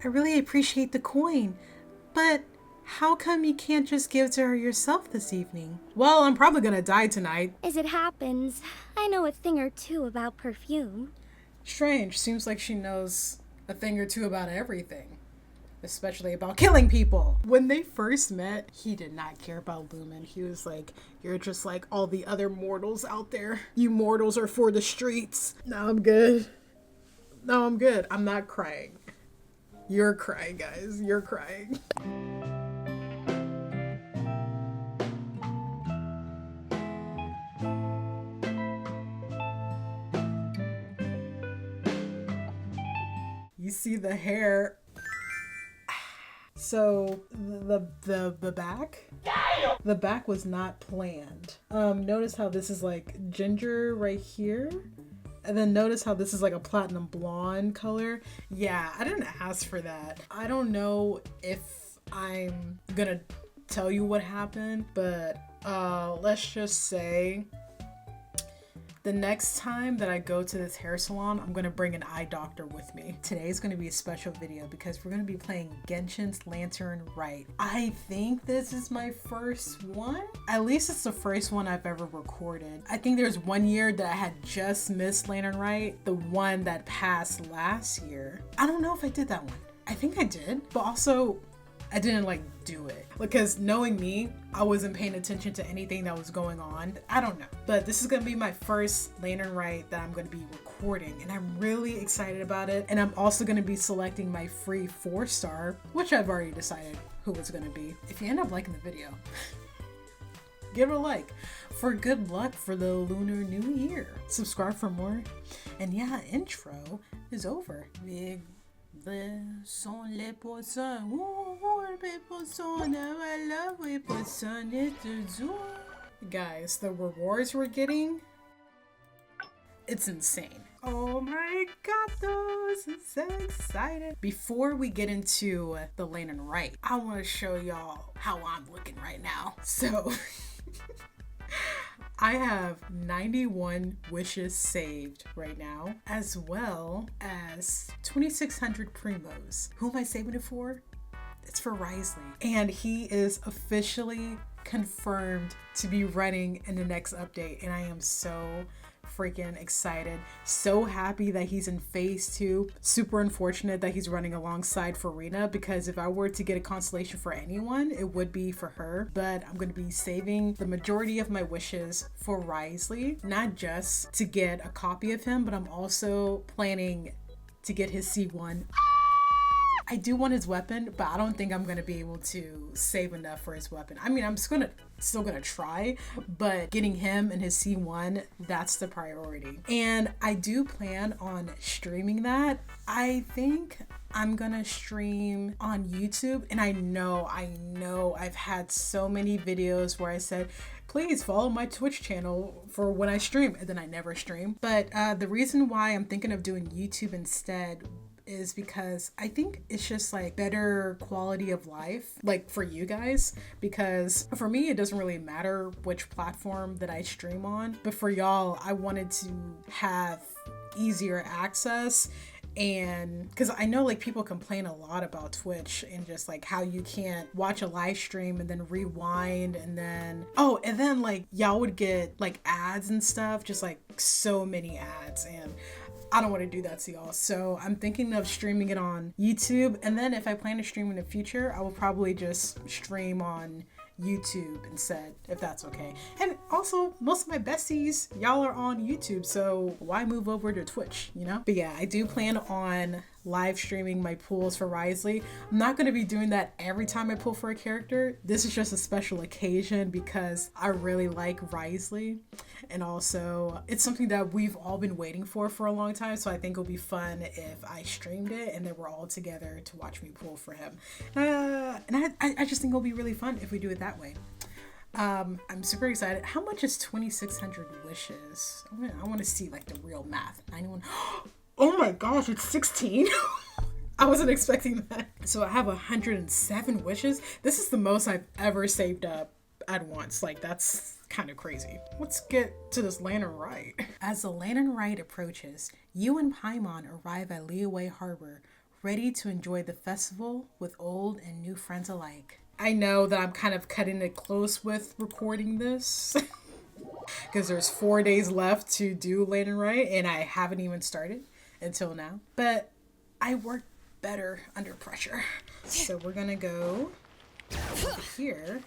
I really appreciate the coin, but how come you can't just give to her yourself this evening? Well, I'm probably gonna die tonight. As it happens, I know a thing or two about perfume. Strange, seems like she knows a thing or two about everything. Especially about killing people. When they first met, he did not care about Lumen. He was like, you're just like all the other mortals out there. You mortals are for the streets. No, I'm good. No, I'm good. I'm not crying. You're crying, guys. You're crying. You see the hair. So the back? The back was not planned. Notice how this is like ginger right here. And then notice how this is like a platinum blonde color. Yeah, I didn't ask for that. I don't know if I'm gonna tell you what happened, but let's just say the next time that I go to this hair salon, I'm gonna bring an eye doctor with me. Today's gonna be a special video because we're gonna be playing Genshin's Lantern Rite. I think this is my first one. At least it's the first one I've ever recorded. I think there's one year that I had just missed Lantern Rite, the one that passed last year. I don't know if I did that one. I think I did, but also I didn't like do it because knowing me, I wasn't paying attention to anything that was going on. I don't know, but this is gonna be my first Lantern Rite that I'm gonna be recording, and I'm really excited about it. And I'm also gonna be selecting my free 4-star, which I've already decided who it's gonna be. If you end up liking the video, give it a like for good luck for the Lunar New Year. Subscribe for more. And yeah, intro is over. Big sont les poissons, les poissons, I love les poissons, it's guys, the rewards we're getting, it's insane. Oh my god, those! I'm so excited. Before we get into the Lantern Rite, I want to show y'all how I'm looking right now. So I have 91 wishes saved right now, as well as 2,600 primos. Who am I saving it for? It's for Risley. And he is officially confirmed to be running in the next update. And I am so freaking excited. So happy that he's in phase 2. Super unfortunate that he's running alongside Farina, because if I were to get a constellation for anyone, it would be for her. But I'm going to be saving the majority of my wishes for Risley, not just to get a copy of him, but I'm also planning to get his C1. I do want his weapon, but I don't think I'm gonna be able to save enough for his weapon. I mean, I'm still gonna try, but getting him and his C1, that's the priority. And I do plan on streaming that. I think I'm gonna stream on YouTube, and I know I've had so many videos where I said, please follow my Twitch channel for when I stream, and then I never stream. But the reason why I'm thinking of doing YouTube instead is because I think it's just like better quality of life, like for you guys, because for me it doesn't really matter which platform that I stream on, but for y'all I wanted to have easier access. And because I know like people complain a lot about Twitch and just like how you can't watch a live stream and then rewind, and then like y'all would get like ads and stuff, just like so many ads, and I don't want to do that to y'all. So I'm thinking of streaming it on YouTube, and then if I plan to stream in the future, I will probably just stream on YouTube instead, if that's okay. And also, most of my besties, y'all are on YouTube, so why move over to Twitch, you know? But yeah, I do plan on live streaming my pulls for Risley. I'm not going to be doing that every time I pull for a character. This is just a special occasion because I really like Risley, and also it's something that we've all been waiting for a long time, so I think it'll be fun if I streamed it and then we're all together to watch me pull for him. And I just think it'll be really fun if we do it that way. I'm super excited. How much is 2,600 wishes? I want to see like the real math. 91. Oh my gosh, it's 16. I wasn't expecting that. So I have 107 wishes. This is the most I've ever saved up at once. Like, that's kind of crazy. Let's get to this Lantern Rite. As the Lantern Rite approaches, you and Paimon arrive at Liyue Harbor, ready to enjoy the festival with old and new friends alike. I know that I'm kind of cutting it close with recording this because there's 4 days left to do Lantern Rite and I haven't even started until now. But I work better under pressure. So we're gonna go over here.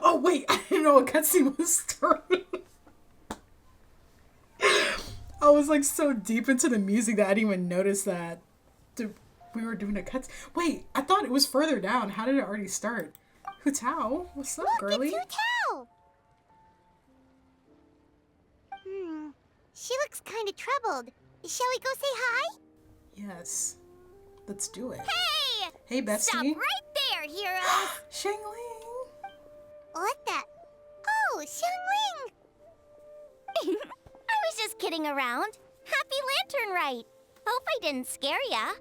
Oh wait, I didn't know a cutscene was starting. I was like so deep into the music that I didn't even notice that we were doing a cutscene. Wait, I thought it was further down. How did it already start? Hu Tao, what's up, girly? Look, it's Hu Tao! She looks kind of troubled. Shall we go say hi? Yes, let's do it. Hey! Hey, bestie. Stop right there, heroes! Shangling. What the? Oh, Xiangling! I was just kidding around. Happy Lantern Rite. Hope I didn't scare ya.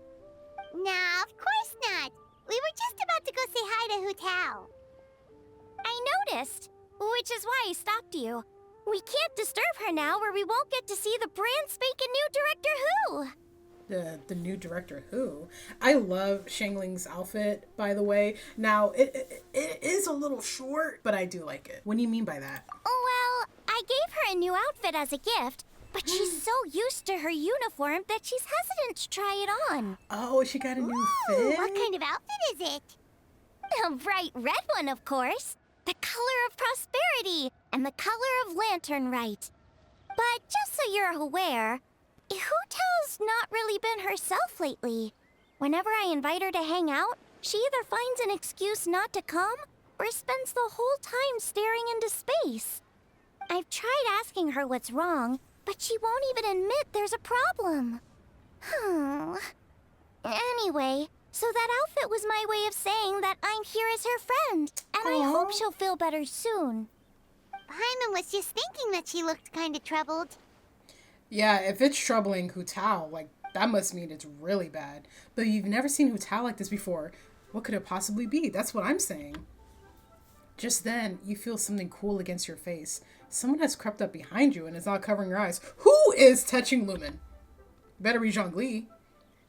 Nah, of course not. We were just about to go say hi to Hu Tao. I noticed, which is why I stopped you. We can't disturb her now or we won't get to see the brand spanking new Director Who. The new Director Who. I love Shangling's outfit, by the way. Now, it is a little short, but I do like it. What do you mean by that? Well, I gave her a new outfit as a gift, but she's so used to her uniform that she's hesitant to try it on. Oh, she got a new Ooh, fit? what kind of outfit is it? A bright red one, of course. The color of prosperity and the color of Lantern Rite. But just so you're aware, Hu Tao's not really been herself lately. Whenever I invite her to hang out, she either finds an excuse not to come or spends the whole time staring into space. I've tried asking her what's wrong, but she won't even admit there's a problem. Anyway, so that outfit was my way of saying that I'm here as her friend, and I hope she'll feel better soon. Paimon was just thinking that she looked kind of troubled. Yeah, if it's troubling Hu Tao, like, that must mean it's really bad. But you've never seen Hu Tao like this before. What could it possibly be? That's what I'm saying. Just then, you feel something cool against your face. Someone has crept up behind you and is not covering your eyes. Who is touching Lumen? Better be Zhongli.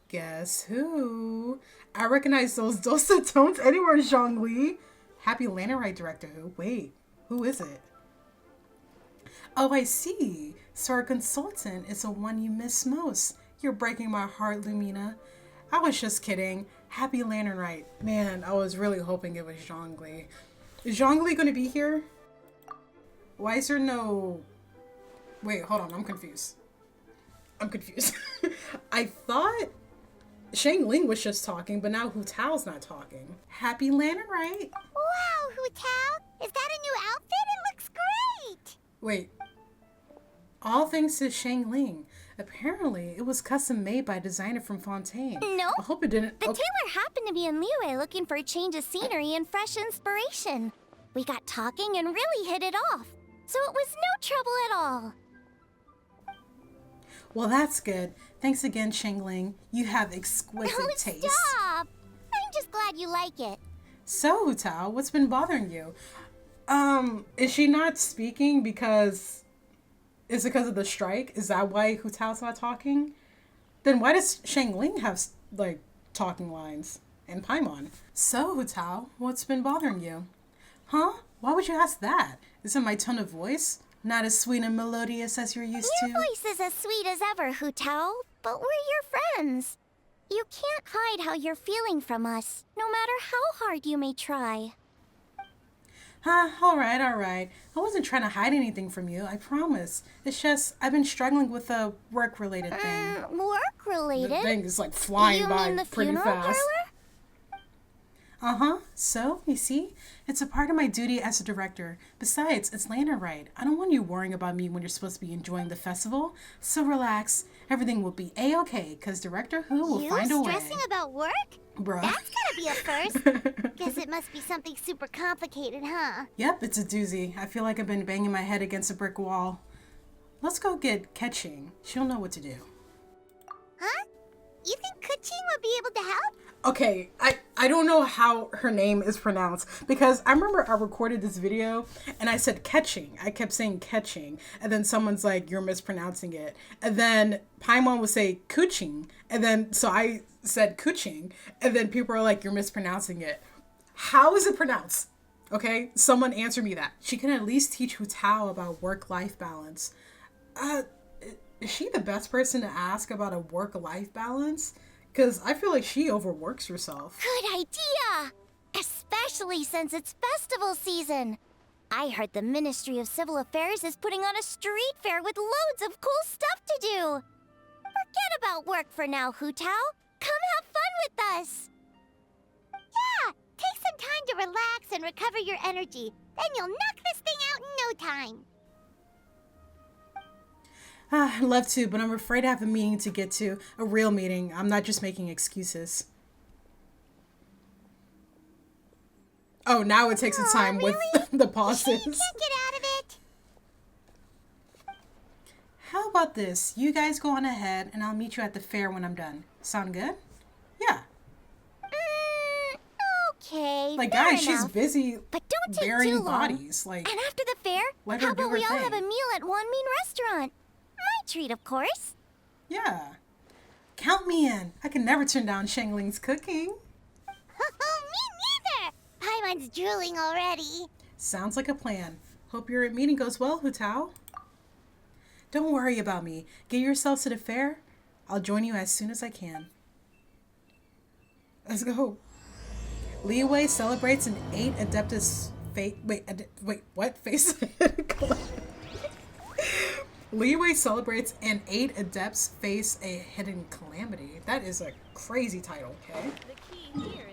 Guess who? I recognize those dulcet tones anywhere, Zhongli. Happy Lantern Rite Director Who. Wait, who is it? Oh, I see. So our consultant is the one you miss most. You're breaking my heart, Lumina. I was just kidding. Happy Lantern Rite. Man, I was really hoping it was Zhongli. Is Zhongli going to be here? Why is there no... Wait, hold on. I'm confused. I thought Shangling was just talking, but now Hu Tao's not talking. Happy Lantern Rite. Wow, Hu Tao! Is that a new outfit? It looks great! Wait. All thanks to Shangling. Apparently, it was custom made by a designer from Fontaine. No. I hope it didn't... The tailor happened to be in Liyue looking for a change of scenery and fresh inspiration. We got talking and really hit it off. So it was no trouble at all. Well, that's good. Thanks again, Shangling. You have exquisite taste. Stop! I'm just glad you like it. So, Hu Tao, what's been bothering you? Is she not speaking because... Is it because of the strike? Is that why Hu Tao's not talking? Then why does Shangling have, like, talking lines? And Paimon. So, Hu Tao, what's been bothering you? Huh? Why would you ask that? Isn't my tone of voice not as sweet and melodious as you're used to? Your voice is as sweet as ever, Hu Tao, but we're your friends. You can't hide how you're feeling from us, no matter how hard you may try. All right. I wasn't trying to hide anything from you, I promise. It's just, I've been struggling with a work-related thing. Work-related? The thing is, like, flying by pretty fast. Parlor? So, you see? It's a part of my duty as a director. Besides, it's Lantern Rite. I don't want you worrying about me when you're supposed to be enjoying the festival. So relax. Everything will be A-okay, because Director Who will find a way. You stressing about work? Bruh. That's gotta be a first. Guess it must be something super complicated, huh? Yep, it's a doozy. I feel like I've been banging my head against a brick wall. Let's go get Ketching. She'll know what to do. Huh? You think Kuching would be able to help? Okay, I don't know how her name is pronounced because I remember I recorded this video and I said catching. I kept saying catching, and then someone's like, you're mispronouncing it. And then Paimon would say kuching, and then so I said kuching, and then people are like, you're mispronouncing it. How is it pronounced? Okay, someone answer me that. She can at least teach Hu Tao about work-life balance. Is she the best person to ask about a work-life balance? Because I feel like she overworks herself. Good idea! Especially since it's festival season. I heard the Ministry of Civil Affairs is putting on a street fair with loads of cool stuff to do. Forget about work for now, Hu Tao. Come have fun with us. Yeah, take some time to relax and recover your energy. Then you'll knock this thing out in no time. I'd love to, but I'm afraid I have a meeting to get to. A real meeting. I'm not just making excuses. Oh, now it takes a time really? with the pauses. You can't get out of it. How about this? You guys go on ahead and I'll meet you at the fair when I'm done. Sound good? Yeah. Okay, Like, fair guys, she's enough. busy But don't take burying too long. bodies. Like, And after the fair, let her how do about her we all thing. have a meal at Wanmin Restaurant? My treat, of course. yeah. Count me in. I can never turn down Shangling's cooking. Me neither. Paimon's drooling already. Sounds like a plan. Hope your meeting goes well, Hu Tao. Don't worry about me. Get yourselves to the fair. I'll join you as soon as I can. Let's go. Leeway celebrates an 8 Adeptus fate. Wait, what? Face. Leeway celebrates an 8 adepts face a hidden calamity. That is a crazy title, okay? The key here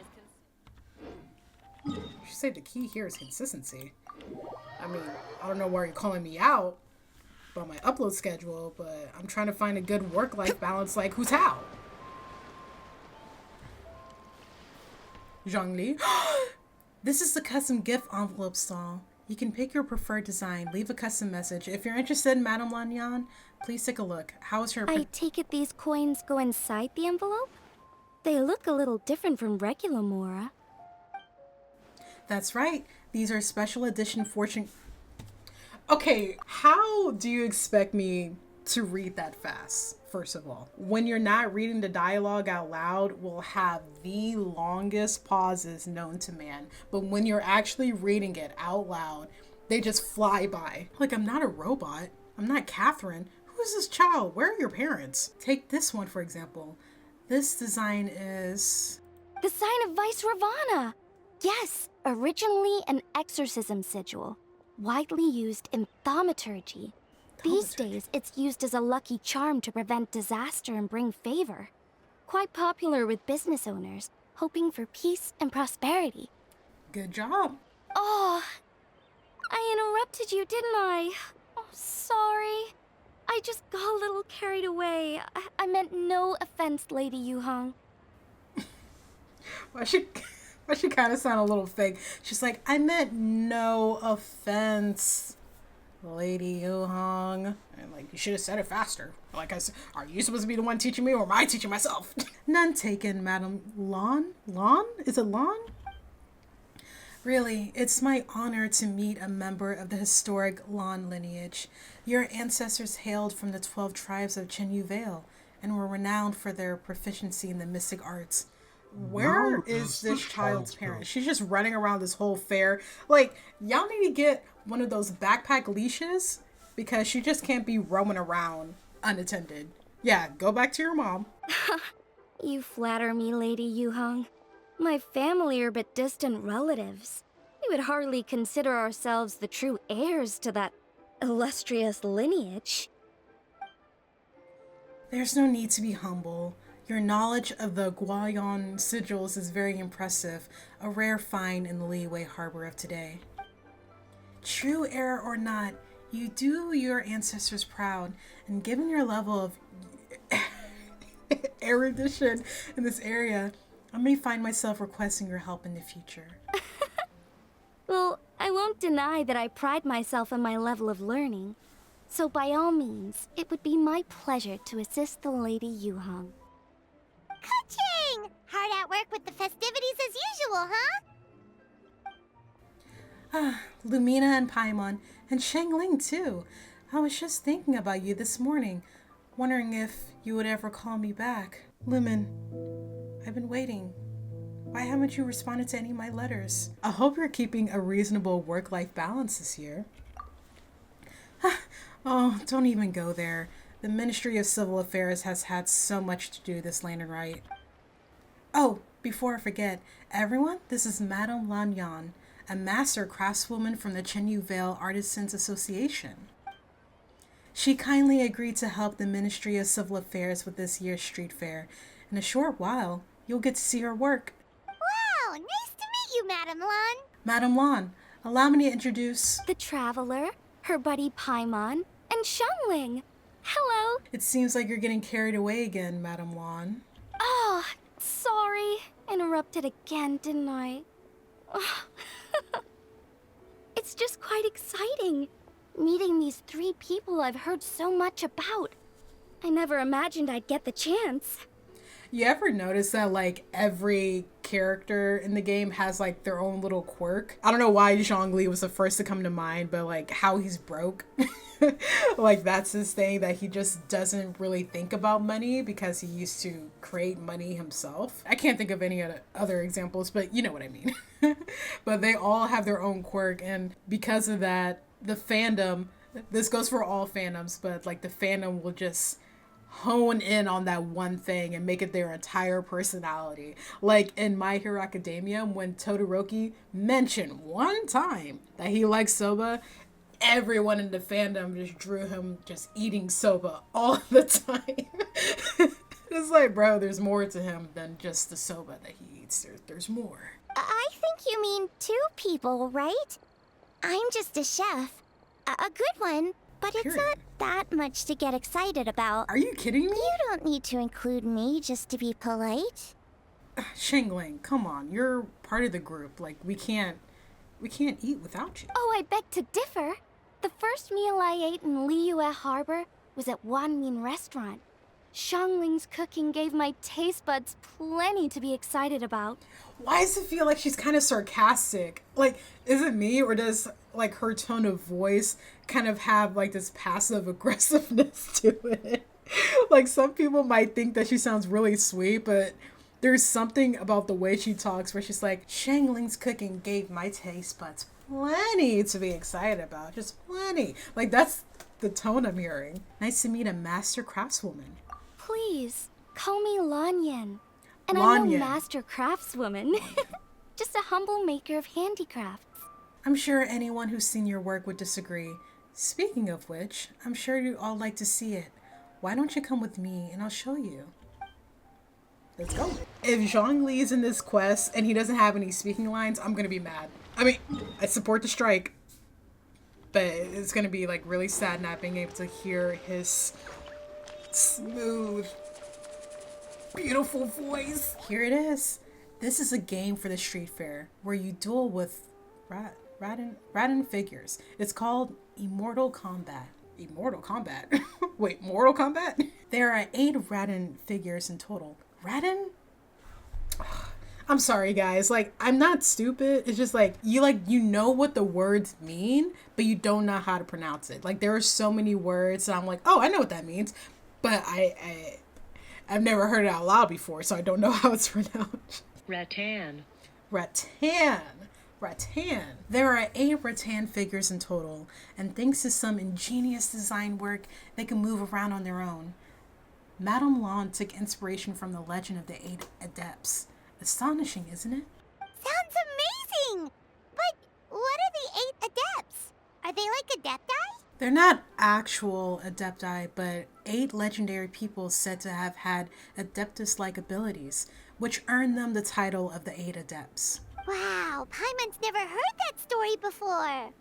is She said the key here is consistency. I mean, I don't know why you're calling me out about my upload schedule, but I'm trying to find a good work-life balance like Hu Tao. Zhongli. This is the custom gift envelope stall. You can pick your preferred design, leave a custom message. If you're interested, Madame Lanyan, please take a look. How is her... I take it these coins go inside the envelope? They look a little different from regular Mora. That's right. These are special edition fortune... Okay, how do you expect me to read that fast, first of all? When you're not reading the dialogue out loud, we'll have the longest pauses known to man. But when you're actually reading it out loud, they just fly by. Like, I'm not a robot. I'm not Catherine. Who is this child? Where are your parents? Take this one, for example. This design is... The sign of Vice Ravana! Yes, originally an exorcism sigil, widely used in thaumaturgy. These days, it's used as a lucky charm to prevent disaster and bring favor. Quite popular with business owners, hoping for peace and prosperity. Good job. Oh, I interrupted you, didn't I? Oh, sorry. I just got a little carried away. I meant no offense, Lady Yuhong. Why she kind of sound a little fake. She's like, I meant no offense, Lady Yuhong. And like, you should have said it faster. Like I said, are you supposed to be the one teaching me or am I teaching myself? None taken, Madam Lon. Lon? Is it Lon? Really, it's my honor to meet a member of the historic Lon lineage. Your ancestors hailed from the 12 tribes of Chenyu Vale and were renowned for their proficiency in the mystic arts. Where is this child's parents? She's just running around this whole fair. Like, y'all need to get one of those backpack leashes because she just can't be roaming around unattended. Yeah, go back to your mom. You flatter me, Lady Yuhong. My family are but distant relatives. We would hardly consider ourselves the true heirs to that illustrious lineage. There's no need to be humble. Your knowledge of the Guayan sigils is very impressive, a rare find in the Leeway harbor of today. True heir or not, you do your ancestors proud, and given your level of erudition in this area, I may find myself requesting your help in the future. Well, I won't deny that I pride myself on my level of learning. So by all means, it would be my pleasure to assist the Lady Yuhong. Ka-ching! Hard at work with the festivities as usual, huh? Lumina and Paimon, and Shangling too. I was just thinking about you this morning, wondering if you would ever call me back. Lumen, I've been waiting. Why haven't you responded to any of my letters? I hope you're keeping a reasonable work-life balance this year. Oh, don't even go there. The Ministry of Civil Affairs has had so much to do this land and right. Oh, before I forget, everyone, this is Madame Lanyan, a master craftswoman from the Chenyu Vale Artisans Association. She kindly agreed to help the Ministry of Civil Affairs with this year's street fair. In a short while, you'll get to see her work. Wow, nice to meet you, Madame Lan. Madame Lan, allow me to introduce... The Traveler, her buddy Paimon, and Shangling. Hello. It seems like you're getting carried away again, Madame Lan. Oh, sorry. Interrupted again, didn't I? It's just quite exciting, meeting these 3 people I've heard so much about. I never imagined I'd get the chance. You ever notice that, like, every character in the game has, like, their own little quirk? I don't know why Zhongli was the first to come to mind, but, like, how he's broke. Like, that's his thing, that he just doesn't really think about money because he used to create money himself. I can't think of any other examples, but you know what I mean. But they all have their own quirk, and because of that, the fandom, this goes for all fandoms, but, like, the fandom will just hone in on that one thing and make it their entire personality. Like in My Hero Academia, when Todoroki mentioned one time that he likes soba, everyone in the fandom just drew him just eating soba all the time. It's like, bro, there's more to him than just the soba that he eats. There's more. I think you mean 2 people, right? I'm just a chef. A good one, but it's Period. not that much to get excited about. Are you kidding me? You don't need to include me just to be polite. Shangling, come on. You're part of the group. Like, we can't eat without you. Oh, I beg to differ. The first meal I ate in Liyue Harbor was at Wanmin Restaurant. Shangling's cooking gave my taste buds plenty to be excited about. Why does it feel like she's kind of sarcastic? Like, is it me, or does, like, her tone of voice kind of have, like, this passive aggressiveness to it? Like, some people might think that she sounds really sweet, but there's something about the way she talks where she's like, Shangling's cooking gave my taste buds plenty to be excited about. Just plenty. Like, that's the tone I'm hearing. Nice to meet a master craftswoman. Please, call me Lanyan. And I'm no Lanyan. master craftswoman. Just a humble maker of handicrafts. I'm sure anyone who's seen your work would disagree. Speaking of which, I'm sure you'd all like to see it. Why don't you come with me and I'll show you? Let's go. If Zhongli is in this quest and he doesn't have any speaking lines, I'm gonna be mad. I mean, I support the strike, but it's gonna be like really sad not being able to hear his smooth, beautiful voice. Here it is. This is a game for the street fair where you duel with Raiden figures. It's called Immortal Combat. Immortal Combat? Wait, Mortal Kombat? There are 8 Raiden figures in total. Raiden? I'm sorry, guys. Like, I'm not stupid. It's just like you know what the words mean, but you don't know how to pronounce it. Like, there are so many words, and I'm like, oh, I know what that means, but I've never heard it out loud before, so I don't know how it's pronounced. Rattan. There are 8 rattan figures in total, and thanks to some ingenious design work, they can move around on their own. Madame Lan took inspiration from the legend of the 8 adepts. Astonishing, isn't it? Sounds amazing! But what are the 8 adepts? Are they like adepti? They're not actual adepti, but 8 legendary people said to have had adeptus-like abilities, which earned them the title of the 8 adepts. Wow, Paimon's never heard that story before.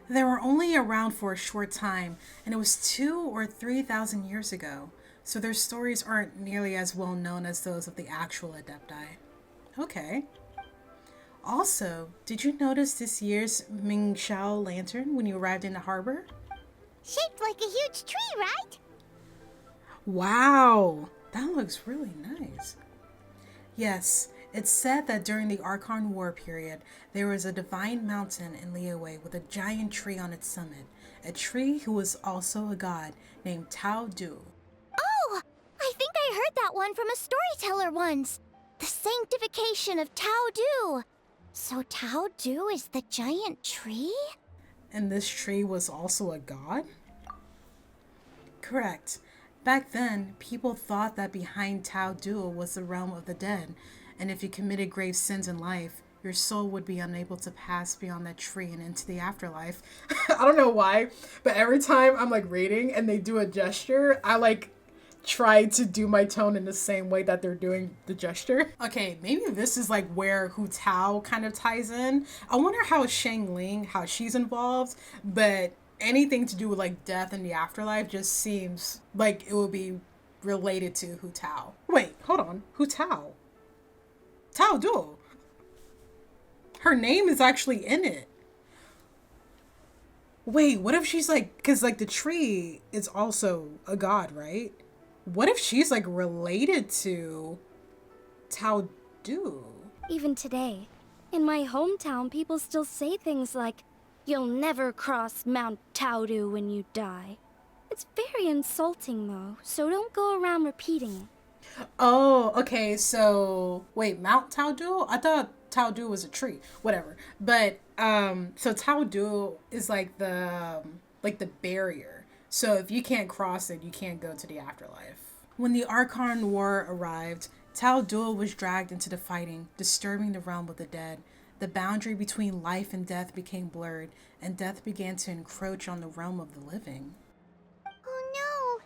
They were only around for a short time, and it was 2,000 or 3,000 years ago, so their stories aren't nearly as well known as those of the actual adepti. Okay. Also, did you notice this year's Mingxiao lantern when you arrived in the harbor? Shaped like a huge tree, right? Wow! That looks really nice. Yes, it's said that during the Archon War period, there was a divine mountain in Liyue with a giant tree on its summit. A tree who was also a god named Tao Du. Oh, I think I heard that one from a storyteller once. The sanctification of Tao Du. So Tao Du is the giant tree? And this tree was also a god? Correct. Back then, people thought that behind Tao Du was the realm of the dead, and if you committed grave sins in life, your soul would be unable to pass beyond that tree and into the afterlife. I don't know why, but every time I'm like reading and they do a gesture, I like try to do my tone in the same way that they're doing the gesture. Okay, maybe this is like where Hu Tao kind of ties in. I wonder how Shang Ling, how she's involved, but anything to do with like death and the afterlife just seems like it would be related to Hu Tao. Wait, hold on. Hu Tao? Tao Du. Her name is actually in it. Wait, what if she's like, because like the tree is also a god, right? What if she's like related to Tao Du? Even today, in my hometown, people still say things like, "You'll never cross Mount Taodu when you die." It's very insulting though, so don't go around repeating it. Oh, okay, so wait, Mount Tao Du? I thought Tao Du was a tree. Whatever. But so Tao Du is like the barrier. So if you can't cross it, you can't go to the afterlife. When the Archon War arrived, Tao Du was dragged into the fighting, disturbing the realm of the dead. The boundary between life and death became blurred, and death began to encroach on the realm of the living. Oh no!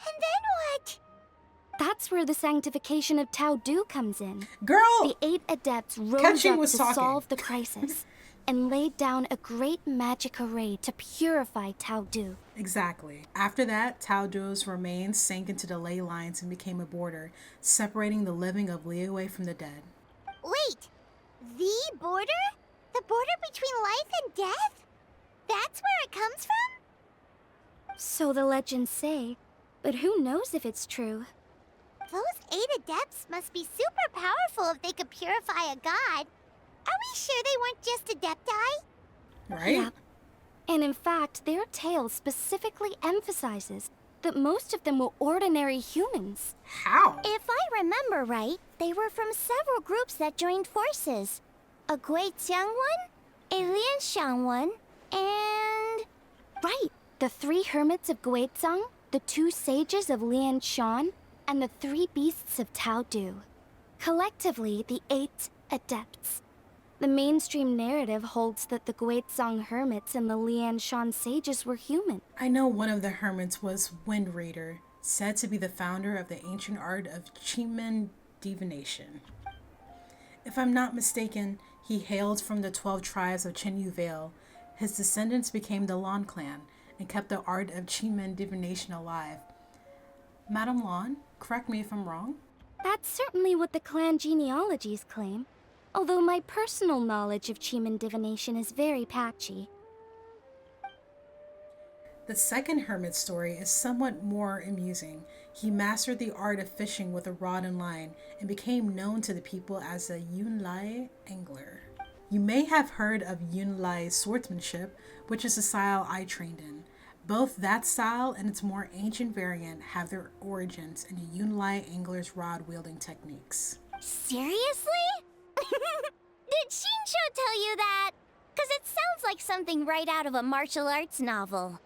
And then what? That's where the sanctification of Tao Du comes in. Girl! The 8 adepts rose Kenshin up was to talking. solve the crisis and laid down a great magic array to purify Tao Du. Exactly. After that, Tao Du's remains sank into the ley lines and became a border, separating the living of Liyue from the dead. Wait! The border? The border between life and death? That's where it comes from? So the legends say, but who knows if it's true? Those 8 adepts must be super powerful if they could purify a god. Are we sure they weren't just adepti? Right? Yep. And in fact, their tale specifically emphasizes that most of them were ordinary humans. How? If I remember right, they were from several groups that joined forces. A Guixiang one, a Lianshan one, and... Right. The 3 hermits of Guizhang, the 2 sages of Lianshan, and the 3 beasts of Tao Du. Collectively, the 8 adepts. The mainstream narrative holds that the Guizhang hermits and the Lianshan sages were human. I know one of the hermits was Wind Raider, said to be the founder of the ancient art of Qingmen divination. If I'm not mistaken, he hailed from the 12 tribes of Chen Yu Vale. His descendants became the Lan clan and kept the art of Qingmen divination alive. Madame Lan, correct me if I'm wrong? That's certainly what the clan genealogies claim, although my personal knowledge of Qingmen divination is very patchy. The second hermit story is somewhat more amusing. He mastered the art of fishing with a rod and line and became known to the people as a Yunlai angler. You may have heard of Yunlai swordsmanship, which is a style I trained in. Both that style and its more ancient variant have their origins in the Yunlai angler's rod wielding techniques. Seriously? Did Shinsho tell you that? Because it sounds like something right out of a martial arts novel.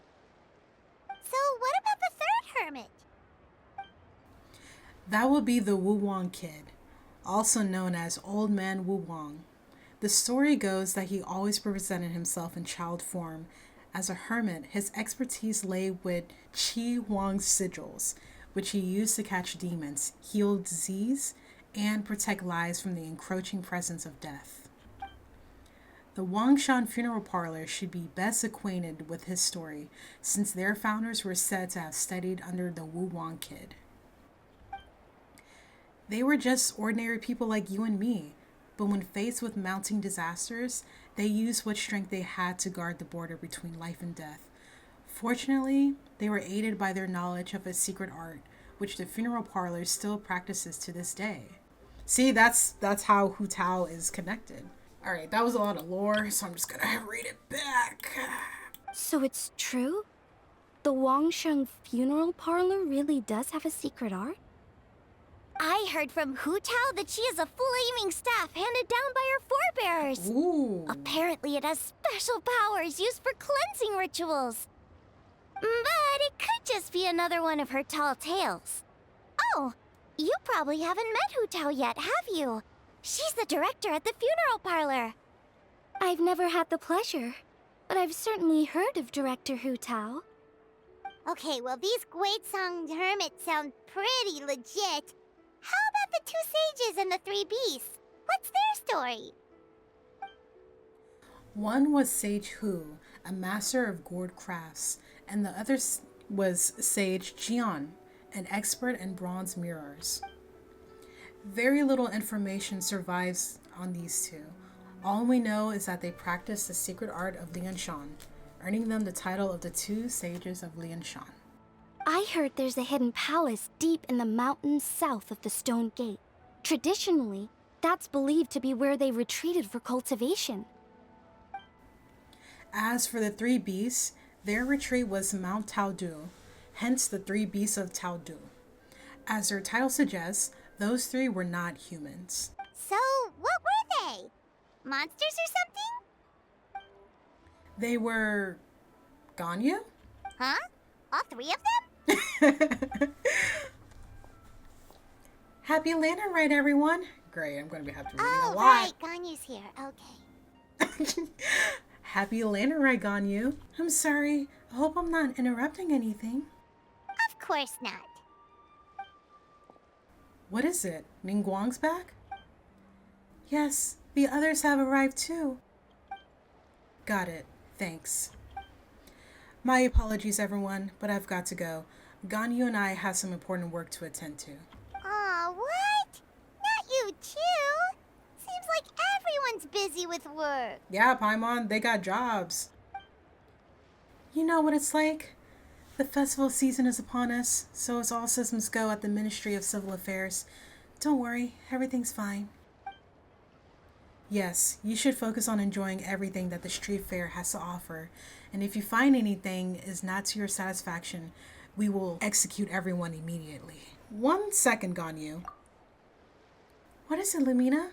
So what about the third hermit? That would be the Wu Wang Kid, also known as Old Man Wu Wang. The story goes that he always represented himself in child form. As a hermit, his expertise lay with Qi Huang sigils, which he used to catch demons, heal disease, and protect lives from the encroaching presence of death. The Wangshan funeral parlor should be best acquainted with his story, since their founders were said to have studied under the Wu Wang Kid. They were just ordinary people like you and me, but when faced with mounting disasters, they used what strength they had to guard the border between life and death. Fortunately, they were aided by their knowledge of a secret art, which the funeral parlor still practices to this day. See, that's how Hu Tao is connected. All right, that was a lot of lore, so I'm just gonna read it back. So it's true? The Wangsheng funeral parlor really does have a secret art? I heard from Hu Tao that she has a flaming staff handed down by her forebears. Ooh. Apparently it has special powers used for cleansing rituals. But it could just be another one of her tall tales. Oh, you probably haven't met Hu Tao yet, have you? She's the director at the funeral parlor. I've never had the pleasure, but I've certainly heard of Director Hu Tao. Okay, well, these Guizhong hermits sound pretty legit. How about the two sages and the three beasts? What's their story? One was Sage Hu, a master of gourd crafts, and the other was Sage Jian, an expert in bronze mirrors. Very little information survives on these two. All we know is that they practice the secret art of Lianshan, earning them the title of the two sages of Lianshan. I heard there's a hidden palace deep in the mountains south of the Stone Gate. Traditionally, that's believed to be where they retreated for cultivation. As for the three beasts, their retreat was Mount Taodu, hence the three beasts of Taodu. As their title suggests, those three were not humans. So, what were they? Monsters or something? They were Ganyu? Huh? All three of them? Happy Lantern Rite, everyone! Great, I'm going to have to be reading a lot. Right, Ganyu's here. Okay. Happy Lantern Rite, Ganyu. I'm sorry. I hope I'm not interrupting anything. Of course not. What is it? Ningguang's back? Yes, the others have arrived too. Got it. Thanks. My apologies, everyone, but I've got to go. Ganyu and I have some important work to attend to. Aw, what? Not you too? Seems like everyone's busy with work. Yeah, Paimon, they got jobs. You know what it's like? The festival season is upon us, so it's all systems go at the Ministry of Civil Affairs. Don't worry, everything's fine. Yes, you should focus on enjoying everything that the street fair has to offer, and if you find anything is not to your satisfaction, we will execute everyone immediately. 1 second, Ganyu. What is it, Lumina?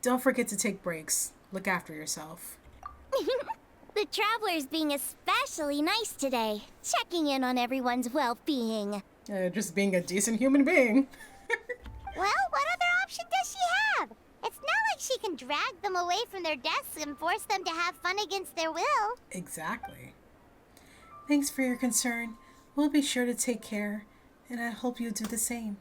Don't forget to take breaks. Look after yourself. The traveler's being especially nice today, checking in on everyone's well-being. Just being a decent human being. Well, what other option does she have? It's not like she can drag them away from their desks and force them to have fun against their will. Exactly. Thanks for your concern. We'll be sure to take care, and I hope you do the same.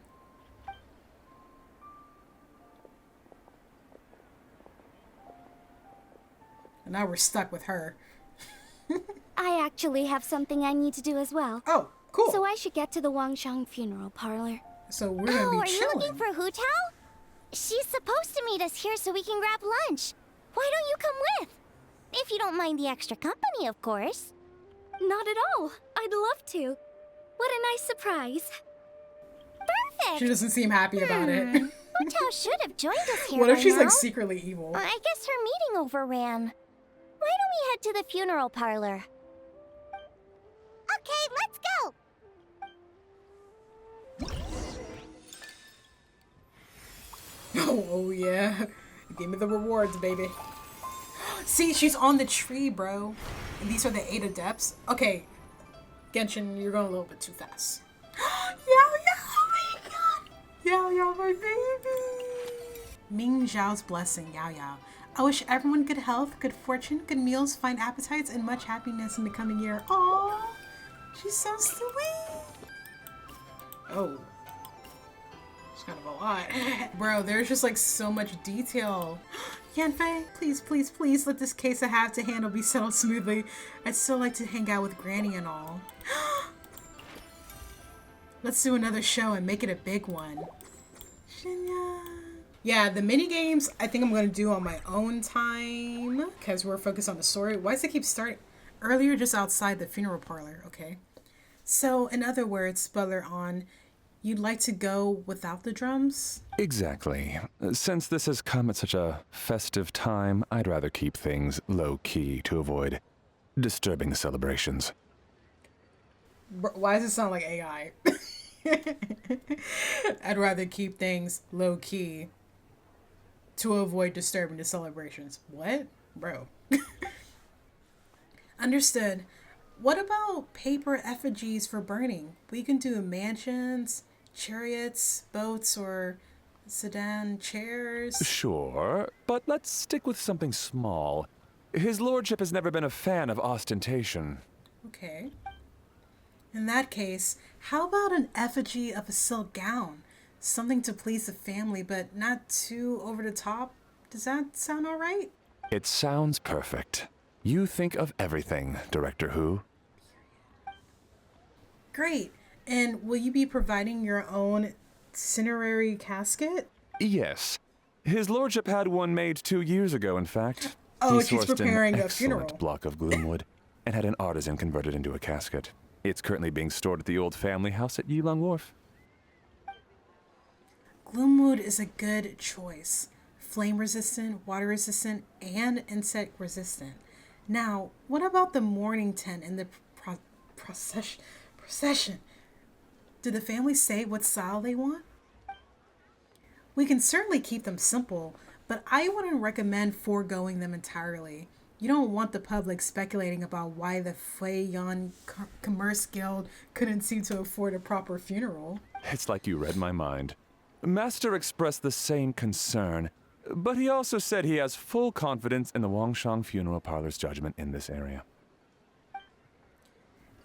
And now we're stuck with her. I actually have something I need to do as well. Oh, cool. So I should get to the Wangsheng funeral parlor. So we're gonna be are chilling. you looking for Hu Tao? She's supposed to meet us here so we can grab lunch. Why don't you come with? If you don't mind the extra company, of course. Not at all. I'd love to. What a nice surprise. Perfect. She doesn't seem happy about it. Hu Tao should have joined us here What if by she's now. like secretly evil? I guess her meeting overran. Why don't we head to the funeral parlor? Okay, let's go. Oh yeah. Give me the rewards, baby. See, she's on the tree, bro. And these are the 8 adepts. Okay. Genshin, you're going a little bit too fast. Yao Yao, oh my god. Yao Yao, my baby. Ming Zhao's blessing, Yao Yao. I wish everyone good health, good fortune, good meals, fine appetites, and much happiness in the coming year. Aww. She's so sweet. Oh. It's kind of a lot. Bro, there's just like so much detail. Yanfei, please, please, please let this case I have to handle be settled smoothly. I'd still like to hang out with Granny and all. Let's do another show and make it a big one. Shinya. Yeah, the mini games I think I'm gonna do on my own time because we're focused on the story. Why does it keep starting earlier just outside the funeral parlor? Okay. So, in other words, Butler On, you'd like to go without the drums? Exactly. Since this has come at such a festive time, I'd rather keep things low-key to avoid disturbing the celebrations. Why does it sound like AI? I'd rather keep things low key to avoid disturbing the celebrations. What? Bro. Understood. What about paper effigies for burning? We can do mansions, chariots, boats, or sedan chairs. Sure, but let's stick with something small. His lordship has never been a fan of ostentation. Okay. In that case, how about an effigy of a silk gown? Something to please the family, but not too over the top? Does that sound alright? It sounds perfect. You think of everything, Director Who. Great. And will you be providing your own cinerary casket? Yes. His lordship had one made 2 years ago, in fact. Oh, He she's sourced preparing an a excellent funeral. block of gloomwood and had an artisan convert it into a casket. It's currently being stored at the old family house at Yilong Wharf. Gloomwood is a good choice. Flame resistant, water resistant, and insect resistant. Now, what about the mourning tent and the procession? Did the family say what style they want? We can certainly keep them simple, but I wouldn't recommend foregoing them entirely. You don't want the public speculating about why the Fei Yan Commerce Guild couldn't seem to afford a proper funeral. It's like you read my mind. Master expressed the same concern, but he also said he has full confidence in the Wangshang Funeral Parlor's judgment in this area.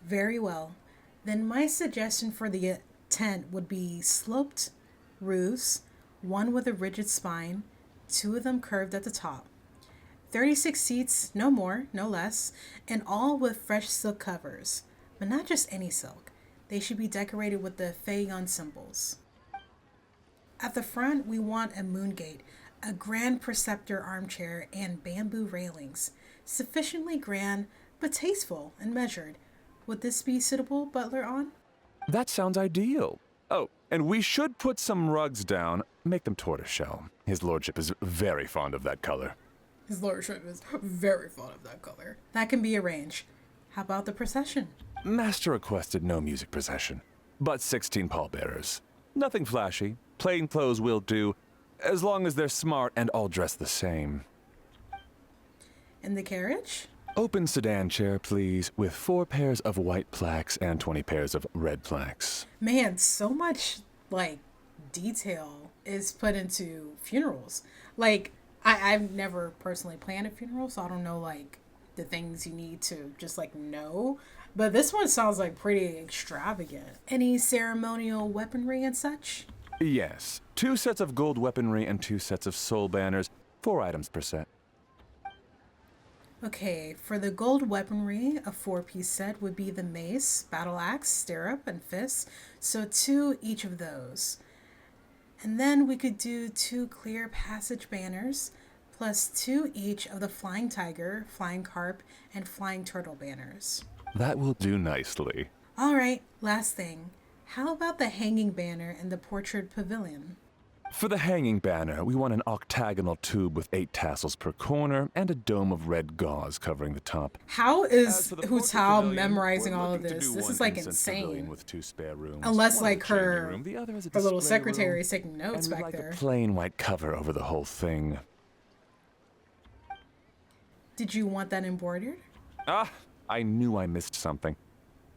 Very well. Then my suggestion for the tent would be sloped roofs, one with a rigid spine, 2 of them curved at the top. 36 seats, no more, no less, and all with fresh silk covers. But not just any silk. They should be decorated with the Fei Yan symbols. At the front, we want a moongate, a grand preceptor armchair, and bamboo railings. Sufficiently grand, but tasteful and measured. Would this be suitable, Butler On? That sounds ideal. Oh, and we should put some rugs down. Make them tortoiseshell. His lordship is very fond of that color. His lordship is very fond of that color. That can be arranged. How about the procession? Master requested no music procession, but 16 pallbearers. Nothing flashy. Plain clothes will do, as long as they're smart and all dressed the same. In the carriage? Open sedan chair, please, with 4 pairs of white plaques and 20 pairs of red plaques. Man, so much, detail is put into funerals. I've never personally planned a funeral, so I don't know, the things you need to just, know. But this one sounds, pretty extravagant. Any ceremonial weaponry and such? Yes. 2 sets of gold weaponry and 2 sets of soul banners. 4 items per set. Okay, for the gold weaponry, a 4-piece set would be the mace, battle axe, stirrup, and fist. So 2 each of those. And then we could do 2 clear passage banners, plus 2 each of the flying tiger, flying carp, and flying turtle banners. That will do nicely. Alright, last thing. How about the hanging banner and the portrait pavilion? For the hanging banner, we want an octagonal tube with 8 tassels per corner and a dome of red gauze covering the top. How As is for the Hu portrait Tao pavilion, memorizing we're all of looking to this? do This one is incense pavilion insane. with 2 spare rooms. Unless One in the changing her room, the other is a little display secretary room, is taking notes and we'd back like there. a plain white cover over the whole thing. Did you want that embroidered? Ah, I knew I missed something.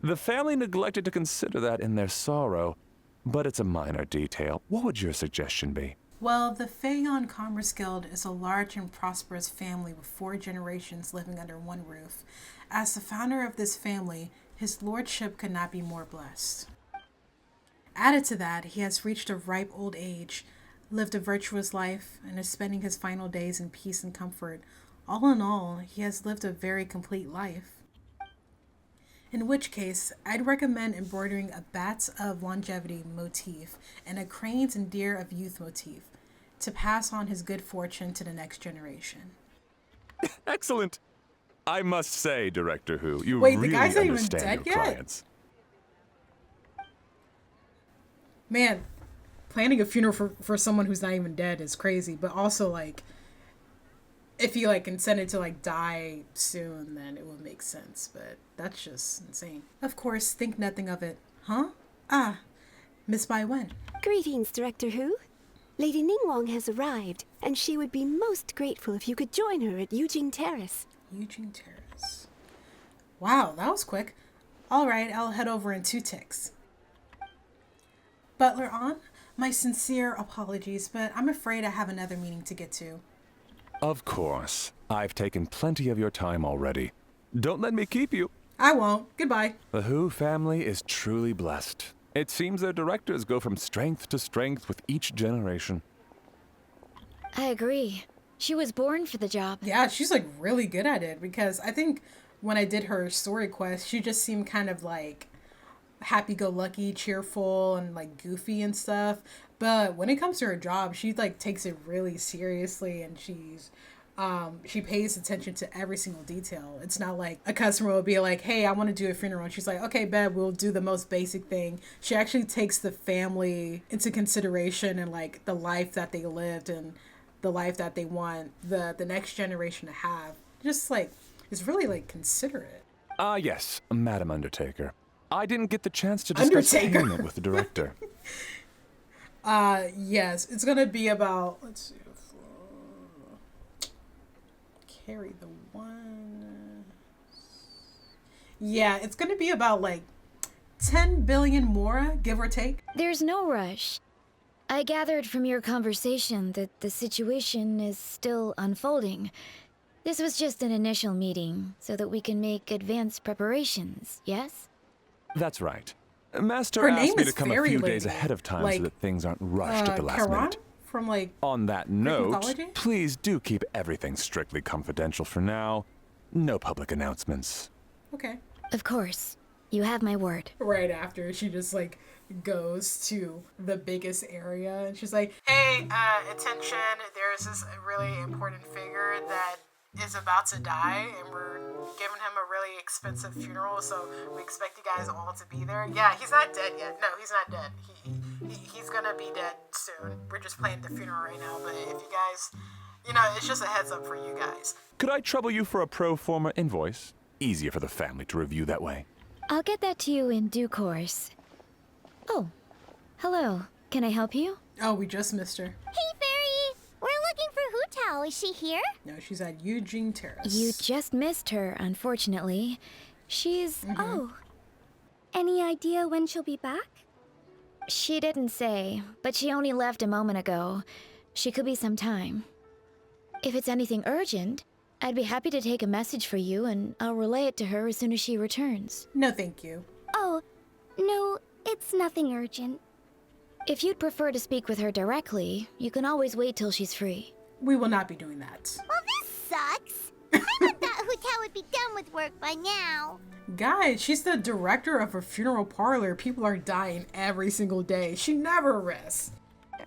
The family neglected to consider that in their sorrow, but it's a minor detail. What would your suggestion be? Well, the Fei Yan Commerce Guild is a large and prosperous family with 4 generations living under one roof. As the founder of this family, his lordship could not be more blessed. Added to that, he has reached a ripe old age, lived a virtuous life, and is spending his final days in peace and comfort. All in all, he has lived a very complete life. In which case, I'd recommend embroidering a bats of longevity motif and a cranes and deer of youth motif to pass on his good fortune to the next generation. Excellent! I must say, Director Who, you Wait, the really guy's not even understand dead your yet? clients. Man, planning a funeral for someone who's not even dead is crazy. But also, like, if you, like, intended to, like, die soon, then it would make sense. But that's just insane. Of course, think nothing of it. Huh? Ah, Miss Bai Wen. Greetings, Director Hu. Lady Ningguang has arrived, and she would be most grateful if you could join her at Yujing Terrace. Eugene Terrace. Wow, that was quick. All right, I'll head over in 2 ticks. Butler on? My sincere apologies, but I'm afraid I have another meeting to get to. Of course. I've taken plenty of your time already. Don't let me keep you. I won't. Goodbye. The Hu family is truly blessed. It seems their directors go from strength to strength with each generation. I agree. She was born for the job. Yeah, she's like really good at it because I think when I did her story quest, she just seemed kind of like happy-go-lucky, cheerful, and like goofy and stuff. But when it comes to her job, she like takes it really seriously, and she pays attention to every single detail. It's not like a customer will be like, hey, I want to do a funeral. And she's like, okay, babe, we'll do the most basic thing. She actually takes the family into consideration and like the life that they lived and the life that they want the next generation to have. Just like, it's really like considerate. Yes, Madam Undertaker. I didn't get the chance to discuss payment with the director. Yes, it's gonna be about, let's see, carry the one. Yeah, it's gonna be about like 10 billion more, give or take. There's no rush. I gathered from your conversation that the situation is still unfolding. This was just an initial meeting, so that we can make advanced preparations, yes? That's right. Master Her asked name me is to come a Fairy few Lady. days ahead of time Like, so that things aren't rushed at the last Karan minute. from like On that note, mythology? please do keep everything strictly confidential for now. No public announcements. Okay. Of course. You have my word. Right after, she just like goes to the biggest area and she's like, hey, attention, there's this really important figure that is about to die and we're giving him a really expensive funeral, so we expect you guys all to be there. Yeah, he's not dead yet. No, he's not dead. He's gonna be dead soon. We're just planning the funeral right now, but if you guys, it's just a heads up for you guys. Could I trouble you for a pro forma invoice? Easier for the family to review that way. I'll get that to you in due course. Oh, hello. Can I help you? Oh, we just missed her. Hey, Fairy! We're looking for Hu Tao. Is she here? No, she's at Eugene Terrace. You just missed her, unfortunately. She's... Oh. Any idea when she'll be back? She didn't say, but she only left a moment ago. She could be some time. If it's anything urgent, I'd be happy to take a message for you and I'll relay it to her as soon as she returns. No, thank you. Oh, no, it's nothing urgent. If you'd prefer to speak with her directly, you can always wait till she's free. We will not be doing that. Well, this sucks. I thought that Hu Tao would be done with work by now. Guys, she's the director of a funeral parlor. People are dying every single day. She never rests.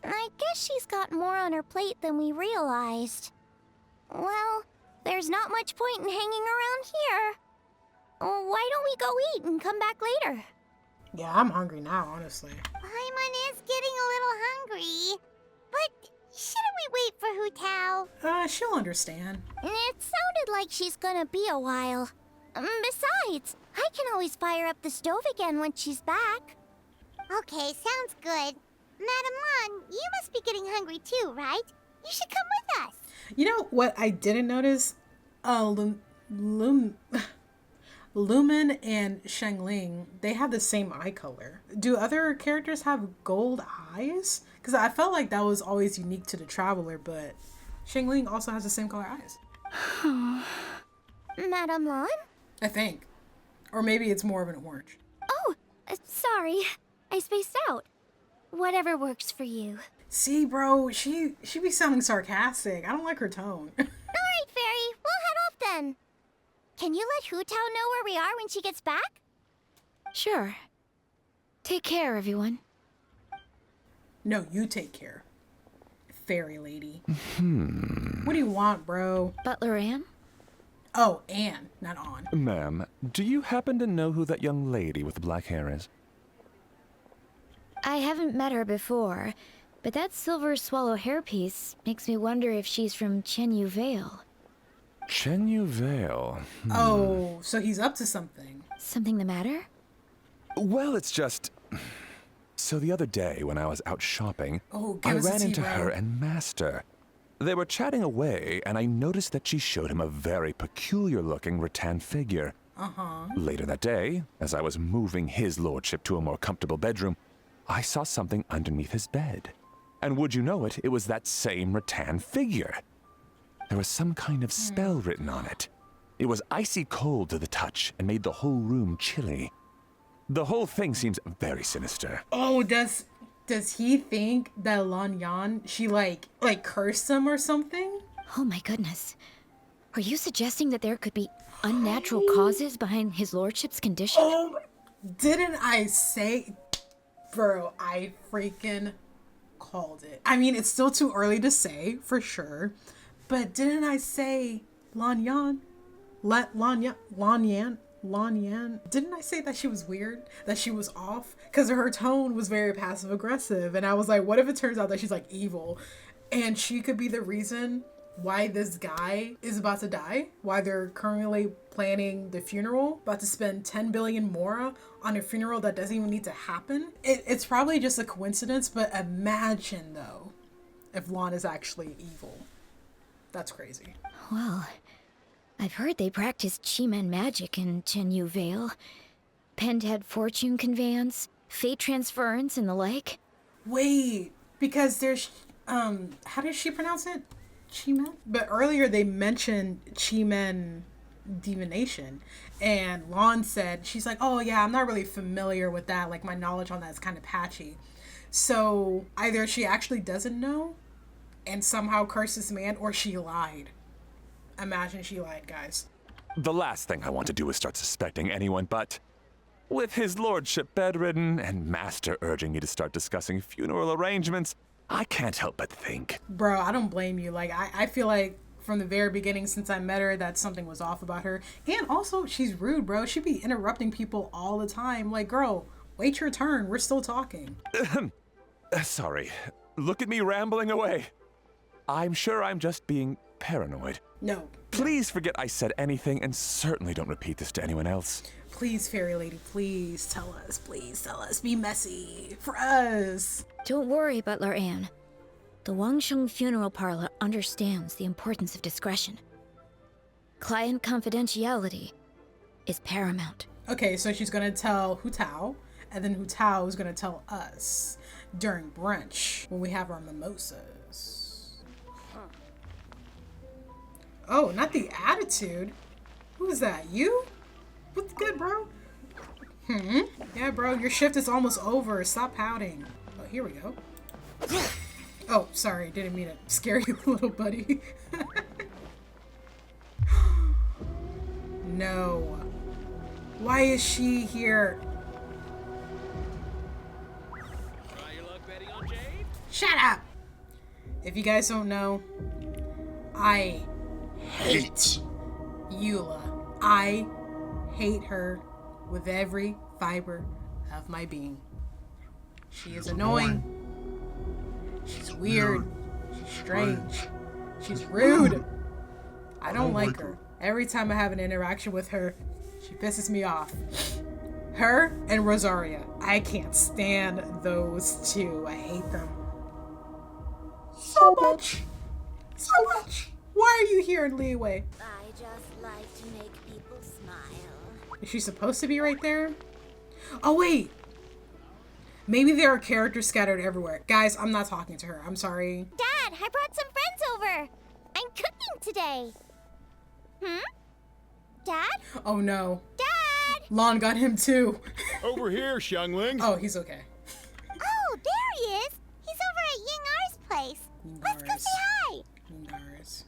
I guess she's got more on her plate than we realized. Well, there's not much point in hanging around here. Why don't we go eat and come back later? Yeah, I'm hungry now, honestly. Paimon is getting a little hungry. But shouldn't we wait for Hu Tao? She'll understand. It sounded like she's gonna be a while. Besides, I can always fire up the stove again when she's back. Okay, sounds good. Madam Lan, you must be getting hungry too, right? You should come with us. You know what I didn't notice? Lumen and Shangling, they have the same eye color. Do other characters have gold eyes? Because I felt like that was always unique to the Traveler, but Shangling also has the same color eyes. Madam Lan? I think. Or maybe it's more of an orange. Oh, sorry. I spaced out. Whatever works for you. See, bro, she be sounding sarcastic. I don't like her tone. Alright, Fairy, we'll head off then. Can you let Hu Tao know where we are when she gets back? Sure. Take care, everyone. No, you take care. Fairy lady. What do you want, bro? Butler Ann? Oh, Anne, not on. Ma'am, do you happen to know who that young lady with the black hair is? I haven't met her before, but that silver swallow hairpiece makes me wonder if she's from Chenyu Vale. Chenyu Vale. Oh, so he's up to something. Something the matter? Well, it's just... So the other day when I was out shopping, Oh, give I us a ran tea, into bro. her and Master. They were chatting away, and I noticed that she showed him a very peculiar-looking rattan figure. Uh-huh. Later that day, as I was moving his lordship to a more comfortable bedroom, I saw something underneath his bed. And would you know it, it was that same rattan figure. There was some kind of spell written on it. It was icy cold to the touch and made the whole room chilly. The whole thing seems very sinister. Oh, does he think that Lan Yan, she like cursed him or something? Oh my goodness. Are you suggesting that there could be unnatural causes behind his lordship's condition? Oh, didn't I say, bro, I freaking called it. I mean, it's still too early to say for sure, but didn't I say Lan Yan? Lan Yan. Didn't I say that she was weird? That she was off? Because her tone was very passive aggressive. And I was like, what if it turns out that she's like evil? And she could be the reason why this guy is about to die? Why they're currently planning the funeral? About to spend 10 billion more on a funeral that doesn't even need to happen? It's probably just a coincidence, but imagine though, if Lan is actually evil. That's crazy. Well, I've heard they practice Chi-Men magic in Chenyu Vale. Pentad fortune conveyance, fate transference, and the like. Wait, because there's, how does she pronounce it? Chi-Men? But earlier they mentioned Chi-Men divination. And Lan said, she's like, oh yeah, I'm not really familiar with that. Like my knowledge on that is kind of patchy. So either she actually doesn't know and somehow cursed this man, or she lied. Imagine she lied, guys. The last thing I want to do is start suspecting anyone, but with his lordship bedridden and Master urging me to start discussing funeral arrangements, I can't help but think. Bro, I don't blame you. Like, I feel like from the very beginning since I met her that something was off about her. And also, she's rude, bro. She'd be interrupting people all the time. Like, girl, wait your turn. We're still talking. Sorry. Look at me rambling away. I'm sure I'm just being paranoid. No. Please forget I said anything, and certainly don't repeat this to anyone else. Please, fairy lady, please tell us. Please tell us. Be messy. For us. Don't worry, Butler Anne. The Wangsheng Funeral Parlor understands the importance of discretion. Client confidentiality is paramount. Okay, so she's gonna tell Hu Tao, and then Hu Tao is gonna tell us during brunch when we have our mimosas. Oh, not the attitude. Who is that? You? What's good, bro? Yeah, bro, your shift is almost over. Stop pouting. Oh, here we go. Oh, sorry. Didn't mean to scare you, little buddy. No. Why is she here? Try your luck betting on Jade? Shut up! If you guys don't know, I hate Eula. I hate her with every fiber of my being. She is annoying. She's weird. She's strange. She's rude. I don't like her. Every time I have an interaction with her, she pisses me off. Her and Rosaria. I can't stand those two. I hate them. So much. So much. Why are you here in Leeway? I just like to make people smile. Is she supposed to be right there? Oh, wait. Maybe there are characters scattered everywhere. Guys, I'm not talking to her. I'm sorry. Dad, I brought some friends over. I'm cooking today. Dad? Oh, no. Dad! Lon got him, too. Over here, Xiangling. Oh, he's okay. Oh, there he is. He's over at Ying R's place. Let's go say hi. Yingars.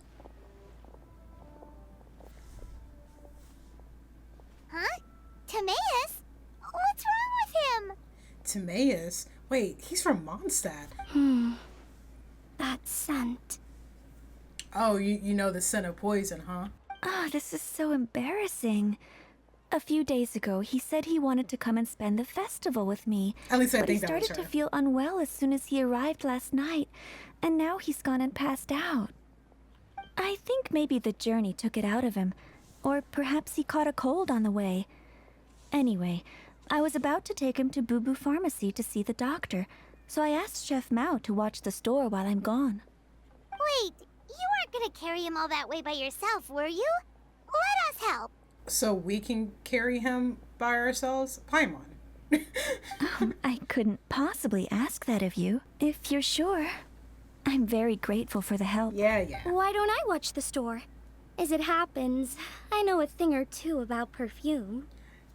Huh? Timaeus? What's wrong with him? Timaeus? Wait, he's from Mondstadt. That scent. Oh, you know the scent of poison, huh? Oh, this is so embarrassing. A few days ago, he said he wanted to come and spend the festival with me. At least I but he think that was started to her. feel unwell as soon as he arrived last night, and now he's gone and passed out. I think maybe the journey took it out of him, or perhaps he caught a cold on the way. Anyway, I was about to take him to Boo Boo Pharmacy to see the doctor, so I asked Chef Mao to watch the store while I'm gone. Wait, you weren't gonna carry him all that way by yourself, were you? Let us help. So we can carry him by ourselves? Paimon. I couldn't possibly ask that of you, if you're sure. I'm very grateful for the help. Yeah. Why don't I watch the store? As it happens, I know a thing or two about perfume.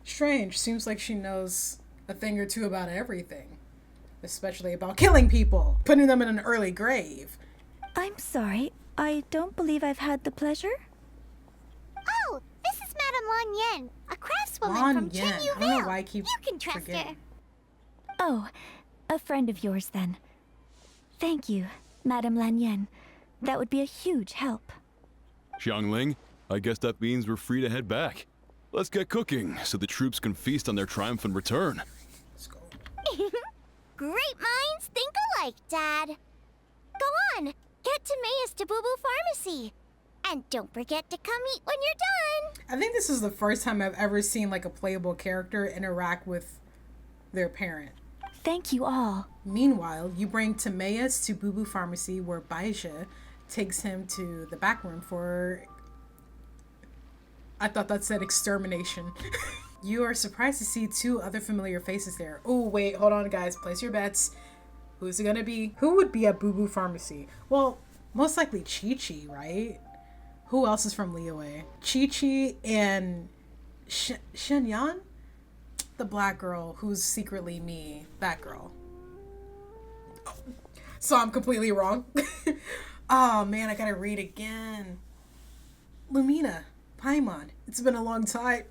Strange. Seems like she knows a thing or two about everything. Especially about killing people, putting them in an early grave. I'm sorry, I don't believe I've had the pleasure. Oh, this is Madame Lan Yen, a craftswoman Lan from Yen. Chin Yu I don't know Vale. why I keep You can trust forgetting. her. Oh, a friend of yours then. Thank you, Madame Lan Yen. That would be a huge help. Xiangling, I guess that means we're free to head back. Let's get cooking so the troops can feast on their triumphant return. Let's go. Great minds think alike, Dad. Go on, get Timaeus to Boo Boo Pharmacy. And don't forget to come eat when you're done. I think this is the first time I've ever seen like a playable character interact with their parent. Thank you all. Meanwhile, you bring Timaeus to Boo Boo Pharmacy where Baisha takes him to the back room for... I thought that said extermination. You are surprised to see two other familiar faces there. Oh, wait, hold on, guys. Place your bets. Who's it gonna be? Who would be at Boo Boo Pharmacy? Well, most likely Chi-Chi, right? Who else is from Liyue? Chi-Chi and Shenyan? The black girl who's secretly me. That girl. Oh, so I'm completely wrong. Oh, man, I gotta read again. Lumina. Paimon. It's been a long time.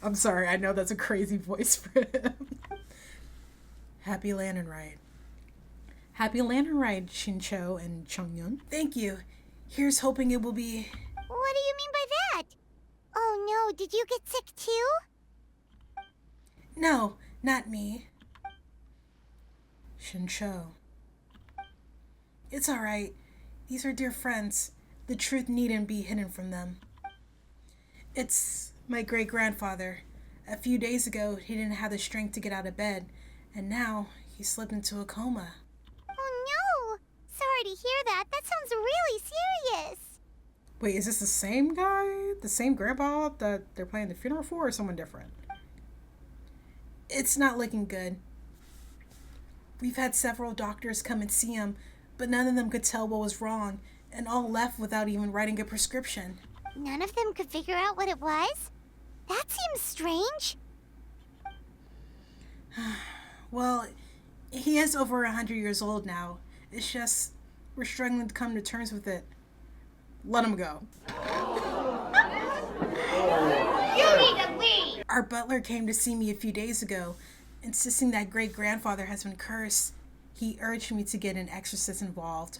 I'm sorry, I know that's a crazy voice for him. Happy Lantern Ride. Happy Lantern Ride, Shincho and Chongyun. Thank you. Here's hoping it will be... What do you mean by that? Oh no, did you get sick too? No, not me. Shincho. It's alright. These are dear friends. The truth needn't be hidden from them. It's my great-grandfather. A few days ago, he didn't have the strength to get out of bed, and now he slipped into a coma. Oh no! Sorry to hear that. That sounds really serious. Wait, is this the same guy? The same grandpa that they're playing the funeral for, or someone different? It's not looking good. We've had several doctors come and see him, but none of them could tell what was wrong, and all left without even writing a prescription. None of them could figure out what it was? That seems strange. Well, he is over 100 years old now. It's just, we're struggling to come to terms with it. Let him go. You need to leave! Our butler came to see me a few days ago, insisting that great-grandfather has been cursed. He urged me to get an exorcist involved.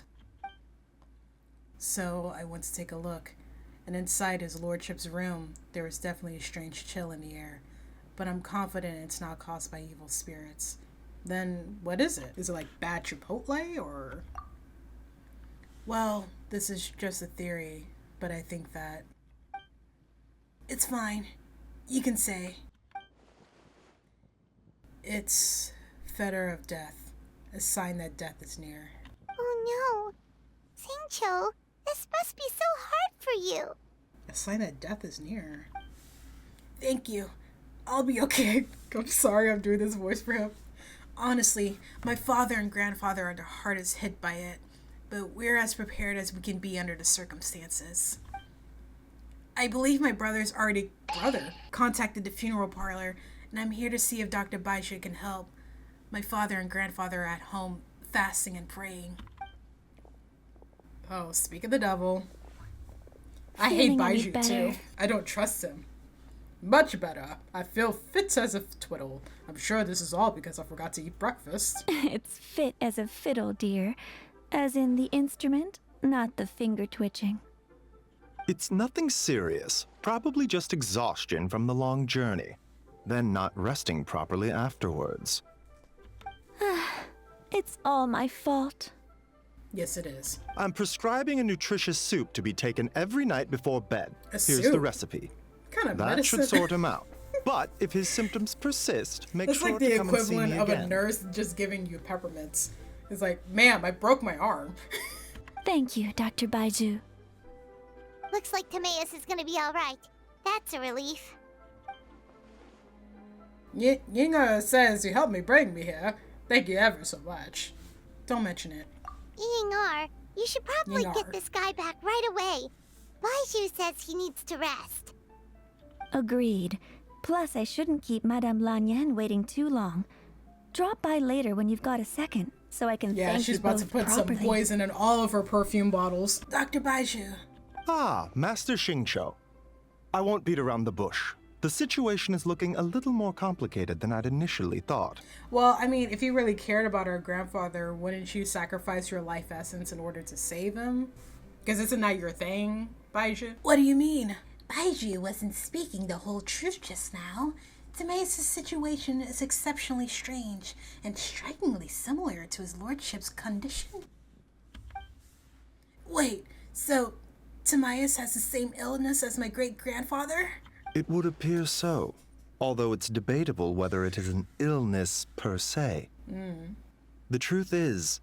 So I went to take a look, and inside his lordship's room, there was definitely a strange chill in the air. But I'm confident it's not caused by evil spirits. Then what is it? Is it like bad chipotle, or... Well, this is just a theory, but I think that... It's fine. You can say. It's fetter of death, a sign that death is near. Oh no. Singcho, this must be so hard for you. A sign that death is near. Thank you. I'll be okay. I'm sorry I'm doing this voice for him. Honestly, my father and grandfather are the hardest hit by it, but we're as prepared as we can be under the circumstances. I believe my brother contacted the funeral parlor, and I'm here to see if Dr. Baisha can help. My father and grandfather are at home, fasting and praying. Oh, speak of the devil. I hate Feeling any Baiju too. better? I don't trust him. Much better. I feel fit as a twiddle. I'm sure this is all because I forgot to eat breakfast. It's fit as a fiddle, dear. As in the instrument, not the finger twitching. It's nothing serious, probably just exhaustion from the long journey, then not resting properly afterwards. It's all my fault. Yes, it is. I'm prescribing a nutritious soup to be taken every night before bed. Here's soup? the recipe. Kind of That medicine. should sort him out. But if his symptoms persist, make It's sure like to the come and see me equivalent of again. a nurse just giving you peppermints. It's like, ma'am, I broke my arm. Thank you, Dr. Baiju. Looks like Timaeus is gonna be alright. That's a relief. Yinga says you helped me bring me here. Thank you ever so much. Don't mention it. Yingar, you should probably Yingar. get this guy back right away. Baiju says he needs to rest. Agreed. Plus, I shouldn't keep Madame Lanyan waiting too long. Drop by later when you've got a second, so I can Yeah, thank she's you about both to put properly. some poison in all of her perfume bottles. Dr. Baiju. Ah, Master Xingqiu. I won't beat around the bush. The situation is looking a little more complicated than I'd initially thought. Well, I mean, if you really cared about her grandfather, wouldn't you sacrifice your life essence in order to save him? Because isn't that your thing, Baiju? What do you mean? Baiju wasn't speaking the whole truth just now. Timaeus' situation is exceptionally strange and strikingly similar to his lordship's condition. Wait, so Timaeus has the same illness as my great-grandfather? It would appear so, although it's debatable whether it is an illness per se. The truth is,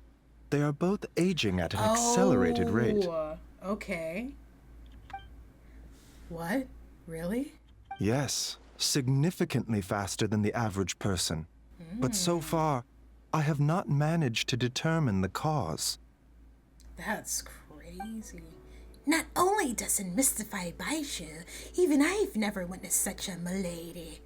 they are both aging at an accelerated rate. Okay. What? Really? Yes, significantly faster than the average person. But so far, I have not managed to determine the cause. That's crazy. Not only does it mystify Baiju, even I've never witnessed such a malady.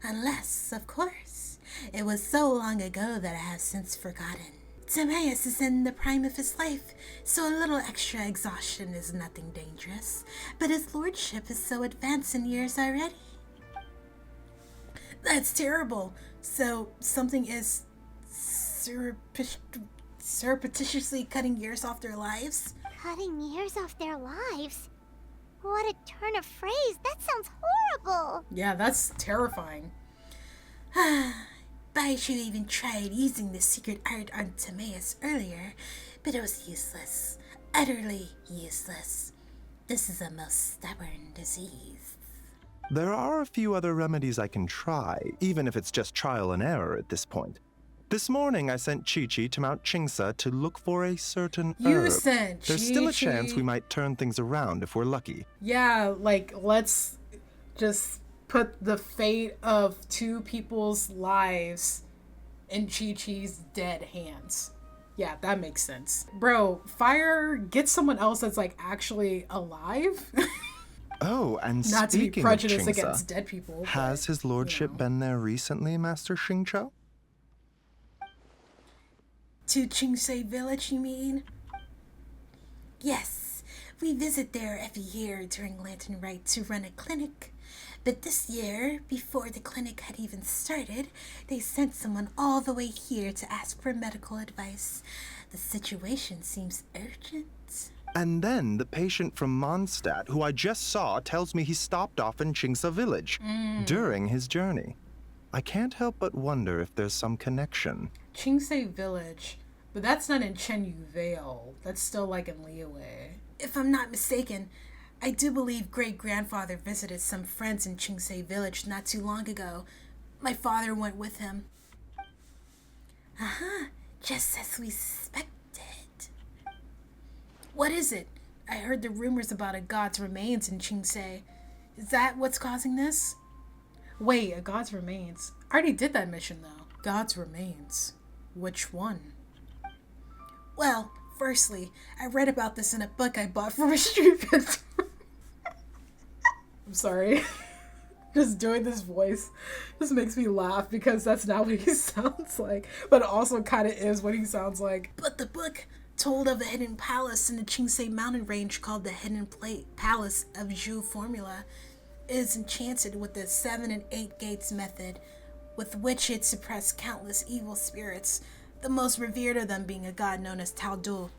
Unless, of course, it was so long ago that I have since forgotten. Timaeus is in the prime of his life, so a little extra exhaustion is nothing dangerous. But his lordship is so advanced in years already. That's terrible. So something is surreptitiously cutting years off their lives? Cutting years off their lives? What a turn of phrase. That sounds horrible. Yeah, that's terrifying. Baiju even tried using the secret art on Timaeus earlier, but it was useless. Utterly useless. This is a most stubborn disease. There are a few other remedies I can try, even if it's just trial and error at this point. This morning I sent Chi-Chi to Mount Chingsa to look for a certain You herb. sent There's still a Chi-Chi. chance we might turn things around if we're lucky. Yeah, like, let's just put the fate of two people's lives in Chi-Chi's dead hands. Yeah, that makes sense. Bro, get someone else that's, like, actually alive. Oh, and Not to be speaking of prejudiced Chingsa, against dead people. but, has his lordship know. been there recently, Master Xingqiu? To Chingsei Village, you mean? Yes, we visit there every year during Lantern Rite to run a clinic. But this year, before the clinic had even started, they sent someone all the way here to ask for medical advice. The situation seems urgent. And then the patient from Mondstadt, who I just saw, tells me he stopped off in Chingsa Village during his journey. I can't help but wonder if there's some connection. Chingsei Village, but that's not in Chenyu Vale. That's still like in Liyue. If I'm not mistaken, I do believe great-grandfather visited some friends in Chingsei Village not too long ago. My father went with him. Just as we suspected. What is it? I heard the rumors about a god's remains in Chingsei. Is that what's causing this? Wait, a god's remains? I already did that mission though. God's remains. Which one? Well, firstly, I read about this in a book I bought from a street vendor. I'm sorry. Just doing this voice just makes me laugh because that's not what he sounds like. But it also kind of is what he sounds like. But the book told of a hidden palace in the Chingsei mountain range called the Hidden Palace of Zhu Formula. It is enchanted with the 7 and 8 gates method, with which it suppressed countless evil spirits, the most revered of them being a god known as Tao Du.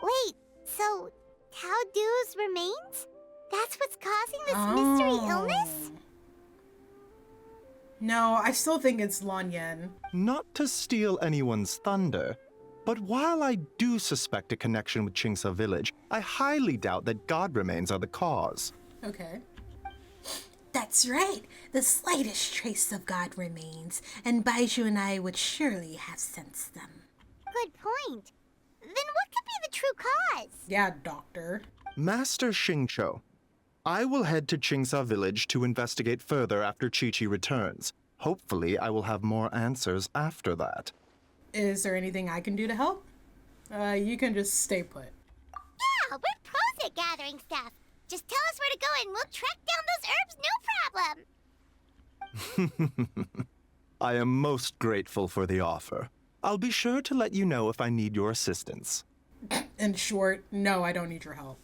Wait, so Tao Du's remains? That's what's causing this mystery illness? No, I still think it's Lan Yen. Not to steal anyone's thunder, but while I do suspect a connection with Qingsa Village, I highly doubt that god remains are the cause. Okay. That's right. The slightest trace of God remains, and Baiju and I would surely have sensed them. Good point. Then what could be the true cause? Yeah, doctor. Master Xingqiu, I will head to Qingsa Village to investigate further after Chi-Chi returns. Hopefully, I will have more answers after that. Is there anything I can do to help? You can just stay put. Yeah, we're pros at gathering stuff. Just tell us where to go and we'll track down those herbs, no problem. I am most grateful for the offer. I'll be sure to let you know if I need your assistance. In short, no, I don't need your help.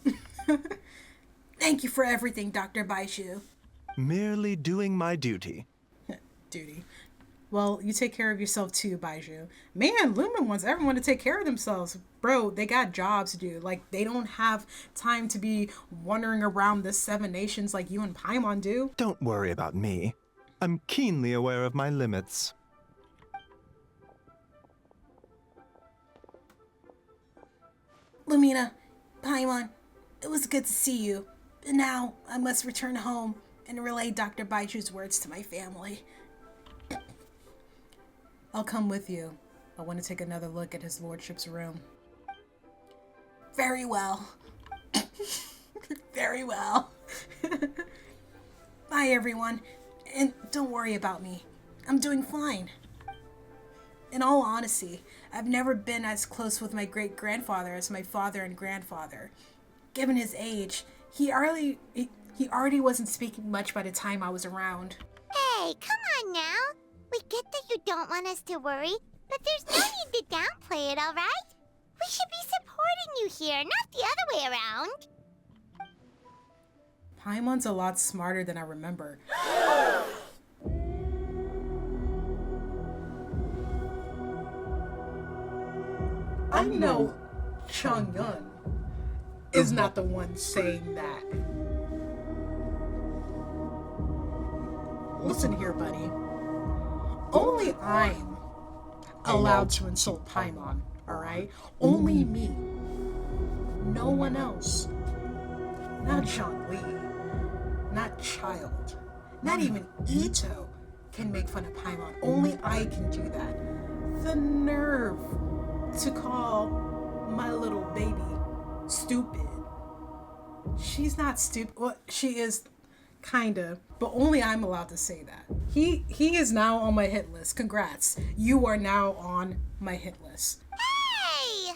Thank you for everything, Dr. Baiju. Merely doing my duty. Duty. Well, you take care of yourself too, Baiju. Man, Lumen wants everyone to take care of themselves. Bro, they got jobs to do. Like, they don't have time to be wandering around the 7 nations like you and Paimon do. Don't worry about me. I'm keenly aware of my limits. Lumina, Paimon, it was good to see you. But now I must return home and relay Dr. Baiju's words to my family. I'll come with you. I want to take another look at his lordship's room. Very well. Very well. Bye, everyone. And don't worry about me. I'm doing fine. In all honesty, I've never been as close with my great-grandfather as my father and grandfather. Given his age, he already wasn't speaking much by the time I was around. Hey, come on now. We get that you don't want us to worry, but there's no need to downplay it, all right? We should be supporting you here, not the other way around. Paimon's a lot smarter than I remember. I know Chongyun is not the one saying that. Listen here, buddy. Only I'm allowed to insult Paimon, alright? Only me. No one else. Not Zhongli. Not Child. Not even Ito can make fun of Paimon. Only I can do that. The nerve to call my little baby stupid. She's not stupid. Well, she is kinda, but only I'm allowed to say that. He is now on my hit list. Congrats. You are now on my hit list. Hey!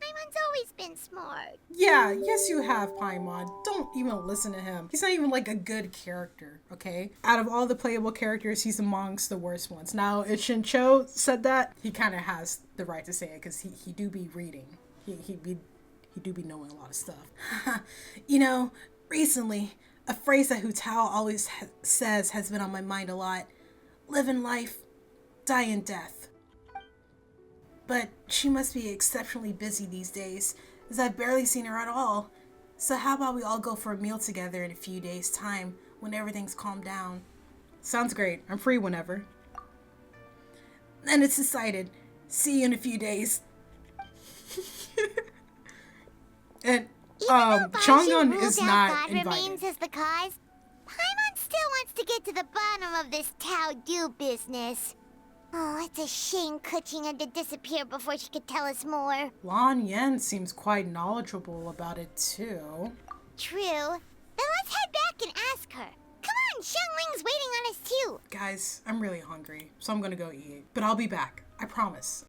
Paimon's always been smart. Yeah, yes you have, Paimon. Don't even listen to him. He's not even like a good character, okay? Out of all the playable characters, he's amongst the worst ones. Now, if Shincho said that, he kind of has the right to say it because he do be reading. He do be knowing a lot of stuff. You know, recently, a phrase that Hu Tao always says has been on my mind a lot. Live in life, die in death. But she must be exceptionally busy these days, as I've barely seen her at all. So how about we all go for a meal together in a few days' time, when everything's calmed down? Sounds great. I'm free whenever. And it's decided. See you in a few days. And Chongyun is not God invited. remains as the cause. Paimon still wants to get to the bottom of this Tao Do business. Oh, it's a shame Kuching had to disappear before she could tell us more. Lan Yen seems quite knowledgeable about it too. True. Then let's head back and ask her. Come on, Xiangling's waiting on us too. Guys, I'm really hungry, so I'm gonna go eat. But I'll be back. I promise.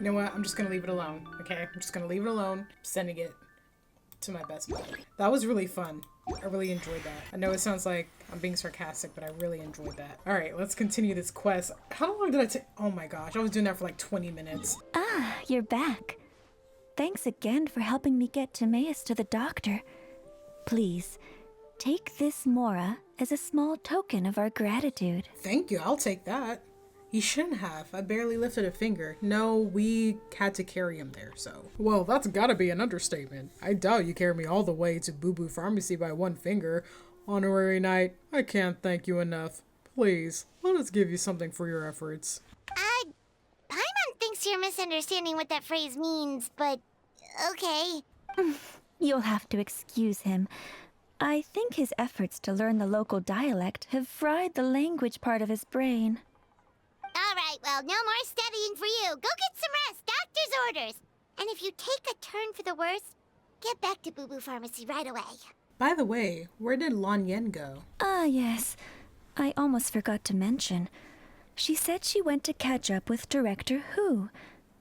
You know what? I'm just gonna leave it alone, okay? I'm just gonna leave it alone. I'm sending it to my best buddy. That was really fun. I really enjoyed that. I know it sounds like I'm being sarcastic, but I really enjoyed that. All right, let's continue this quest. How long did I take? Oh my gosh, I was doing that for like 20 minutes. Ah, you're back. Thanks again for helping me get Timaeus to the doctor. Please, take this Mora as a small token of our gratitude. Thank you, I'll take that. You shouldn't have. I barely lifted a finger. No, we had to carry him there, so. Well, that's gotta be an understatement. I doubt you carried me all the way to Boo Boo Pharmacy by one finger. Honorary Knight, I can't thank you enough. Please, let us give you something for your efforts. Paimon thinks you're misunderstanding what that phrase means, but okay. You'll have to excuse him. I think his efforts to learn the local dialect have fried the language part of his brain. All right, well, no more studying for you. Go get some rest. Doctor's orders. And if you take a turn for the worse, get back to Boo Boo Pharmacy right away. By the way, where did Lan Yen go? Ah, yes. I almost forgot to mention. She said she went to catch up with Director Hu.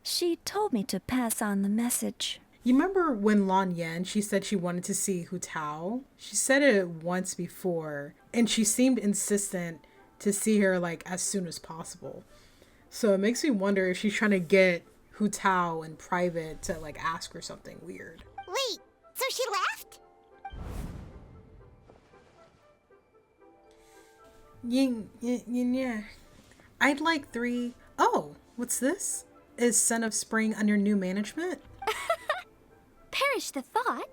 She told me to pass on the message. You remember when Lan Yen, she said she wanted to see Hu Tao? She said it once before, and she seemed insistent to see her like as soon as possible. So it makes me wonder if she's trying to get Hu Tao in private to like ask her something weird. Wait, so she left? Yeah. I'd like 3. Oh, what's this? Is Son of Spring under new management? Perish the thought.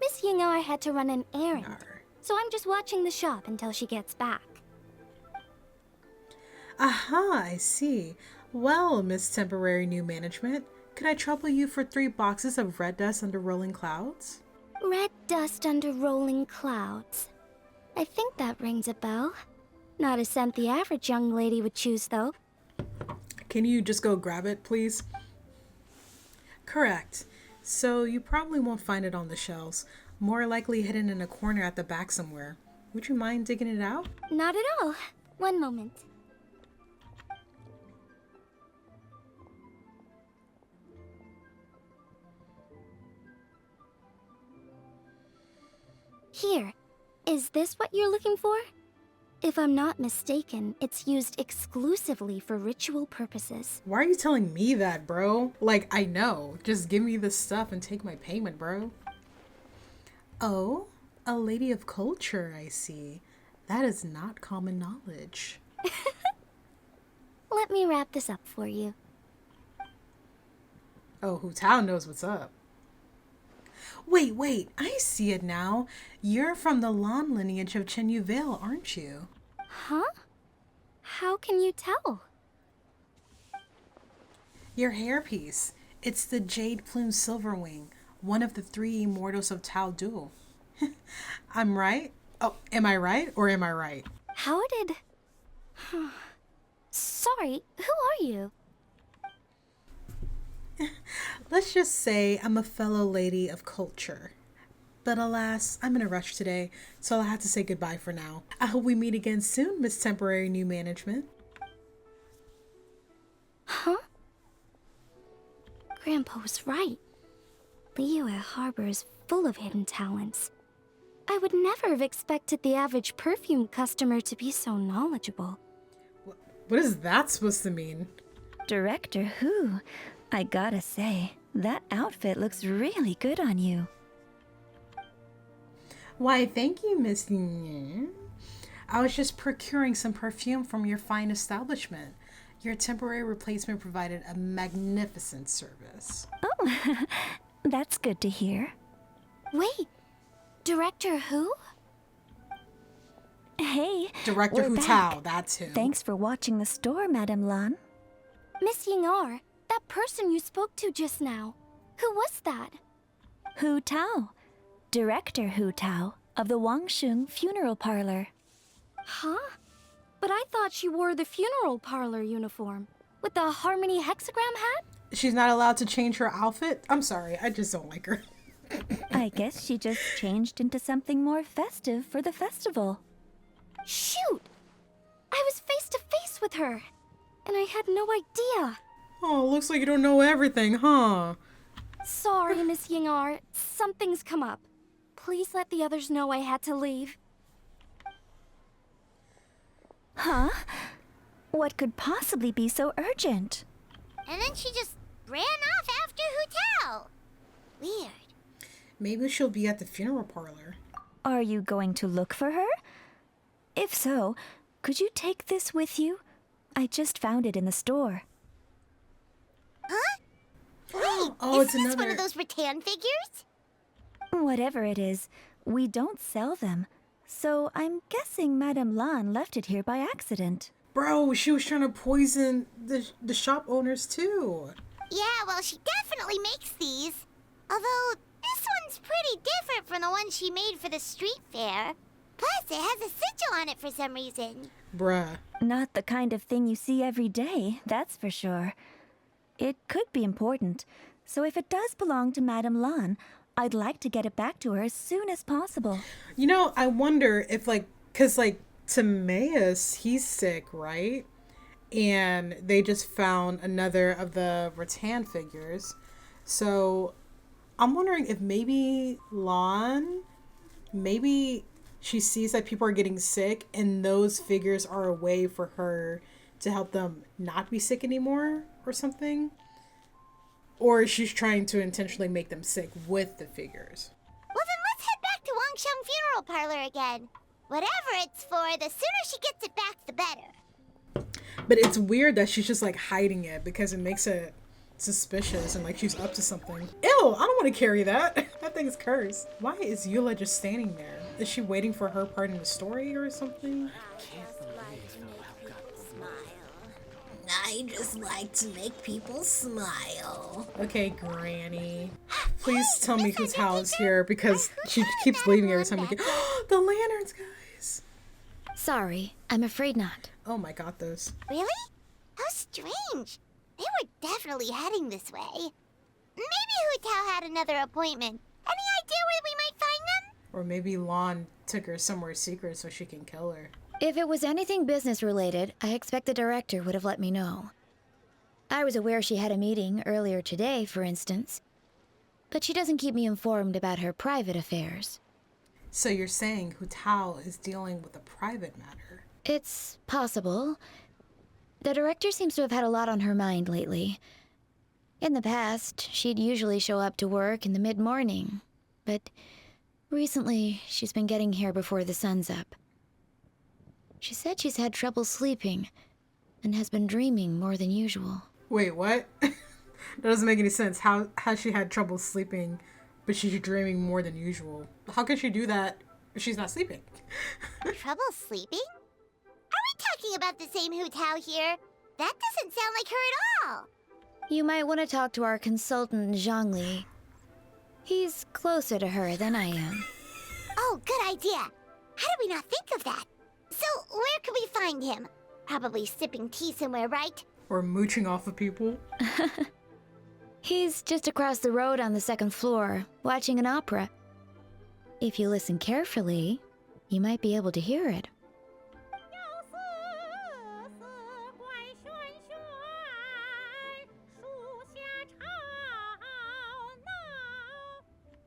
Miss Ying'ar had to run an errand, so I'm just watching the shop until she gets back. Aha, I see. Well, Miss Temporary New Management, could I trouble you for 3 boxes of red dust under rolling clouds? Red dust under rolling clouds. I think that rings a bell. Not a scent the average young lady would choose, though. Can you just go grab it, please? Correct. So you probably won't find it on the shelves. More likely hidden in a corner at the back somewhere. Would you mind digging it out? Not at all. One moment. Here. Is this what you're looking for? If I'm not mistaken, it's used exclusively for ritual purposes. Why are you telling me that, bro? Like, I know. Just give me the stuff and take my payment, bro. Oh, a lady of culture, I see. That is not common knowledge. Let me wrap this up for you. Oh, Hu Tao knows what's up. Wait, I see it now. You're from the Lan lineage of Chen Yu Vale, aren't you? Huh? How can you tell? Your hairpiece. It's the Jade Plume Silverwing, one of the 3 immortals of Tao Du. I'm right? Oh, am I right or am I right? How did... Sorry, who are you? Let's just say I'm a fellow lady of culture. But alas, I'm in a rush today, so I'll have to say goodbye for now. I hope we meet again soon, Miss Temporary New Management. Huh? Grandpa was right. Liyue Harbor is full of hidden talents. I would never have expected the average perfume customer to be so knowledgeable. What is that supposed to mean? Director Hu, I gotta say, that outfit looks really good on you. Why, thank you, Miss Yin. I was just procuring some perfume from your fine establishment. Your temporary replacement provided a magnificent service. Oh, that's good to hear. Wait, Director Hu? Hey, Director we're Hu back. Tao, that's who. Thanks for watching the store, Madame Lan. Miss Ying'er, that person you spoke to just now. Who was that? Hu Tao, Director Hu Tao of the Wangsheng Funeral Parlor. Huh? But I thought she wore the funeral parlor uniform with the Harmony hexagram hat? She's not allowed to change her outfit? I'm sorry, I just don't like her. I guess she just changed into something more festive for the festival. Shoot! I was face to face with her, and I had no idea. Oh, looks like you don't know everything, huh? Sorry, Miss Ying'er. Something's come up. Please let the others know I had to leave. Huh? What could possibly be so urgent? And then she just ran off after Hu Tao. Weird. Maybe she'll be at the funeral parlor. Are you going to look for her? If so, could you take this with you? I just found it in the store. Huh? Wait, Oh, it's isn't this another one of those rattan figures? Whatever it is, we don't sell them. So I'm guessing Madame Lan left it here by accident. Bro, she was trying to poison the shop owners too. Yeah, well, she definitely makes these. Although, this one's pretty different from the one she made for the street fair. Plus, it has a sigil on it for some reason. Bruh. Not the kind of thing you see every day, that's for sure. It could be important, so if it does belong to Madame Lan, I'd like to get it back to her as soon as possible. You know, I wonder if cause Timaeus, he's sick, right? And they just found another of the rattan figures. So I'm wondering if maybe maybe she sees that people are getting sick and those figures are a way for her to help them not be sick anymore or something. Or she's trying to intentionally make them sick with the figures. Well, then let's head back to Wangsheng Funeral Parlor again. Whatever it's for, the sooner she gets it back, the better. But it's weird that she's just hiding it because it makes it suspicious and she's up to something. Ew, I don't want to carry that. That thing's cursed. Why is Eula just standing there? Is she waiting for her part in the story or something? I just like to make people smile. Okay, Granny. Please tell me whose house here because she keeps leaving every time we get the lanterns, guys. Sorry, I'm afraid not. Oh my god, those. Really? How strange. They were definitely heading this way. Maybe Hu Tao had another appointment. Any idea where we might find them? Or maybe Lon took her somewhere secret so she can kill her. If it was anything business related, I expect the director would have let me know. I was aware she had a meeting earlier today, for instance. But she doesn't keep me informed about her private affairs. So you're saying Hu Tao is dealing with a private matter? It's possible. The director seems to have had a lot on her mind lately. In the past, she'd usually show up to work in the mid-morning. But recently, she's been getting here before the sun's up. She said she's had trouble sleeping and has been dreaming more than usual. Wait, what? That doesn't make any sense. How has she had trouble sleeping, but she's dreaming more than usual? How can she do that if she's not sleeping? Trouble sleeping? Are we talking about the same Hu Tao here? That doesn't sound like her at all. You might want to talk to our consultant, Zhongli. He's closer to her than I am. Oh, good idea. How did we not think of that? So, where could we find him? Probably sipping tea somewhere, right? Or mooching off of people? He's just across the road on the second floor, watching an opera. If you listen carefully, you might be able to hear it.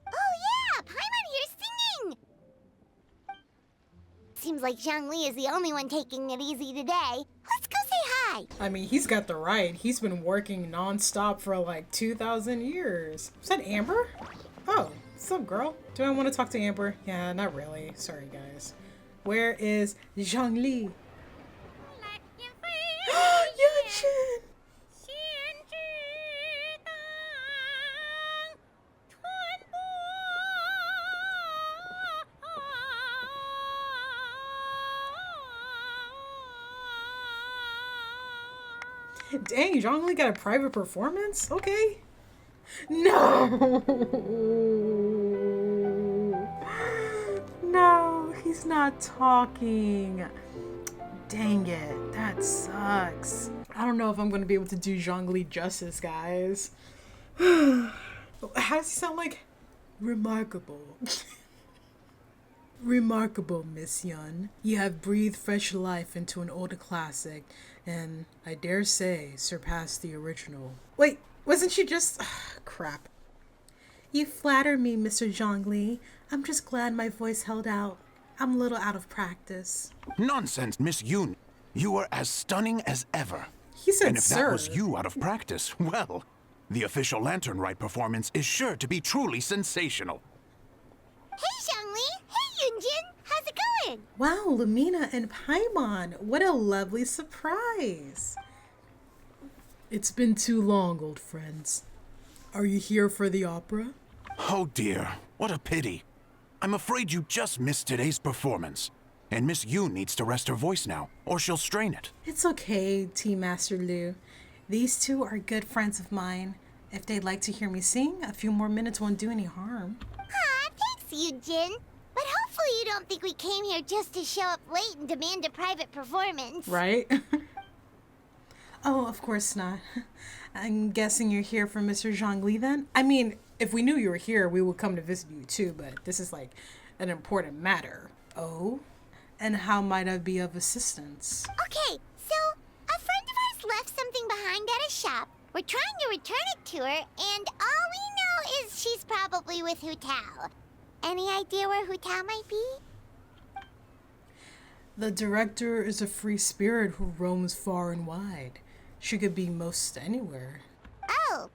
Oh yeah, Paimon here's singing! Seems like Zhongli is the only one taking it easy today. Let's go say hi. I mean, he's got the right. He's been working non-stop for 2,000 years. Is that Amber? Oh, what's up, girl? Do I want to talk to Amber? Yeah, not really. Sorry, guys. Where is Zhongli? Yunshin! Dang, Zhongli got a private performance? Okay. No! No, he's not talking. Dang it, that sucks. I don't know if I'm gonna be able to do Zhongli justice, guys. How does he sound like? Remarkable. Remarkable, Miss Yun. You have breathed fresh life into an older classic, and I dare say surpassed the original. Wait, wasn't she just... crap. You flatter me, Mr. Zhongli. I'm just glad my voice held out. I'm a little out of practice. Nonsense, Miss Yun. You are as stunning as ever. He said, and if sir. that was you out of practice, well, the official Lantern Rite performance is sure to be truly sensational. Hey, Zhongli! Hey, Yunjin! How's it going? Wow, Lumina and Paimon. What a lovely surprise. It's been too long, old friends. Are you here for the opera? Oh dear, what a pity. I'm afraid you just missed today's performance. And Miss Yun needs to rest her voice now, or she'll strain it. It's okay, Tea Master Lu. These two are good friends of mine. If they'd like to hear me sing, a few more minutes won't do any harm. Aw, thanks, Yunjin. But hopefully you don't think we came here just to show up late and demand a private performance. Right? Oh, of course not. I'm guessing you're here for Mr. Zhongli then? I mean, if we knew you were here, we would come to visit you too, but this is like an important matter. Oh? And how might I be of assistance? Okay, so a friend of ours left something behind at a shop. We're trying to return it to her, and all we know is she's probably with Hu Tao. Any idea where Hu Tao might be? The director is a free spirit who roams far and wide. She could be most anywhere. Oh,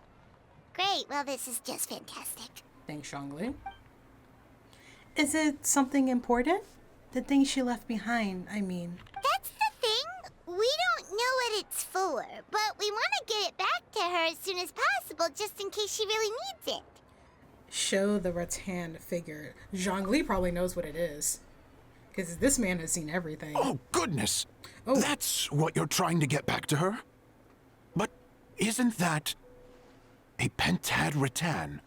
great. Well, this is just fantastic. Thanks, Zhongli. Is it something important? The thing she left behind, I mean. That's the thing. We don't know what it's for, but we want to get it back to her as soon as possible just in case she really needs it. Show the rattan figure. Zhongli probably knows what it is. Because this man has seen everything. Oh, goodness! Oh. That's what you're trying to get back to her? But isn't that a pentad rattan?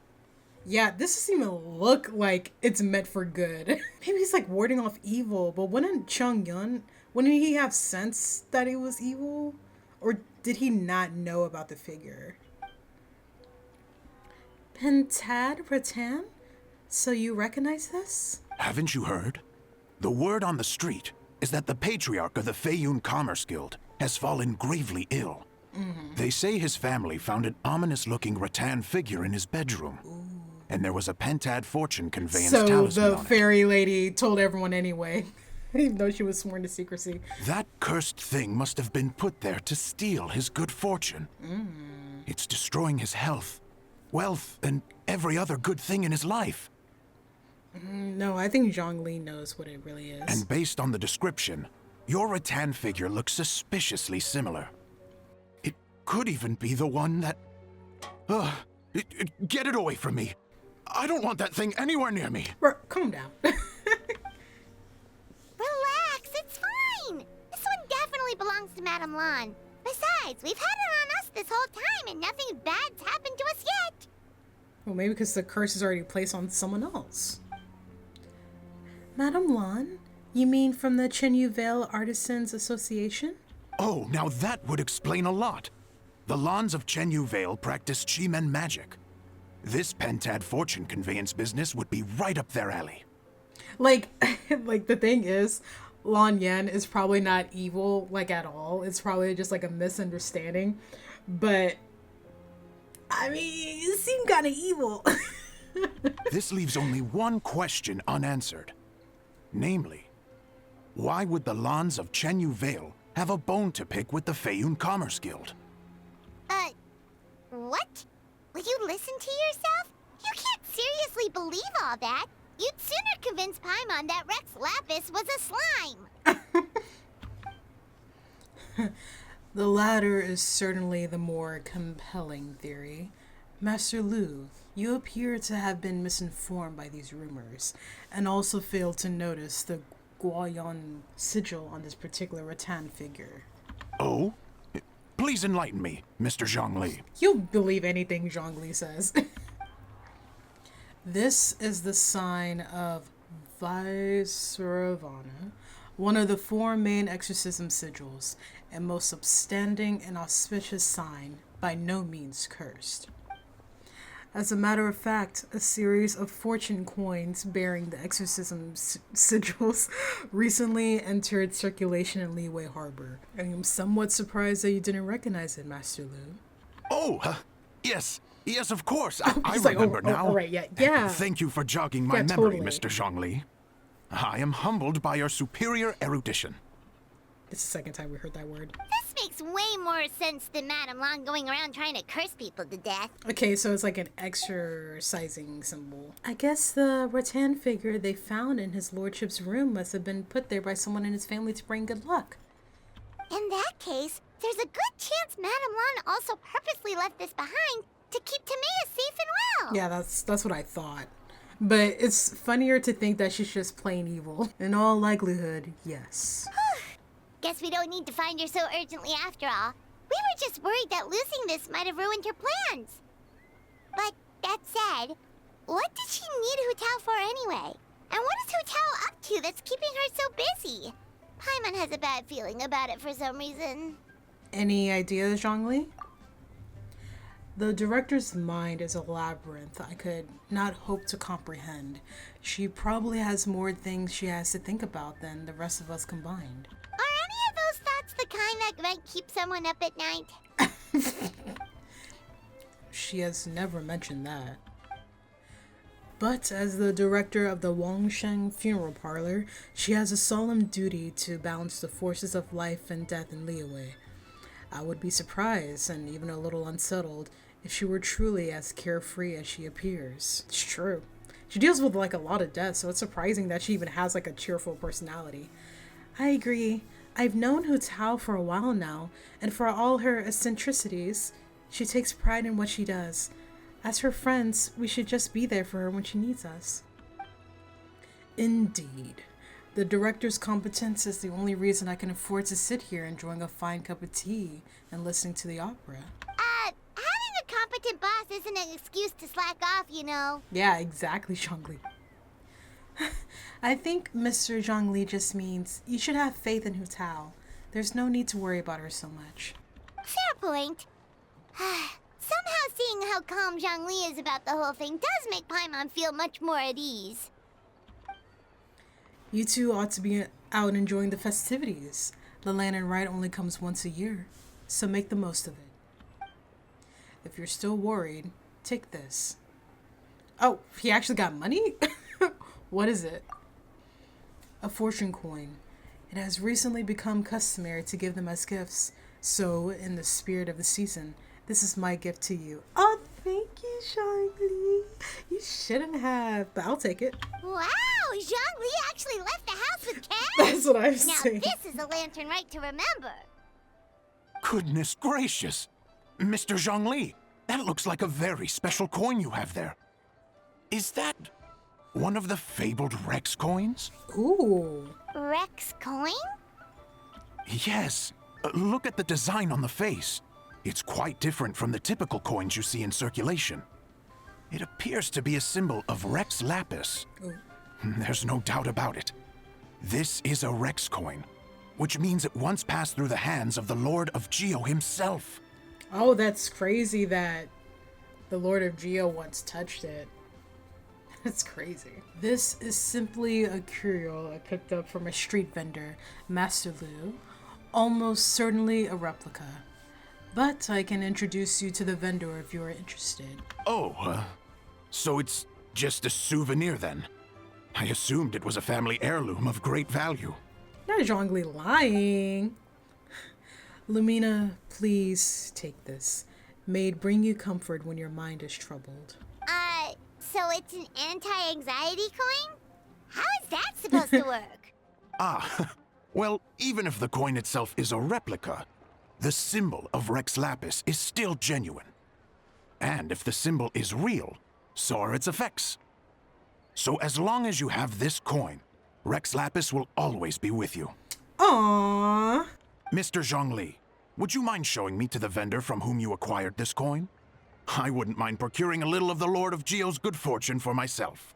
Yeah, this doesn't even look like it's meant for good. Maybe he's like warding off evil, but wouldn't wouldn't he have sense that it was evil? Or did he not know about the figure? Pentad rattan? So you recognize this? Haven't you heard? The word on the street is that the patriarch of the Feiyun Commerce Guild has fallen gravely ill. They say his family found an ominous-looking rattan figure in his bedroom. And there was a pentad fortune conveyance So talisman the on fairy lady told everyone anyway, even though she was sworn to secrecy. it. That cursed thing must have been put there to steal his good fortune. It's destroying his health, wealth, and every other good thing in his life. No, I think Zhongli knows what it really is. And based on the description, your rattan figure looks suspiciously similar. It could even be the one that... get it away from me. I don't want that thing anywhere near me. Calm down. Relax, it's fine. This one definitely belongs to Madame Lan. Besides, we've had it on us this whole time and nothing bad's happened to us yet. Well, maybe because the curse is already placed on someone else. Madame Lan? You mean from the Chenyu Vale Artisans Association? Oh, now that would explain a lot. The Lans of Chenyu Vale practice Chi-Men magic. This pentad fortune conveyance business would be right up their alley. Like, like the thing is, Lan Yan is probably not evil, like at all. It's probably just like a misunderstanding. But, I mean, you seem kind of evil. This leaves only one question unanswered. Namely, why would the Lans of Chenyu Vale have a bone to pick with the Feiyun Commerce Guild? What? Will you listen to yourself? You can't seriously believe all that. You'd sooner convince Paimon that Rex Lapis was a slime. The latter is certainly the more compelling theory. Master Lu, you appear to have been misinformed by these rumors, and also failed to notice the Guoyuan sigil on this particular rattan figure. Oh? Please Please enlighten me, Mr. Zhongli. You'll believe anything Zhongli says. This is the sign of Vaisravana, one of the 4 main exorcism sigils, and most upstanding and auspicious sign, by no means cursed. As a matter of fact, a series of fortune coins bearing the exorcism sigils recently entered circulation in Liyue Harbor. I am somewhat surprised that you didn't recognize it, Master Lu. Oh, yes. Yes, of course. I He's like, remember now. Oh, right, yeah. Thank you for jogging my memory, Mr. Zhongli. I am humbled by your superior erudition. It's the second time we heard that word. This makes way more sense than Madame Long going around trying to curse people to death. Okay, so it's like an exorcising symbol. I guess the rattan figure they found in his lordship's room must have been put there by someone in his family to bring good luck. In that case, there's a good chance Madame Long also purposely left this behind to keep Timea safe and well. Yeah, that's what I thought. But it's funnier to think that she's just plain evil. In all likelihood, yes. Guess we don't need to find her so urgently after all. We were just worried that losing this might have ruined her plans. But that said, what did she need Hu Tao for anyway? And what is Hu Tao up to that's keeping her so busy? Paimon has a bad feeling about it for some reason. Any ideas, Zhongli? The director's mind is a labyrinth I could not hope to comprehend. She probably has more things she has to think about than the rest of us combined. Are any of those thoughts the kind that might keep someone up at night? She has never mentioned that. But as the director of the Wangsheng Funeral Parlor, she has a solemn duty to balance the forces of life and death in Liyue. I would be surprised, and even a little unsettled, if she were truly as carefree as she appears. It's true. She deals with like a lot of death, so it's surprising that she even has like a cheerful personality. I agree. I've known Hu Tao for a while now, and for all her eccentricities, she takes pride in what she does. As her friends, we should just be there for her when she needs us. Indeed. The director's competence is the only reason I can afford to sit here enjoying a fine cup of tea and listening to the opera. Having a competent boss isn't an excuse to slack off, you know. Yeah, exactly, Zhongli. I think Mr. Zhongli just means you should have faith in Hu Tao. There's no need to worry about her so much. Fair point. Somehow seeing how calm Zhongli is about the whole thing does make Paimon feel much more at ease. You two ought to be out enjoying the festivities. The Lantern Rite only comes once a year, so make the most of it. If you're still worried, take this. Oh, he actually got money? What is it? A fortune coin. It has recently become customary to give them as gifts, so in the spirit of the season, this is my gift to you. Oh, thank you, Zhongli. You shouldn't have, but I'll take it. Wow, Zhongli actually left the house with cash? That's what I'm now saying. Now this is a Lantern Rite to remember. Goodness gracious. Mr. Zhongli, that looks like a very special coin you have there. Is that one of the fabled Rex coins? Ooh. Rex coin? Yes. Look at the design on the face. It's quite different from the typical coins you see in circulation. It appears to be a symbol of Rex Lapis. Ooh. There's no doubt about it. This is a Rex coin, which means it once passed through the hands of the Lord of Geo himself. Oh, that's crazy that the Lord of Geo once touched it. That's crazy. This is simply a curio I picked up from a street vendor, Master Lu. Almost certainly a replica. But I can introduce you to the vendor if you are interested. Oh, so it's just a souvenir then? I assumed it was a family heirloom of great value. Not Zhongli lying. Lumina, please take this. May it bring you comfort when your mind is troubled. So it's an anti-anxiety coin? How is that supposed to work? Well, even if the coin itself is a replica, the symbol of Rex Lapis is still genuine. And if the symbol is real, so are its effects. So as long as you have this coin, Rex Lapis will always be with you. Aww. Mr. Zhongli, would you mind showing me to the vendor from whom you acquired this coin? I wouldn't mind procuring a little of the Lord of Geo's good fortune for myself.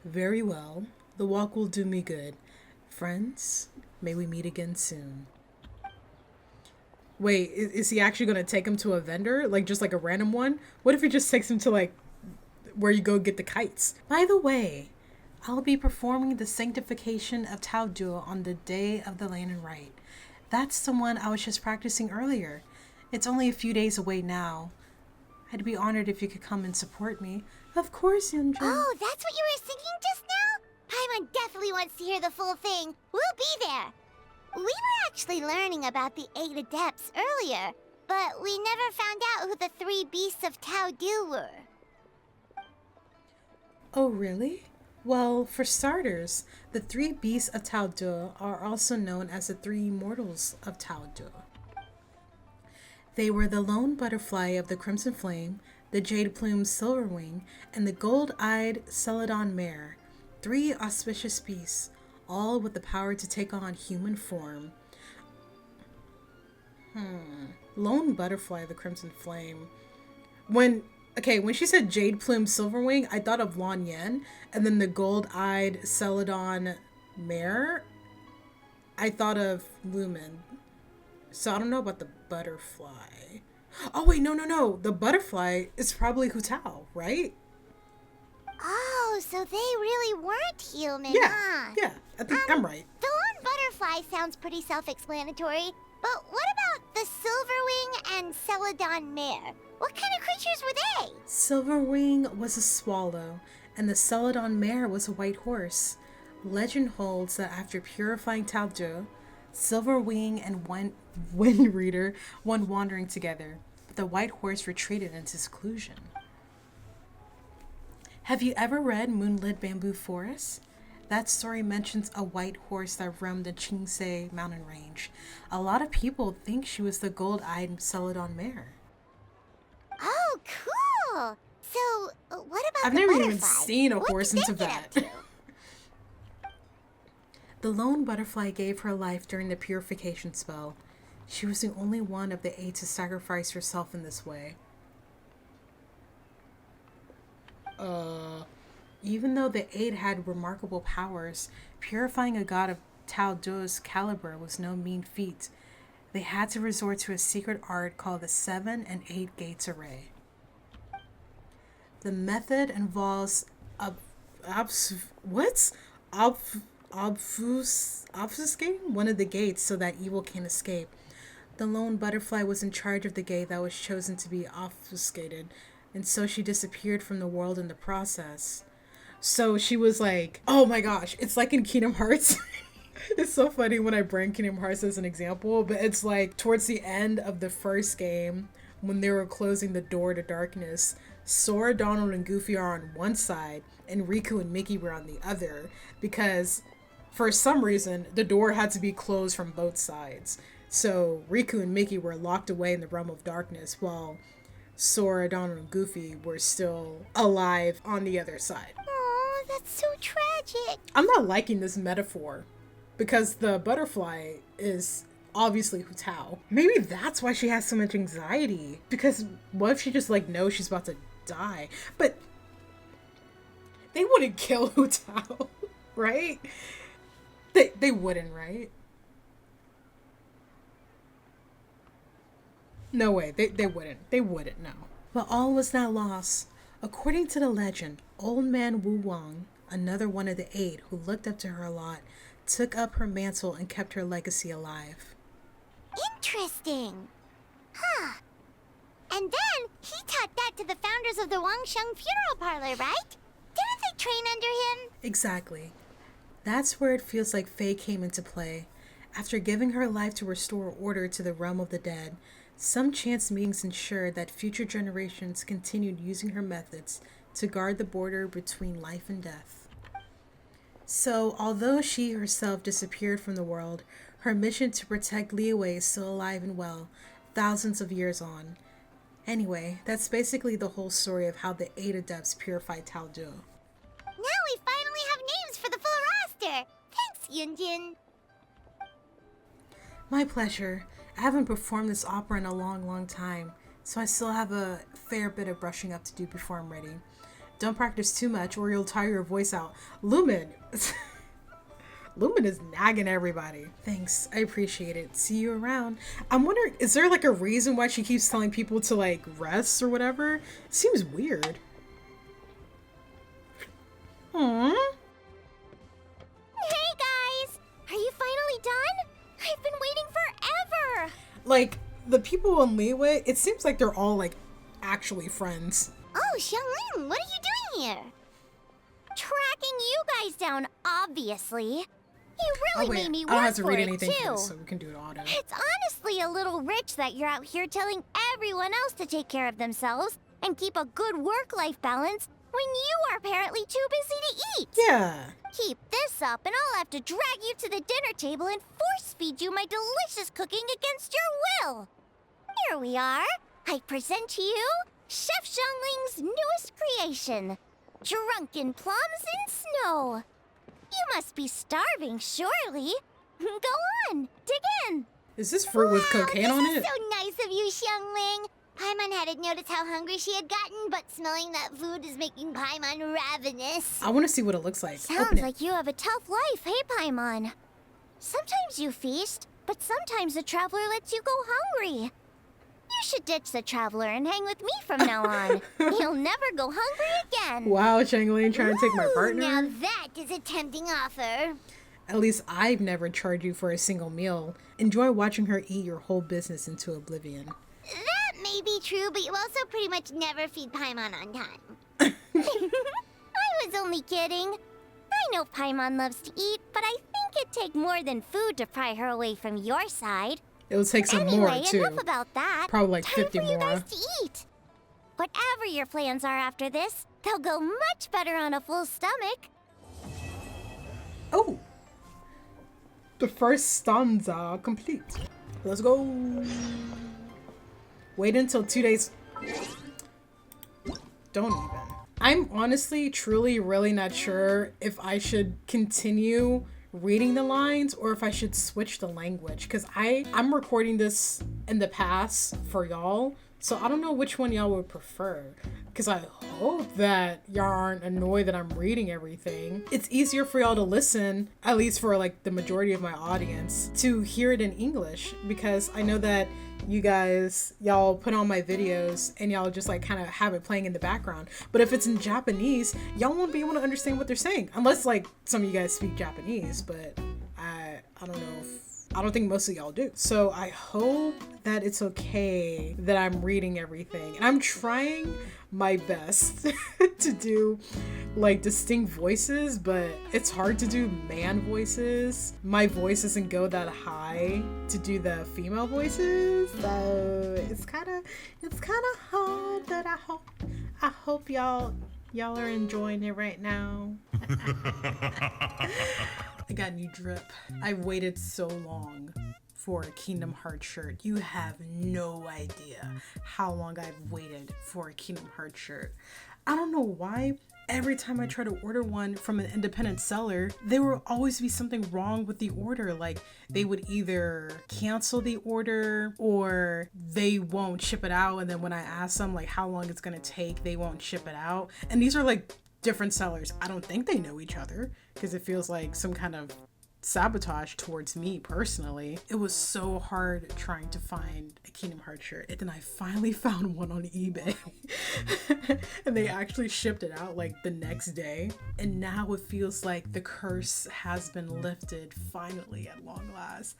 Very well. The walk will do me good. Friends, may we meet again soon. Wait, is he actually going to take him to a vendor? Like, just like a random one? What if he just takes him to, like, where you go get the kites? By the way, I'll be performing the sanctification of Tao on the day of the Lantern Rite. That's the one I was just practicing earlier. It's only a few days away now. I'd be honored if you could come and support me. Of course, Yunjin. Oh, that's what you were singing just now? Paimon definitely wants to hear the full thing. We'll be there. We were actually learning about the 8 adepts earlier, but we never found out who the 3 beasts of Tao were. Oh, really? Well, for starters, the 3 beasts of Tao are also known as the 3 immortals of Tao. They were the lone butterfly of the Crimson Flame, the jade-plumed Silverwing, and the gold-eyed Celadon Mare. 3 auspicious beasts, all with the power to take on human form. Lone butterfly of the Crimson Flame. When she said jade-plumed Silverwing, I thought of Lan Yen, and then the gold-eyed Celadon Mare, I thought of Lumen. So I don't know about the butterfly. Oh wait, no. The butterfly is probably Hu Tao, right? Oh, so they really weren't human, Yeah, huh? yeah, I think I'm right. The lone butterfly sounds pretty self-explanatory, but what about the Silverwing and Celadon Mare? What kind of creatures were they? Silverwing was a swallow, and the Celadon Mare was a white horse. Legend holds that after purifying Tao, Silverwing and Wind Reader went wandering together, but the white horse retreated into seclusion. Have you ever read Moonlit Bamboo Forest? That story mentions a white horse that roamed the Chingsei mountain range. A lot of people think she was the gold-eyed Celadon Mare. Oh, cool! So, what about I've the never butterfly? even seen a horse in What did they get up Tibet. to? The lone butterfly gave her life during the purification spell. She was the only one of the 8 to sacrifice herself in this way. Even though the 8 had remarkable powers, purifying a god of Tao Do's caliber was no mean feat. They had to resort to a secret art called the 7 and 8 Gates Array. The method involves obfuscating one of the gates so that evil can escape. The lone butterfly was in charge of the gate that was chosen to be obfuscated, and so she disappeared from the world in the process. So she was like, oh my gosh, it's like in Kingdom Hearts. It's so funny when I bring Kingdom Hearts as an example, but it's like towards the end of the first game, when they were closing the door to darkness, Sora, Donald, and Goofy are on one side, and Riku and Mickey were on the other, because for some reason, the door had to be closed from both sides. So Riku and Mickey were locked away in the realm of darkness, while Sora, Donald, and Goofy were still alive on the other side. Oh, that's so tragic. I'm not liking this metaphor, because the butterfly is obviously Hu Tao. Maybe that's why she has so much anxiety. Because what if she just like knows she's about to die? But they wouldn't kill Hu Tao, right? They wouldn't, right? No way, they wouldn't. They wouldn't, no. But all was not lost. According to the legend, Old Man Wu Wang, another one of the 8 who looked up to her a lot, took up her mantle and kept her legacy alive. Interesting. Huh. And then he taught that to the founders of the Wangsheng Funeral Parlor, right? Didn't they train under him? Exactly. That's where it feels like Faye came into play. After giving her life to restore order to the realm of the dead, some chance meetings ensured that future generations continued using her methods to guard the border between life and death. So, although she herself disappeared from the world, her mission to protect Liyue is still alive and well, thousands of years on. Anyway, that's basically the whole story of how the 8 adepts purified Tao Do. Now we finally have names for the full roster. Thanks, Yunjin. My pleasure. I haven't performed this opera in a long time, so I still have a fair bit of brushing up to do before I'm ready. Don't practice too much or you'll tire your voice out. Lumen! Lumen is nagging everybody. Thanks, I appreciate it. See you around. I'm wondering, is there like a reason why she keeps telling people to like rest or whatever? It seems weird. Aww. Hey guys! Are you finally done? I've been waiting forever! Like, the people in Leeway, it seems like they're all like actually friends. Oh, Xianglin, what are you doing here? Tracking you guys down, obviously. You really made me work I don't have to for read it, anything too. for this, so we can do it auto. It's honestly a little rich that you're out here telling everyone else to take care of themselves and keep a good work-life balance when you are apparently too busy to eat. Yeah. Keep this up and I'll have to drag you to the dinner table and force-feed you my delicious cooking against your will. Here we are. I present to you Chef Xiangling's newest creation, Drunken Plums in Snow. You must be starving, surely. Go on, dig in. Is this fruit with cocaine on it? This is so nice of you, Xiangling. Paimon hadn't noticed how hungry she had gotten, but smelling that food is making Paimon ravenous. I want to see what it looks like. Sounds like you have a tough life, hey, Paimon? Sometimes you feast, but sometimes the traveler lets you go hungry. You should ditch the traveler and hang with me from now on. You'll never go hungry again. Wow, Xiangling trying to take my partner. Now that is a tempting offer. At least I've never charged you for a single meal. Enjoy watching her eat your whole business into oblivion. That may be true, but you also pretty much never feed Paimon on time. I was only kidding. I know Paimon loves to eat, but I think it'd take more than food to pry her away from your side. It will take some more, too. Enough about that. Probably like 50 Time for you more. guys to eat. Whatever your plans are after this, they'll go much better on a full stomach. Oh! The first stanza complete. Let's go. Wait until 2 days. Don't even. I'm honestly, truly, really not sure if I should continue reading the lines or if I should switch the language, because I'm recording this in the past for y'all, so I don't know which one y'all would prefer, because I hope that y'all aren't annoyed that I'm reading everything. It's easier for y'all to listen, at least for like the majority of my audience, to hear it in English, because I know that you guys, y'all put on my videos and y'all just like kind of have it playing in the background. But if it's in Japanese, y'all won't be able to understand what they're saying, unless like some of you guys speak Japanese, but I don't know if, I don't think most of y'all do. So I hope that it's okay that I'm reading everything, and I'm trying my best to do like distinct voices, but it's hard to do man voices. My voice doesn't go that high to do the female voices, so it's kind of hard, but I hope y'all are enjoying it right now. I got new drip. I waited so long for a Kingdom Hearts shirt. You have no idea how long I've waited for a Kingdom Hearts shirt. I don't know why. Every time I try to order one from an independent seller, there will always be something wrong with the order. Like, they would either cancel the order or they won't ship it out. And then when I ask them like how long it's gonna take, they won't ship it out. And these are like different sellers. I don't think they know each other, because it feels like some kind of sabotage towards me personally. It was so hard trying to find a Kingdom Hearts shirt, and then I finally found one on eBay and they actually shipped it out like the next day, and now it feels like the curse has been lifted finally at long last.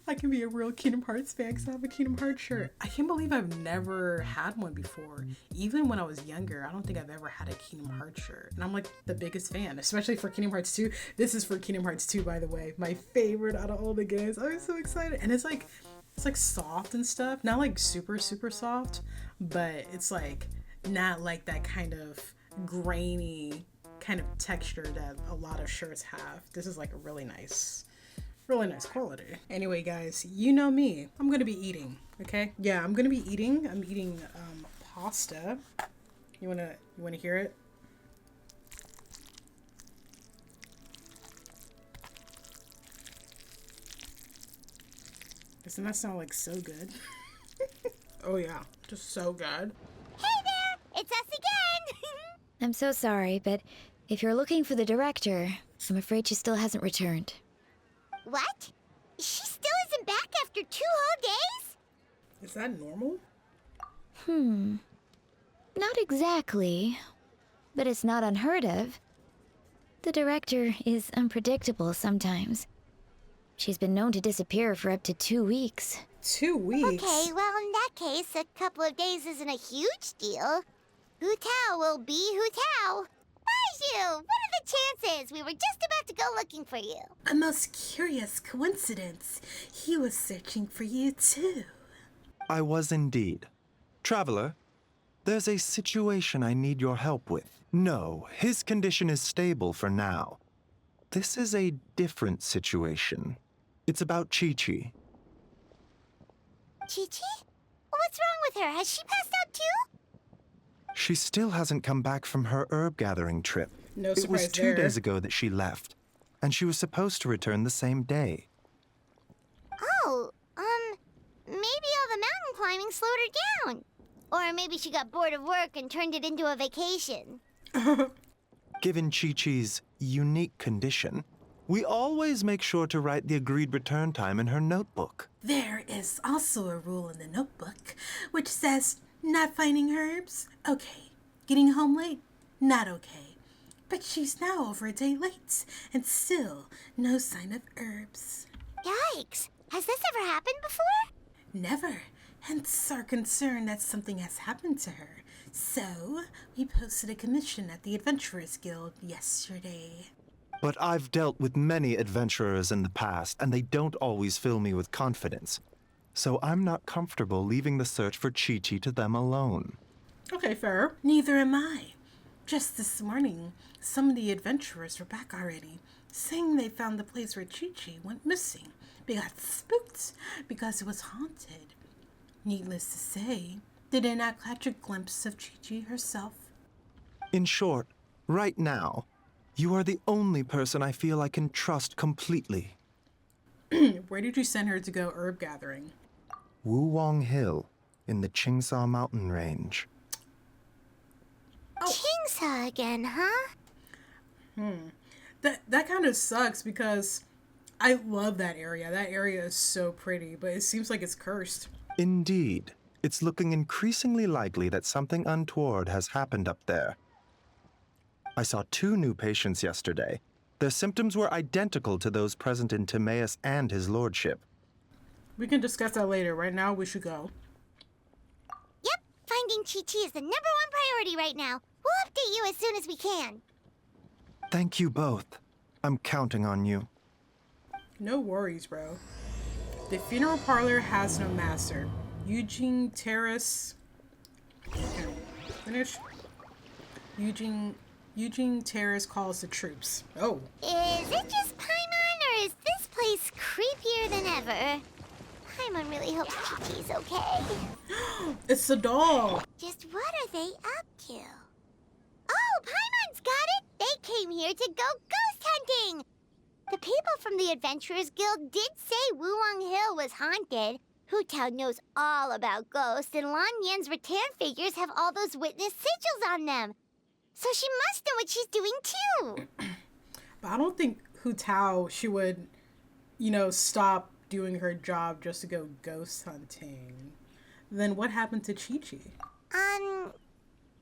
I can be a real Kingdom Hearts fan because I have a Kingdom Hearts shirt. I can't believe I've never had one before. Even when I was younger, I don't think I've ever had a Kingdom Hearts shirt, and I'm like the biggest fan, especially for Kingdom Hearts 2. This is for Kingdom Hearts 2, by the way. My favorite out of all the games. I'm so excited. And it's like soft and stuff. Not like super soft, but it's like not like that kind of grainy kind of texture that a lot of shirts have. This is like a really nice quality. Anyway, guys, you know me. I'm gonna be eating, okay? Yeah, I'm gonna be eating. I'm eating pasta. You wanna hear it? Doesn't that sound like so good? Oh yeah, just so good. Hey there! It's us again! I'm so sorry, but if you're looking for the director, I'm afraid she still hasn't returned. What? She still isn't back after 2 whole days? Is that normal? Not exactly, but it's not unheard of. The director is unpredictable sometimes. She's been known to disappear for up to 2 weeks. 2 weeks? Okay, well, in that case, a couple of days isn't a huge deal. Hu Tao will be Hu Tao. Baiju, what are the chances? We were just about to go looking for you. A most curious coincidence. He was searching for you too. I was indeed. Traveler, there's a situation I need your help with. No, his condition is stable for now. This is a different situation. It's about Chi-Chi. Chi-Chi? What's wrong with her? Has she passed out too? She still hasn't come back from her herb gathering trip. No It was surprise 2 there. days ago that she left, and she was supposed to return the same day. Oh, maybe all the mountain climbing slowed her down. Or maybe she got bored of work and turned it into a vacation. Given Chi-Chi's unique condition, we always make sure to write the agreed return time in her notebook. There is also a rule in the notebook which says not finding herbs, okay. Getting home late, not okay. But she's now over a day late, and still no sign of herbs. Yikes! Has this ever happened before? Never. Hence our concern that something has happened to her. So, we posted a commission at the Adventurers Guild yesterday. But I've dealt with many adventurers in the past, and they don't always fill me with confidence. So I'm not comfortable leaving the search for Chi-Chi to them alone. Okay, fair. Neither am I. Just this morning, some of the adventurers were back already, saying they found the place where Chi-Chi went missing. They got spooked because it was haunted. Needless to say, they did not catch a glimpse of Chi-Chi herself. In short, right now, you are the only person I feel I can trust completely. Where did you send her to go herb gathering? Wuwang Hill, in the Chingsa mountain range. Chingsa again, huh? That kind of sucks because I love that area. That area is so pretty, but it seems like it's cursed. Indeed, it's looking increasingly likely that something untoward has happened up there. I saw 2 new patients yesterday. Their symptoms were identical to those present in Timaeus and his lordship. We can discuss that later. Right now, we should go. Yep, finding Chi-Chi is the #1 priority right now. We'll update you as soon as we can. Thank you both. I'm counting on you. No worries, bro. The funeral parlor has no master. Eugene Terrace. Okay, finish. Eugene Terrace calls the troops. Oh. Is it just Paimon, or is this place creepier than ever? Paimon really hopes Chi-Chi's okay. It's the doll. Just what are they up to? Oh, Paimon's got it! They came here to go ghost hunting! The people from the Adventurers Guild did say Wuwang Hill was haunted. Hu Tao knows all about ghosts, and Lan Yan's rattan figures have all those witness sigils on them. So she must know what she's doing too. But I don't think Hu Tao, she would, stop doing her job just to go ghost hunting. Then what happened to Chi-Chi?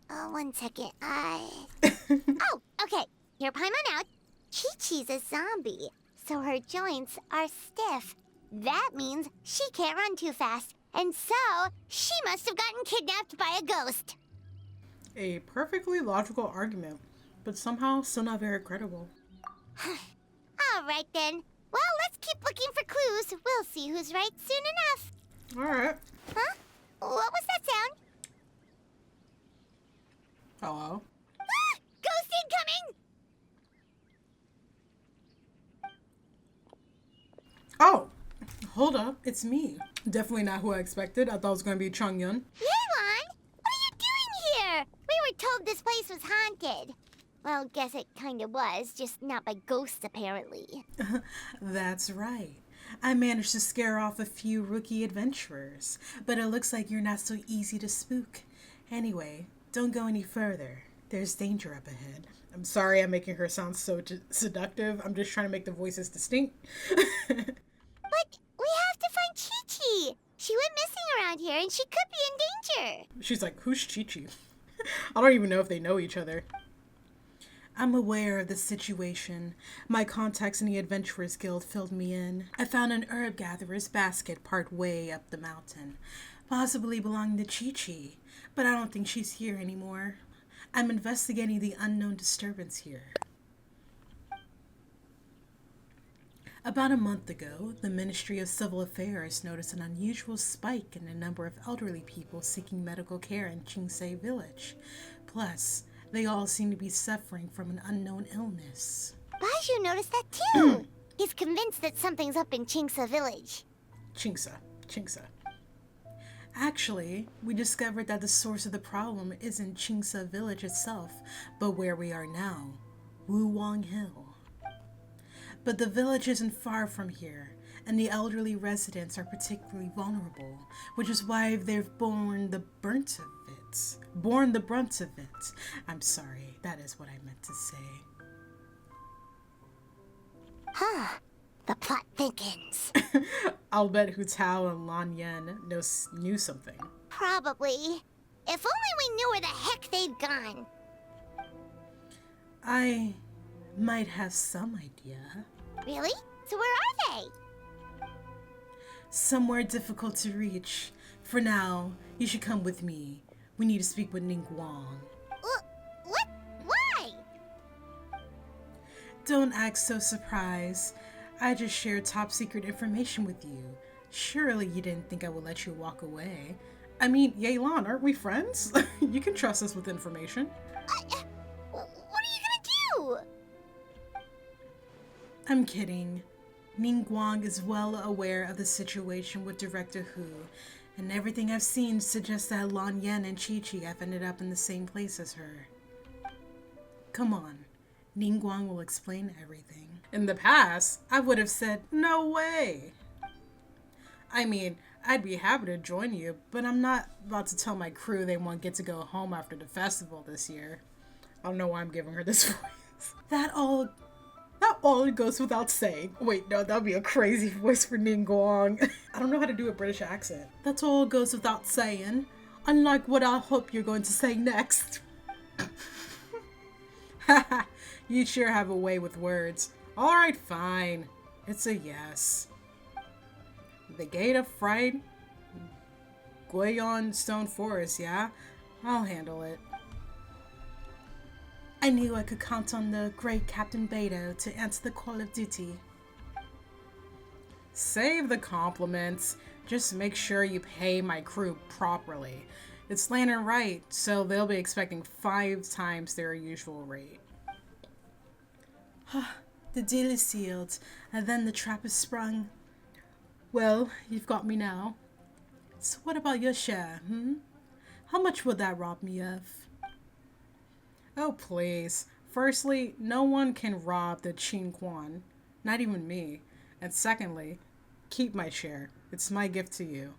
One second. Oh, okay. Hear Paimon out. Chi-Chi's a zombie, so her joints are stiff. That means she can't run too fast, and so she must have gotten kidnapped by a ghost. A perfectly logical argument, but somehow still not very credible. All right then. Well, let's keep looking for clues. We'll see who's right soon enough. All right. Huh? What was that sound? Hello? Ah! Ghost incoming! Oh, hold up. It's me. Definitely not who I expected. I thought it was going to be Chongyun. Yelan, what are you doing here? We were told this place was haunted. Well, guess it kind of was, just not by ghosts, apparently. That's right. I managed to scare off a few rookie adventurers, but it looks like you're not so easy to spook. Anyway, don't go any further. There's danger up ahead. I'm sorry I'm making her sound so seductive. I'm just trying to make the voices distinct. But we have to find Chi-Chi. She went missing around here and she could be in danger. She's like, who's Chi-Chi? I don't even know if they know each other. I'm aware of the situation. My contacts in the Adventurers Guild filled me in. I found an herb gatherer's basket part way up the mountain, possibly belonging to Chi-Chi, but I don't think she's here anymore. I'm investigating the unknown disturbance here. About a month ago, the Ministry of Civil Affairs noticed an unusual spike in the number of elderly people seeking medical care in Chingsei Village. Plus, they all seem to be suffering from an unknown illness. Baiju noticed that too. He's convinced that something's up in Chingsa Village. Chingsa. Actually, we discovered that the source of the problem isn't Chingsa Village itself, but where we are now, Wuwang Hill. But the village isn't far from here, and the elderly residents are particularly vulnerable, which is why they've borne the brunt of it. I'm sorry, that is what I meant to say. Huh. The plot thickens. I'll bet Hu Tao and Lan Yen knew something. Probably. If only we knew where the heck they'd gone. I might have some idea. Really? So where are they? Somewhere difficult to reach. For now, you should come with me. We need to speak with Ningguang. What? Why? Don't act so surprised. I just shared top secret information with you. Surely you didn't think I would let you walk away. I mean, Yelan, aren't we friends? You can trust us with information. What are you gonna do? I'm kidding. Ningguang is well aware of the situation with Director Hu, and everything I've seen suggests that Lan Yen and Chi-Chi have ended up in the same place as her. Come on, Ningguang will explain everything. In the past, I would have said, no way. I mean, I'd be happy to join you, but I'm not about to tell my crew they won't get to go home after the festival this year. I don't know why I'm giving her this voice. That all goes without saying. Wait, no, that'd be a crazy voice for Ningguang. I don't know how to do a British accent. That all goes without saying. Unlike what I hope you're going to say next. Haha, you sure have a way with words. Alright, fine. It's a yes. The Gate of Fright? Guion Stone Forest, yeah? I'll handle it. I knew I could count on the great Captain Beto to answer the call of duty. Save the compliments. Just make sure you pay my crew properly. It's landing right, so they'll be expecting 5 times their usual rate. The deal is sealed, and then the trap is sprung. Well, you've got me now. So what about your share, How much would that rob me of? Oh, please. Firstly, no one can rob the Qin Quan. Not even me. And secondly, keep my share. It's my gift to you.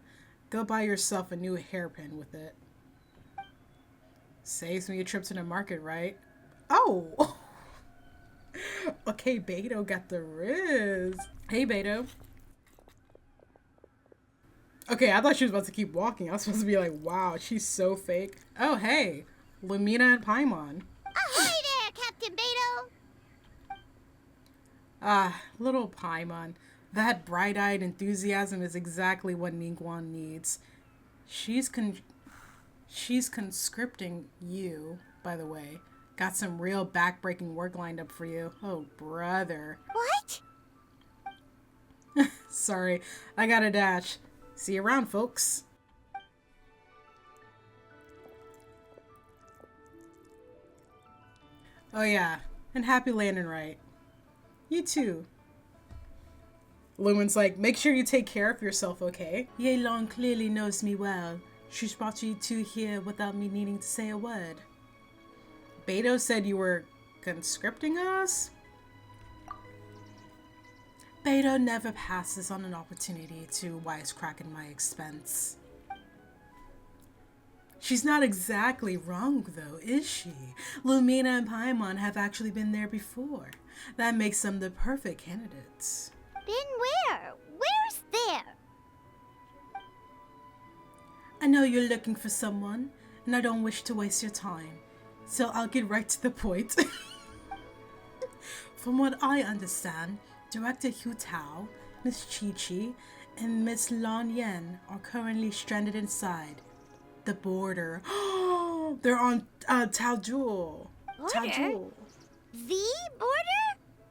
Go buy yourself a new hairpin with it. Saves me a trip to the market, right? Oh! Okay, Beto got the riz. Hey, Beto. Okay, I thought she was about to keep walking. I was supposed to be like, wow, she's so fake. Oh, hey. Lumina and Paimon. Oh, hey there, Captain Beto. Ah, little Paimon. That bright-eyed enthusiasm is exactly what Ningguang needs. She's conscripting you, by the way. Got some real back-breaking work lined up for you. Oh, brother. What? Sorry, I gotta dash. See you around, folks. Oh yeah, and happy landing right. You too. Lumen's like, make sure you take care of yourself, okay? Yelan clearly knows me well. She's brought you two here without me needing to say a word. Beto said you were conscripting us? Beto never passes on an opportunity to wisecrack at my expense. She's not exactly wrong, though, is she? Lumina and Paimon have actually been there before. That makes them the perfect candidates. Been where? Where's there? I know you're looking for someone, and I don't wish to waste your time, so I'll get right to the point. From what I understand, Director Hu Tao, Miss Chi-Chi, and Miss Lan Yen are currently stranded inside the border. They're on Taojul. Border? The border?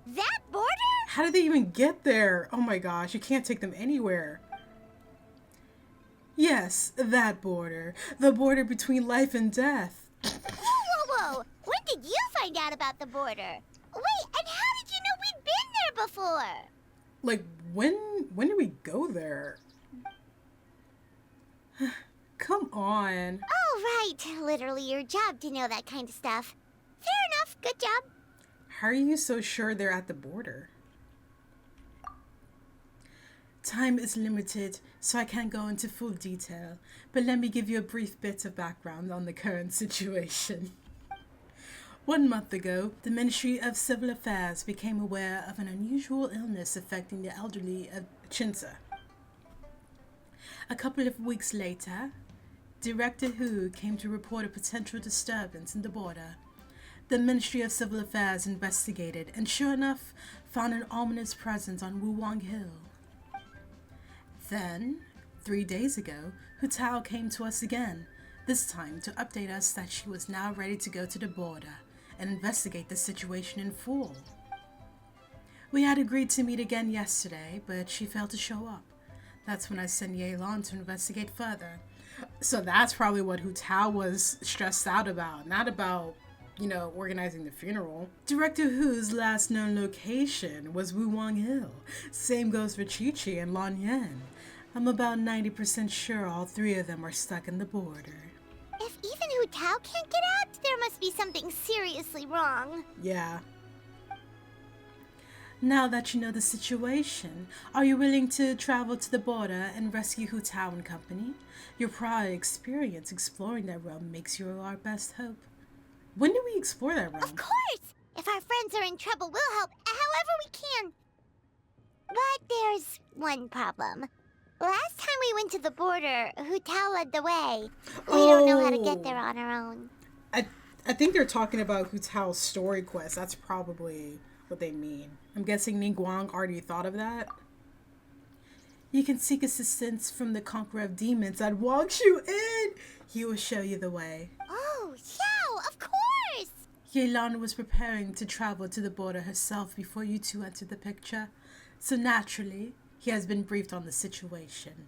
That border? How did they even get there? Oh my gosh, you can't take them anywhere. Yes, that border. The border between life and death. Whoa. When did you find out about the border? Wait, and how did you know we'd been there before? Like, when did we go there? Come on. Oh, right. Literally your job to know that kind of stuff. Fair enough. Good job. How are you so sure they're at the border? Time is limited, so I can't go into full detail, but let me give you a brief bit of background on the current situation. 1 month ago, the Ministry of Civil Affairs became aware of an unusual illness affecting the elderly of Chinza. A couple of weeks later, Director Hu came to report a potential disturbance in the border. The Ministry of Civil Affairs investigated and sure enough found an ominous presence on Wuwang Hill. Then, 3 days ago, Hu Tao came to us again, this time to update us that she was now ready to go to the border and investigate the situation in full. We had agreed to meet again yesterday, but she failed to show up. That's when I sent Yelan to investigate further. So that's probably what Hu Tao was stressed out about, not about, organizing the funeral. Director Hu's last known location was Wuwang Hill. Same goes for Chi-Chi and Lan Yan. I'm about 90% sure all 3 of them are stuck in the border. If even Hu Tao can't get out, there must be something seriously wrong. Yeah. Now that you know the situation, are you willing to travel to the border and rescue Hu Tao and company? Your prior experience exploring that realm makes you our best hope. When do we explore that realm? Of course! If our friends are in trouble, we'll help however we can. But there's one problem. Last time we went to the border, Hu Tao led the way. We don't know how to get there on our own. I think they're talking about Hu Tao's story quest. That's probably what they mean. I'm guessing Ningguang already thought of that. You can seek assistance from the Conqueror of Demons that walks you in. He will show you the way. Oh, yeah, of course! Yelan was preparing to travel to the border herself before you two entered the picture. So naturally, he has been briefed on the situation.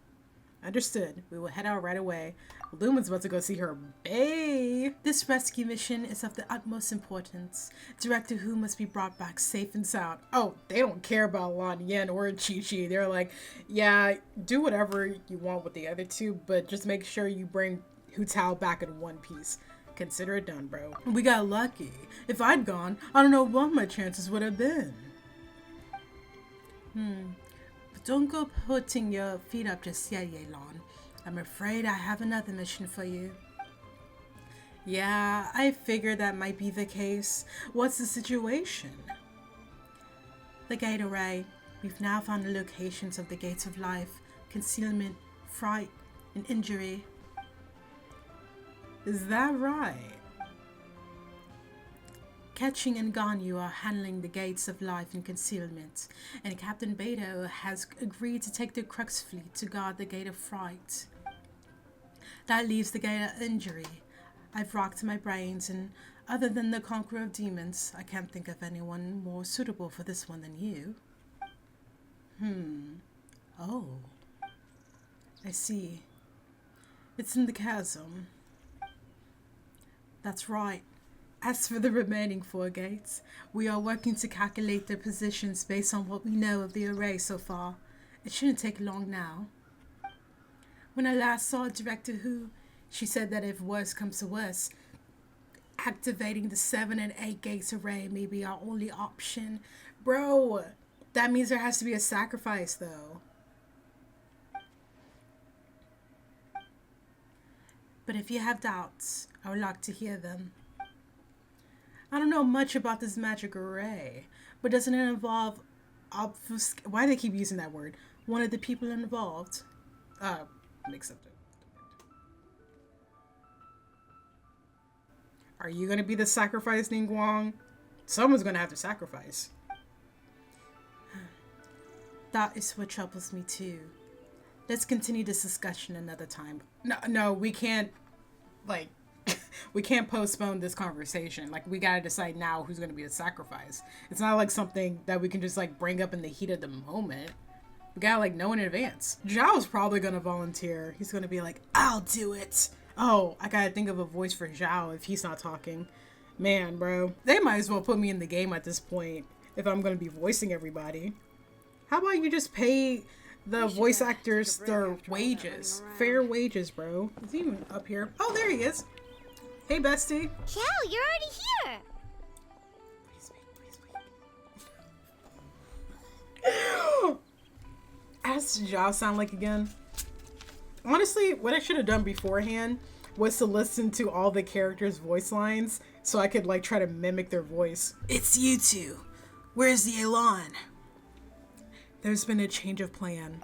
Understood. We will head out right away. Lumen's about to go see her bae. This rescue mission is of the utmost importance. Director Hu must be brought back safe and sound. Oh, they don't care about Lan Yan or Chi-Chi. They're like, yeah, do whatever you want with the other 2, but just make sure you bring Hu Tao back in one piece. Consider it done, bro. We got lucky. If I'd gone, I don't know what my chances would have been. But don't go putting your feet up just yet, Yelan. I'm afraid I have another mission for you. Yeah, I figured that might be the case. What's the situation? The gate array. We've now found the locations of the gates of life, concealment, fright, and injury. Is that right? Catching and Ganyu are handling the gates of life and concealment, and Captain Beto has agreed to take the Crux fleet to guard the gate of fright. That leaves the gate of injury. I've rocked my brains, and other than the Conqueror of Demons, I can't think of anyone more suitable for this one than you. Oh. I see. It's in the chasm. That's right. As for the remaining 4 gates, we are working to calculate their positions based on what we know of the array so far. It shouldn't take long now. When I last saw Director Hu, she said that if worse comes to worse, activating the 7 and 8 gates array may be our only option. Bro, That means there has to be a sacrifice, though. But if you have doubts, I would like to hear them. I don't know much about this magic array, but doesn't it involve why do they keep using that word? One of the people involved. Mix up the. Are you gonna be the sacrifice, Ningguang? Someone's gonna have to sacrifice. That is what troubles me too. Let's continue this discussion another time. No, we can't, like, we can't postpone this conversation. Like, we gotta decide now who's gonna be the sacrifice. It's not like something that we can just, like, bring up in the heat of the moment. We gotta, like, know in advance. Zhao's probably gonna volunteer. He's gonna be like, I'll do it. Oh, I gotta think of a voice for Zhao if he's not talking. Man, bro. They might as well put me in the game at this point if I'm gonna be voicing everybody. How about you just pay the voice actors their wages? Fair wages, bro. Is he even up here? Oh, there he is. Hey, bestie. Zhao, you're already here. Please wait. How does Zhao sound like again? Honestly, what I should have done beforehand was to listen to all the characters' voice lines so I could, like, try to mimic their voice. It's you two. Where's the Elan? There's been a change of plan.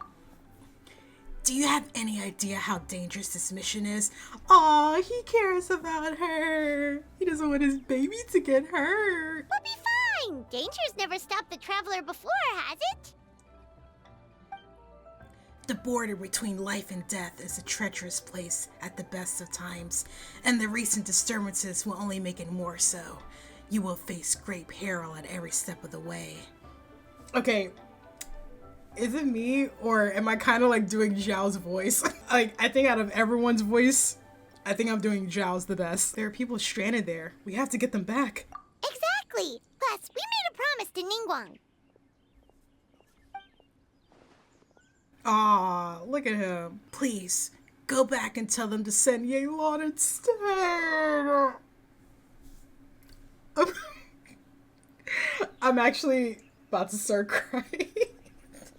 Do you have any idea how dangerous this mission is? Aw, he cares about her. He doesn't want his baby to get hurt. We'll be fine. Danger's never stopped the traveler before, has it? The border between life and death is a treacherous place at the best of times, and the recent disturbances will only make it more so. You will face great peril at every step of the way. Okay. Is it me, or am I kind of like doing Zhao's voice? Like, I think out of everyone's voice, I think I'm doing Zhao's the best. There are people stranded there. We have to get them back. Exactly. Plus, we made a promise to Ningguang. Aw, look at him. Please, go back and tell them to send Yelan instead. I'm actually about to start crying.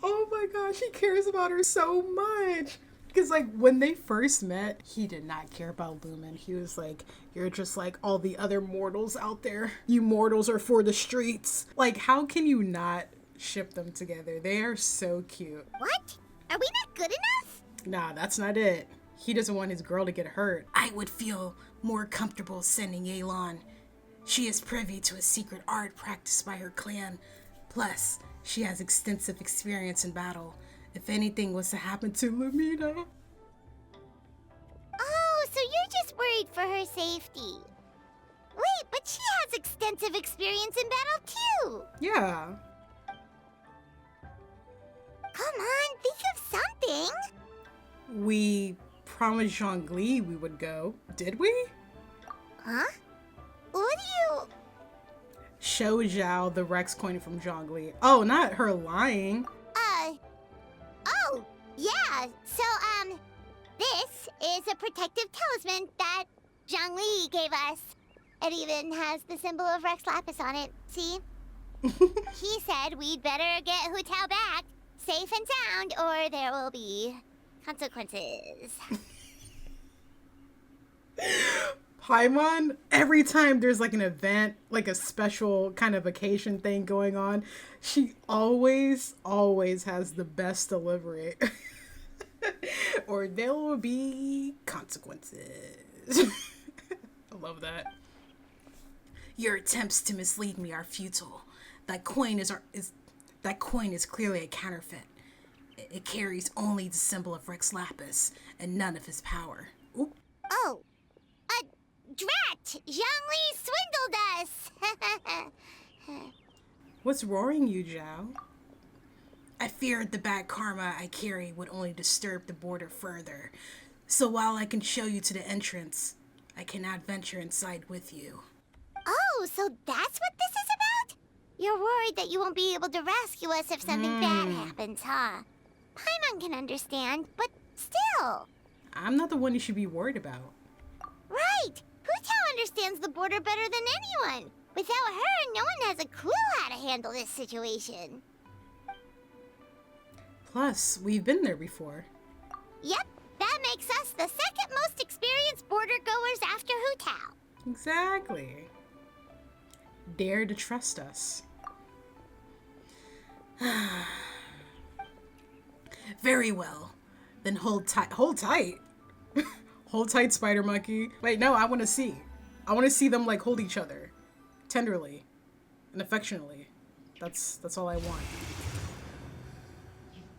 Oh my gosh, he cares about her so much. Because, like, when they first met, he did not care about Lumen. He was like, you're just like all the other mortals out there. You mortals are for the streets. Like, how can you not ship them together? They are so cute. What? Are we not good enough? Nah, that's not it. He doesn't want his girl to get hurt. I would feel more comfortable sending Yelan. She is privy to a secret art practiced by her clan. Plus, she has extensive experience in battle. If anything was to happen to Lumina. Oh, so you're just worried for her safety. Wait, but she has extensive experience in battle too. Yeah. Come on, think of something. We promised Zhongli we would go. Did we? Huh? What do you... Show Zhao the Rex coin from Zhongli. Oh, not her lying. Oh, yeah. So, this is a protective talisman that Zhongli gave us. It even has the symbol of Rex Lapis on it. See? He said we'd better get Hu Tao back, safe and sound, or there will be consequences. Paimon, every time there's like an event, like a special kind of occasion thing going on, she always has the best delivery. Or there will be consequences. I love that. Your attempts to mislead me are futile. That coin is clearly a counterfeit. It carries only the symbol of Rex Lapis and none of his power. Oop. Oh. Drat! Zhongli swindled us! What's roaring you, Zhao? I feared the bad karma I carry would only disturb the border further. So while I can show you to the entrance, I cannot venture inside with you. Oh, so that's what this is about? You're worried that you won't be able to rescue us if something bad happens, huh? Paimon can understand, but still. I'm not the one you should be worried about. Right! Hu Tao understands the border better than anyone. Without her, no one has a clue how to handle this situation. Plus, we've been there before. Yep, that makes us the second most experienced border goers after Hu Tao. Exactly. Dare to trust us. Very well. Then hold tight. Hold tight? Hold tight, spider monkey. Wait, no, I want to see. I want to see them like hold each other. Tenderly. And affectionately. That's all I want.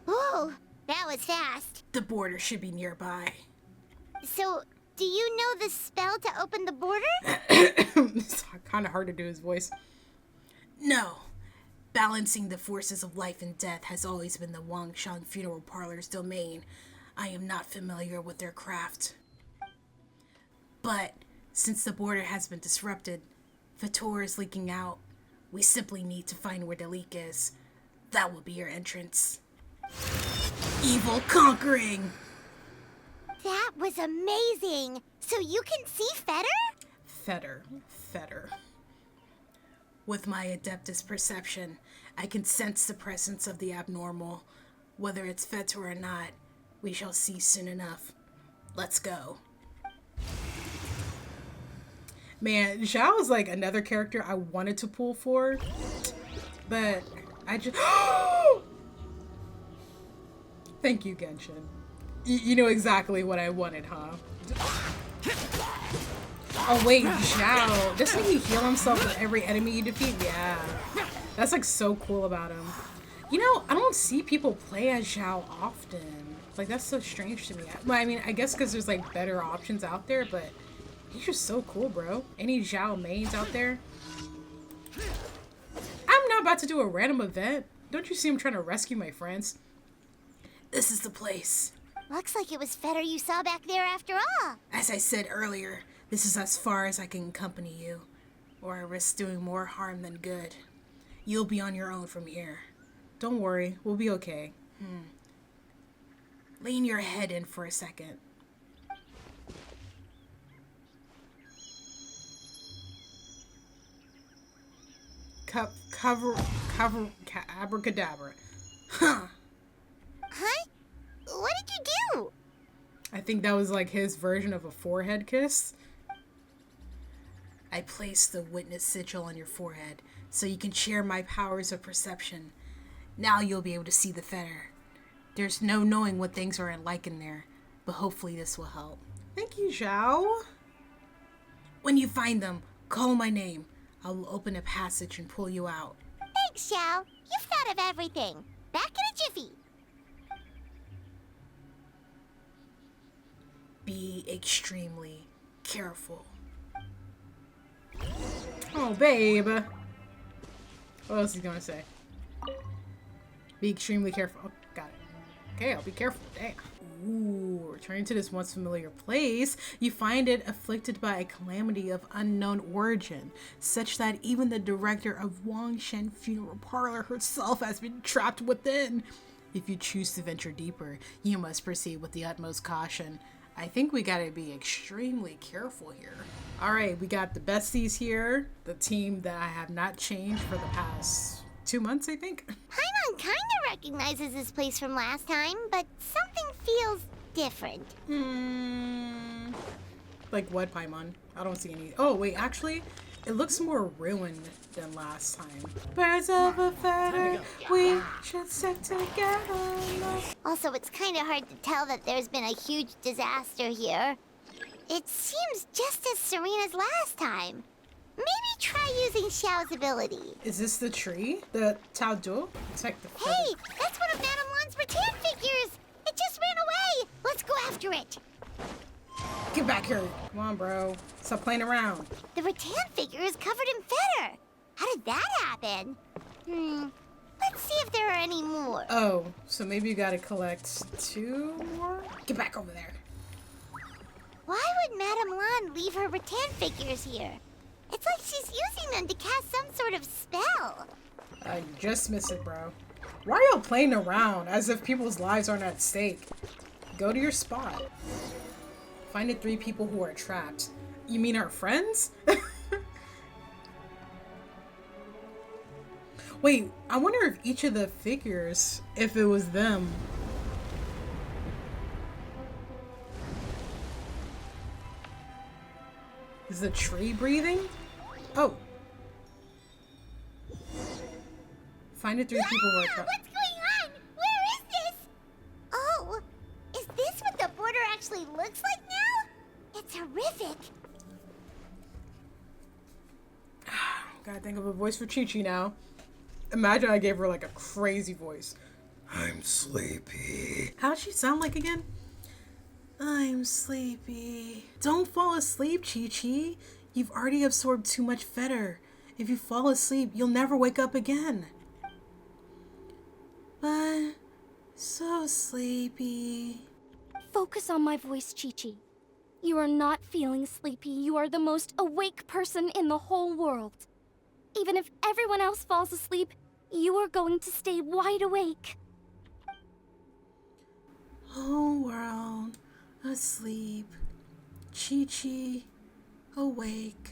Whoa, that was fast. The border should be nearby. So, do you know the spell to open the border? It's kind of hard to do his voice. No. Balancing the forces of life and death has always been the Wangshan Funeral Parlor's domain. I am not familiar with their craft. But since the border has been disrupted, Vitor is leaking out. We simply need to find where the leak is. That will be your entrance. Evil conquering! That was amazing. So you can see Fetter? Fetter. With my Adeptus perception, I can sense the presence of the abnormal. Whether it's Fetor or not, we shall see soon enough. Let's go. Man, Zhao is like another character I wanted to pull for, but I just... Thank you, Genshin. You know exactly what I wanted, huh? Oh wait, Zhao. Doesn't he heal himself with every enemy you defeat? Yeah. That's like so cool about him. You know, I don't see people play as Zhao often. Like, that's so strange to me. Well, I mean, I guess because there's like better options out there, but he's just so cool, bro. Any Zhao mains out there? I'm not about to do a random event. Don't you see him trying to rescue my friends? This is the place. Looks like it was Fetter you saw back there after all. As I said earlier, this is as far as I can accompany you, or I risk doing more harm than good. You'll be on your own from here. Don't worry, we'll be okay. Lean your head in for a second. Abracadabra. Huh. Huh? What did you do? I think that was like his version of a forehead kiss. I placed the witness sigil on your forehead so you can share my powers of perception. Now you'll be able to see the fetter. There's no knowing what things are like in there, but hopefully this will help. Thank you, Zhao. When you find them, call my name. I will open a passage and pull you out. Thanks, Xiao. You've thought of everything. Back in a jiffy. Be extremely careful. Oh, babe. What else is he gonna say? Be extremely careful. Oh, got it. Okay, I'll be careful. Damn. Ooh, returning to this once familiar place, you find it afflicted by a calamity of unknown origin, such that even the director of Wangshan Funeral Parlor herself has been trapped within. If you choose to venture deeper, you must proceed with the utmost caution. I think we gotta be extremely careful here. All right, we got the besties here, the team that I have not changed for the past 2 months, I think. Paimon kinda recognizes this place from last time, but something feels different. Like what, Paimon? I don't see any. Oh, wait, actually, it looks more ruined than last time. Birds of a feather, we should stick together. Also, it's kinda hard to tell that there's been a huge disaster here. It seems just as serene as last time. Maybe try using Xiao's ability. Is this the tree? The Tao Do? It's like the feather. Hey, that's one of Madame Lan's rattan figures! It just ran away! Let's go after it! Get back here. Come on, bro. Stop playing around. The rattan figure is covered in feather. How did that happen? Let's see if there are any more. Oh, so maybe you gotta collect 2 more? Get back over there. Why would Madame Lan leave her rattan figures here? It's like she's using them to cast some sort of spell. I just missed it, bro. Why are y'all playing around as if people's lives aren't at stake? Go to your spot. Find the 3 people who are trapped. You mean our friends? Wait, I wonder if each of the figures, if it was them. Is the tree breathing? Oh. Find it through people who are What's going on? Where is this? Oh, is this what the border actually looks like now? It's horrific. Gotta think of a voice for Chi-Chi now. Imagine I gave her like a crazy voice. I'm sleepy. How'd she sound like again? I'm sleepy. Don't fall asleep, Chi-Chi. You've already absorbed too much fetter. If you fall asleep, you'll never wake up again. But so sleepy. Focus on my voice, Chi-Chi. You are not feeling sleepy. You are the most awake person in the whole world. Even if everyone else falls asleep, you are going to stay wide awake. Whole world asleep. Chi-Chi awake.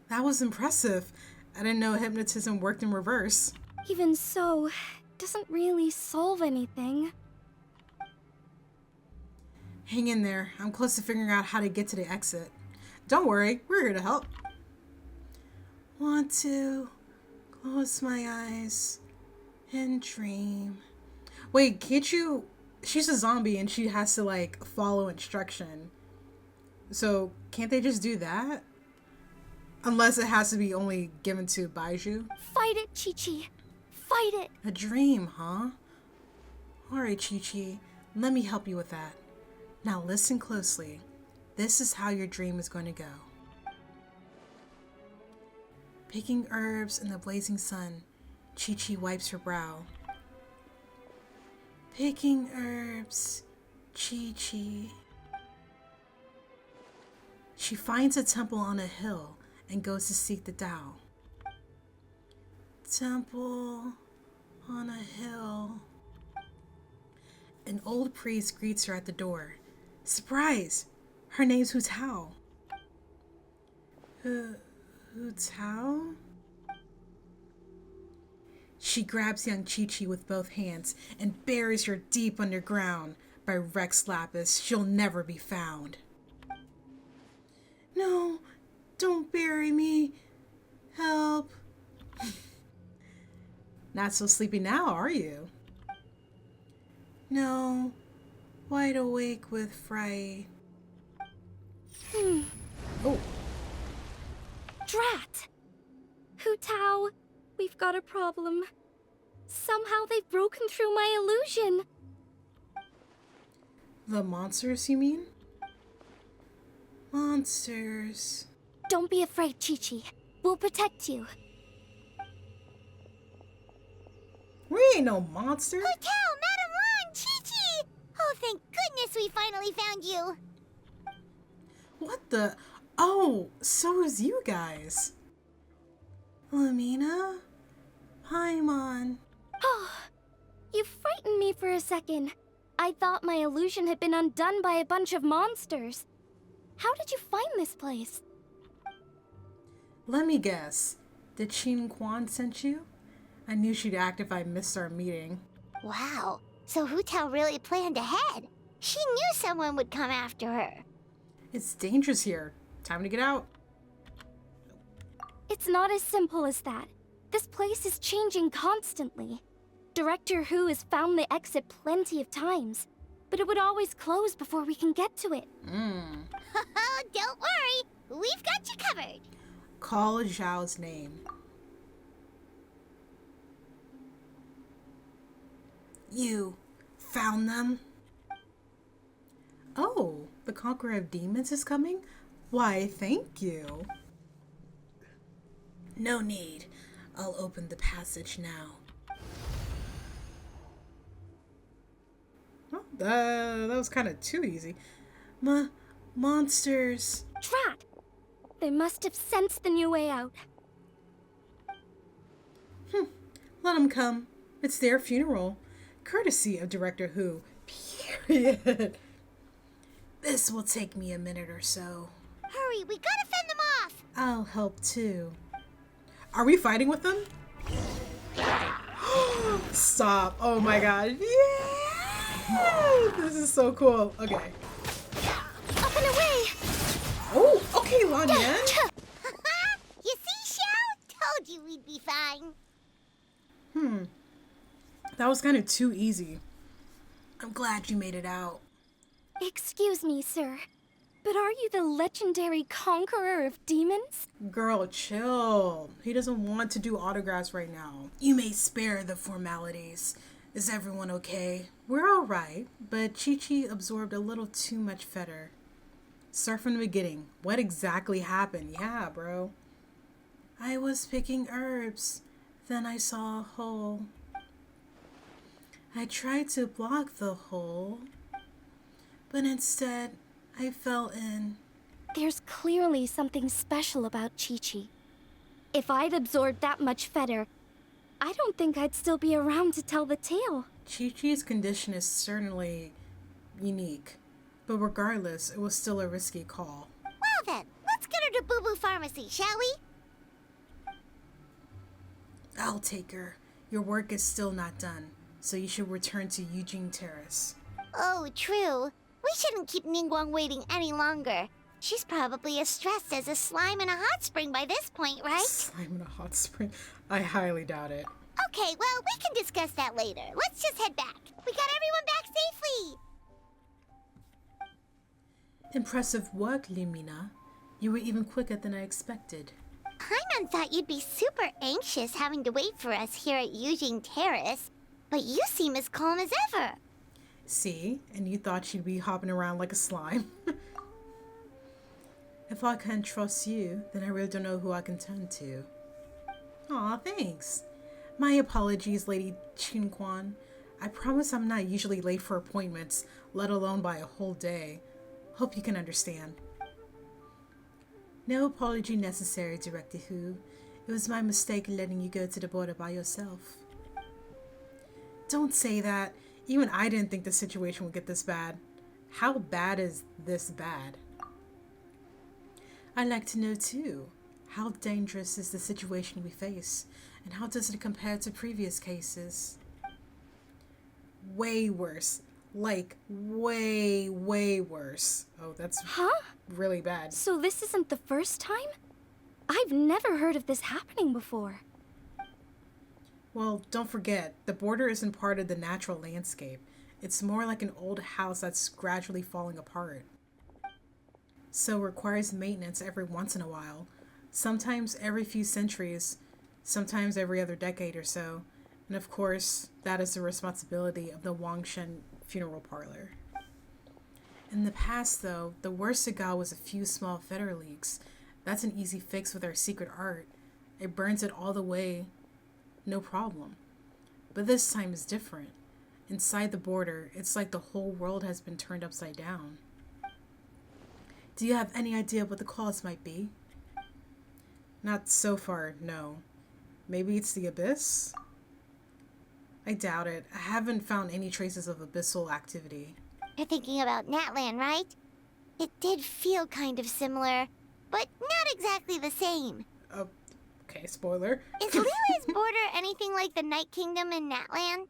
That was impressive. I didn't know hypnotism worked in reverse. Even so, it doesn't really solve anything. Hang in there. I'm close to figuring out how to get to the exit. Don't worry, we're here to help. Want to close my eyes and dream. Wait, can't you? She's a zombie and she has to like follow instruction. So can't they just do that? Unless it has to be only given to Baiju. Fight it, Chi-Chi. Fight it. A dream, huh? Alright, Chi-Chi. Let me help you with that. Now listen closely. This is how your dream is going to go. Picking herbs in the blazing sun, Chi-Chi wipes her brow. Picking herbs, Chi-Chi. She finds a temple on a hill and goes to seek the Tao. Temple on a hill. An old priest greets her at the door. Surprise! Her name's Hu Tao. Hu Tao? She grabs young Chi-Chi with both hands and buries her deep underground. By Rex Lapis, she'll never be found. No, don't bury me. Help. Not so sleepy now, are you? No, wide awake with fright. Oh. Drat! Hu Tao, we've got a problem. Somehow they've broken through my illusion. The monsters, you mean? Monsters. Don't be afraid, Chi-Chi. We'll protect you. We ain't no monster. Hu Tao, Madame Long, Chi-Chi! Oh, thank goodness we finally found you. What the? Oh, so is you guys. Lamina? Paimon. Oh, you frightened me for a second. I thought my illusion had been undone by a bunch of monsters. How did you find this place? Let me guess. Did Qin Quan send you? I knew she'd act if I missed our meeting. Wow, so Hu Tao really planned ahead. She knew someone would come after her. It's dangerous here. Time to get out. It's not as simple as that. This place is changing constantly. Director Hu has found the exit plenty of times, but it would always close before we can get to it. Don't worry, we've got you covered. Call Zhao's name. You found them? Oh, the Conqueror of Demons is coming? Why, thank you. No need. I'll open the passage now. Oh, that was kind of too easy. Monsters. Drat! They must have sensed the new way out. Let them come. It's their funeral. Courtesy of Director Hu. Period. This will take me a minute or so. Hurry, we gotta fend them off. I'll help too. Are we fighting with them? Stop. Oh my god. Yeah! This is so cool. Okay. Up and away! Oh, okay, Lanya. You see, Shao? Told you we'd be fine. That was kind of too easy. I'm glad you made it out. Excuse me, sir. But are you the legendary conqueror of demons? Girl, chill. He doesn't want to do autographs right now. You may spare the formalities. Is everyone okay? We're all right, but Chi-Chi absorbed a little too much fetter. Start from the beginning. What exactly happened? Yeah, bro. I was picking herbs. Then I saw a hole. I tried to block the hole, but instead I fell in. There's clearly something special about Chi-Chi. If I'd absorbed that much fetter, I don't think I'd still be around to tell the tale. Chi-Chi's condition is certainly unique, but regardless, it was still a risky call. Well then, let's get her to Boo Boo Pharmacy, shall we? I'll take her. Your work is still not done, so you should return to Eugene Terrace. Oh, true. We shouldn't keep Ningguang waiting any longer. She's probably as stressed as a slime in a hot spring by this point, right? Slime in a hot spring? I highly doubt it. Okay, well, we can discuss that later. Let's just head back. We got everyone back safely. Impressive work, Lumina. You were even quicker than I expected. Paimon thought you'd be super anxious having to wait for us here at Eugene Terrace, but you seem as calm as ever. See? And you thought she'd be hopping around like a slime. If I can't trust you, then I really don't know who I can turn to. Aw, thanks. My apologies, Lady Qinquan. I promise I'm not usually late for appointments, let alone by a whole day. Hope you can understand. No apology necessary, Director Hu. It was my mistake letting you go to the border by yourself. Don't say that. Even I didn't think the situation would get this bad. How bad is this bad? I'd like to know too. How dangerous is the situation we face? And how does it compare to previous cases? Way worse. Like, way, way worse. Oh, that's really bad. So this isn't the first time? I've never heard of this happening before. Well, don't forget, the border isn't part of the natural landscape. It's more like an old house that's gradually falling apart. So requires maintenance every once in a while. Sometimes every few centuries, sometimes every other decade or so. And of course, that is the responsibility of the Wangshen funeral parlor. In the past, though, the worst it got was a few small fetter leaks. That's an easy fix with our secret art. It burns it all the way, no problem. But this time is different. Inside the border, it's like the whole world has been turned upside down. Do you have any idea what the cause might be? Not so far, no. Maybe it's the abyss? I doubt it. I haven't found any traces of abyssal activity. You're thinking about Natlan, right? It did feel kind of similar, but not exactly the same. Okay, spoiler. Is Liyue's border anything like the Night Kingdom in Natlan?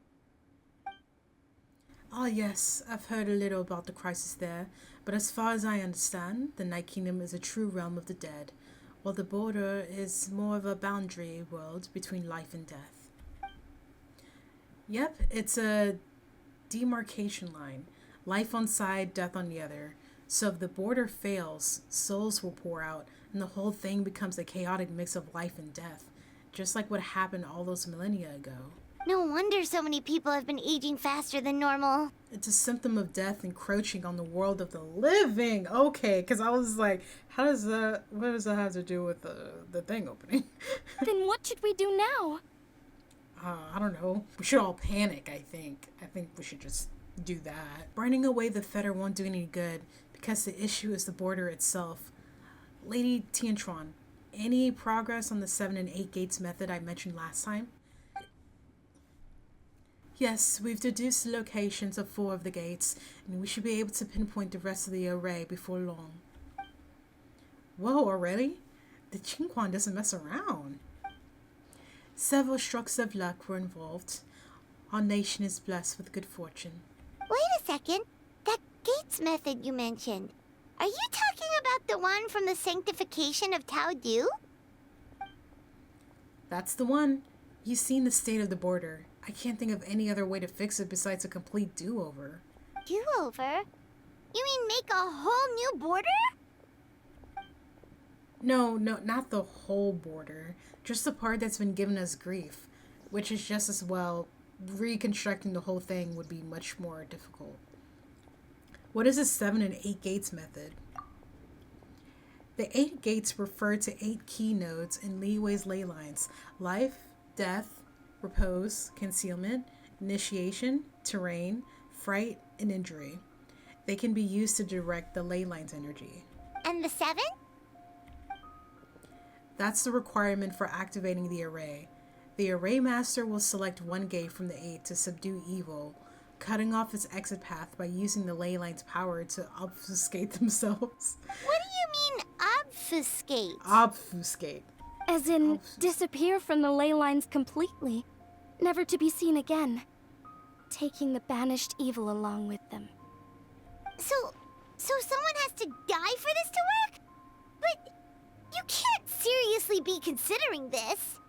Ah, yes, I've heard a little about the crisis there, but as far as I understand, the Night Kingdom is a true realm of the dead, while the border is more of a boundary world between life and death. Yep, it's a demarcation line. Life on side, death on the other. So if the border fails, souls will pour out, and the whole thing becomes a chaotic mix of life and death, just like what happened all those millennia ago. No wonder so many people have been aging faster than normal. It's a symptom of death encroaching on the world of the living. Okay, because I was like, what does that have to do with the thing opening? Then what should we do now? I don't know. We should all panic, I think. I think we should just do that. Burning away the fetter won't do any good, because the issue is the border itself. Lady Tiantron, any progress on the 7 and 8 gates method I mentioned last time? Yes, we've deduced the locations of 4 of the gates, and we should be able to pinpoint the rest of the array before long. Whoa, already? The Qinquan doesn't mess around. Several strokes of luck were involved. Our nation is blessed with good fortune. Wait a second. That Gates method you mentioned. Are you talking about the one from the sanctification of Tao Du? That's the one. You've seen the state of the border. I can't think of any other way to fix it besides a complete do-over. Do-over? You mean make a whole new border? No, not the whole border. Just the part that's been giving us grief. Which is just as well, reconstructing the whole thing would be much more difficult. What is the 7 and 8 gates method? The 8 gates refer to 8 key nodes in Liwei's ley lines. Life, death, repose, concealment, initiation, terrain, fright, and injury. They can be used to direct the ley line's energy. And the 7? That's the requirement for activating the array. The array master will select one gate from the 8 to subdue evil, cutting off its exit path by using the ley line's power to obfuscate themselves. What do you mean, obfuscate? Obfuscate. As in, disappear from the ley lines completely, never to be seen again, taking the banished evil along with them. So someone has to die for this to work? But you can't seriously be considering this.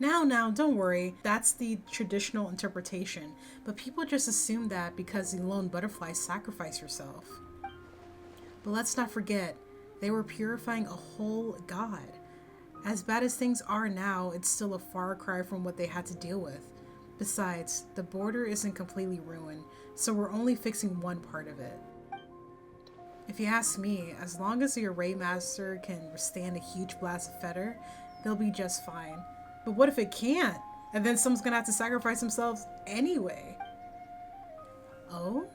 Now, don't worry. That's the traditional interpretation. But people just assume that because the lone butterfly sacrificed herself. But let's not forget, they were purifying a whole god. As bad as things are now, it's still a far cry from what they had to deal with. Besides, the border isn't completely ruined, so we're only fixing one part of it. If you ask me, as long as the array master can withstand a huge blast of fetter, they'll be just fine. But what if it can't? And then someone's gonna have to sacrifice themselves anyway. Oh?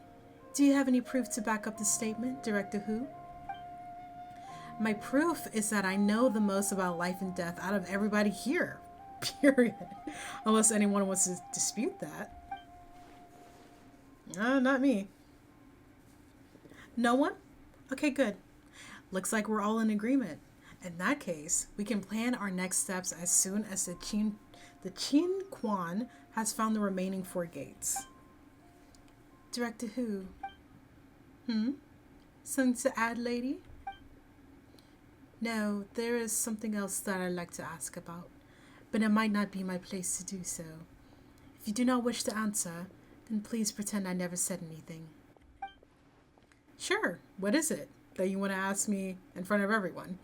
Do you have any proof to back up this statement, Director Who? My proof is that I know the most about life and death out of everybody here. Period. Unless anyone wants to dispute that. Not me. No one? Okay, good. Looks like we're all in agreement. In that case, we can plan our next steps as soon as the Qin Quan has found the remaining 4 gates. Director Who? Something to add, lady? No, there is something else that I'd like to ask about, but it might not be my place to do so. If you do not wish to answer, then please pretend I never said anything. Sure, what is it that you want to ask me in front of everyone?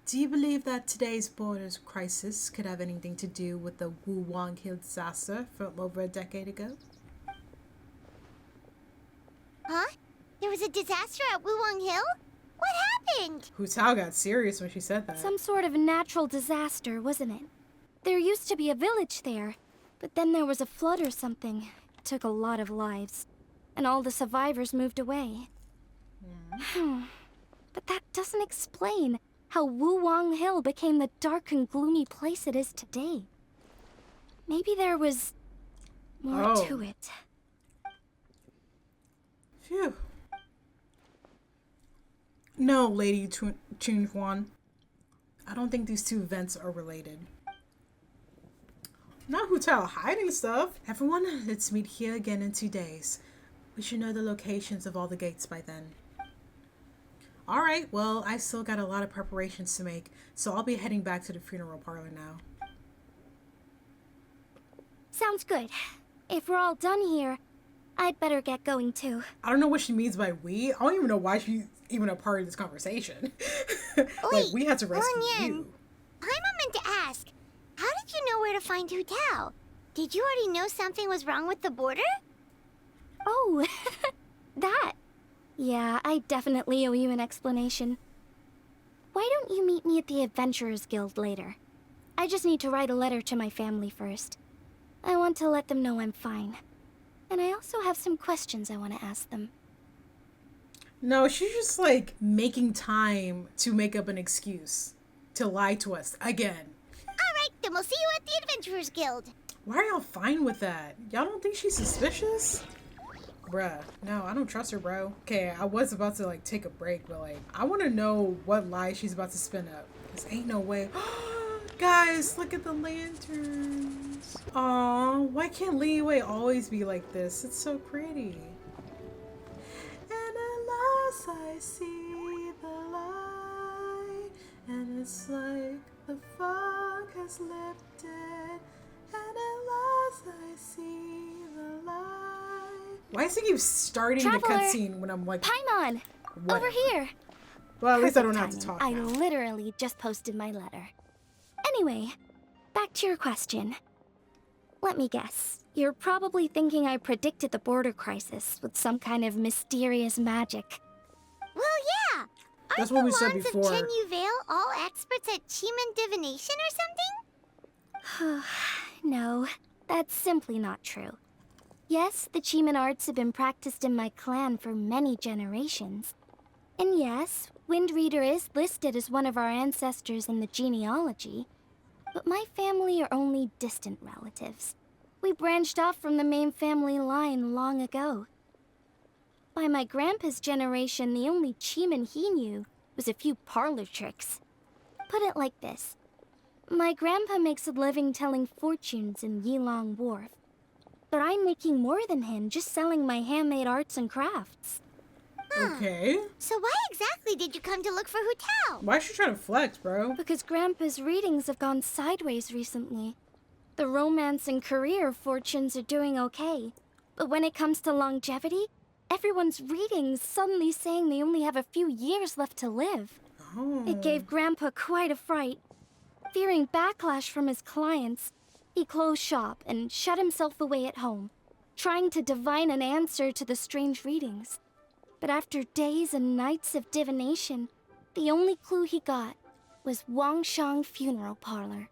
Do you believe that today's border crisis could have anything to do with the Wu Wang Hill disaster from over a decade ago? Huh? There was a disaster at Wu Wang Hill? What happened? Hu Tao got serious when she said that. Some sort of natural disaster, wasn't it? There used to be a village there, but then there was a flood or something. It took a lot of lives, and all the survivors moved away. But that doesn't explain how Wu Wang Hill became the dark and gloomy place it is today. Maybe there was more to it. Phew. No, Lady Chun Huan. I don't think these two events are related. Not Hu Tao hiding stuff. Everyone, let's meet here again in 2 days. We should know the locations of all the gates by then. Alright, well, I still got a lot of preparations to make, so I'll be heading back to the funeral parlor now. Sounds good. If we're all done here, I'd better get going too. I don't know what she means by we. I don't even know why she's even a part of this conversation. Like, we had to rescue you. Paimon meant to ask, how did you know where to find Hu Tao? Did you already know something was wrong with the border? Oh, that. Yeah, I definitely owe you an explanation. Why don't you meet me at the Adventurers Guild later? I just need to write a letter to my family first. I want to let them know I'm fine. And I also have some questions I want to ask them. No, she's just like making time to make up an excuse to lie to us again. Alright, then we'll see you at the Adventurers Guild. Why are y'all fine with that? Y'all don't think she's suspicious? Bruh, no, I don't trust her, bro. Okay, I was about to like take a break, but like, I want to know what lie she's about to spin up. Cause ain't no way. Guys, look at the lanterns. Aw, why can't Liyue always be like this? It's so pretty. And at last I see the light, and it's like the fog has lifted, and at last I see the light. Why does it keep starting the cutscene when I'm like, Paimon, whatever. over here. Well, at least I don't Perfect have to timing. talk now. I literally just posted my letter. Anyway, back to your question. Let me guess. You're probably thinking I predicted the border crisis with some kind of mysterious magic. Well, yeah. That's Aren't what we the said Wands before. of Chenyu Vale all experts at Chiman divination or something? No, that's simply not true. Yes, the Chiman arts have been practiced in my clan for many generations. And yes, Windreader is listed as one of our ancestors in the genealogy. But my family are only distant relatives. We branched off from the main family line long ago. By my grandpa's generation, the only Chiman he knew was a few parlor tricks. Put it like this. My grandpa makes a living telling fortunes in Yilong Wharf. But I'm making more than him just selling my handmade arts and crafts. Okay. So why exactly did you come to look for Hu Tao? Why is she trying to flex, bro? Because Grandpa's readings have gone sideways recently. The romance and career fortunes are doing okay. But when it comes to longevity, everyone's readings suddenly saying they only have a few years left to live. Oh. It gave Grandpa quite a fright. Fearing backlash from his clients, he closed shop and shut himself away at home, trying to divine an answer to the strange readings. But after days and nights of divination, the only clue he got was Wangshang Funeral Parlor.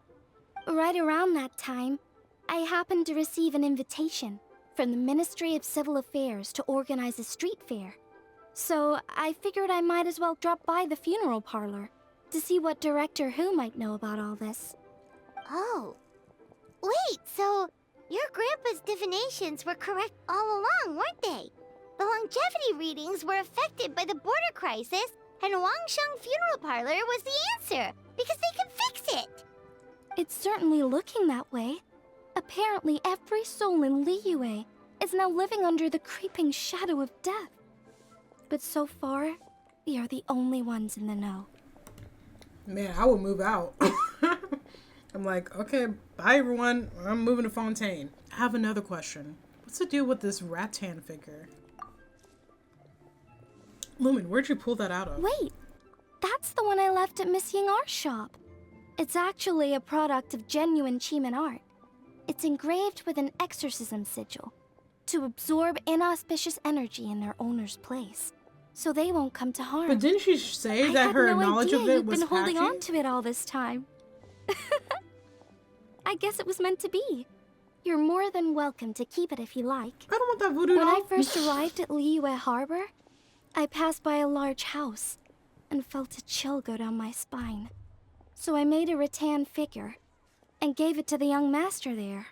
Right around that time, I happened to receive an invitation from the Ministry of Civil Affairs to organize a street fair. So I figured I might as well drop by the funeral parlor to see what Director Hu might know about all this. Oh. Wait, so your grandpa's divinations were correct all along, weren't they? The longevity readings were affected by the border crisis, and Wangsheng Funeral Parlor was the answer, because they can fix it! It's certainly looking that way. Apparently every soul in Liyue is now living under the creeping shadow of death. But so far, we are the only ones in the know. Man, I would move out. I'm like, okay, bye everyone. I'm moving to Fontaine. I have another question. What's the deal with this rattan figure? Lumen, where'd you pull that out of? Wait, that's the one I left at Miss Yingar's shop. It's actually a product of genuine Chiman art. It's engraved with an exorcism sigil to absorb inauspicious energy in their owner's place, so they won't come to harm. But didn't she say I that had her no knowledge idea of it you'd was been holding patchy? on to it all this time. I guess it was meant to be. You're more than welcome to keep it if you like. I don't want that voodoo When I doll. first arrived at Liyue Harbor, I passed by a large house and felt a chill go down my spine. So I made a rattan figure and gave it to the young master there.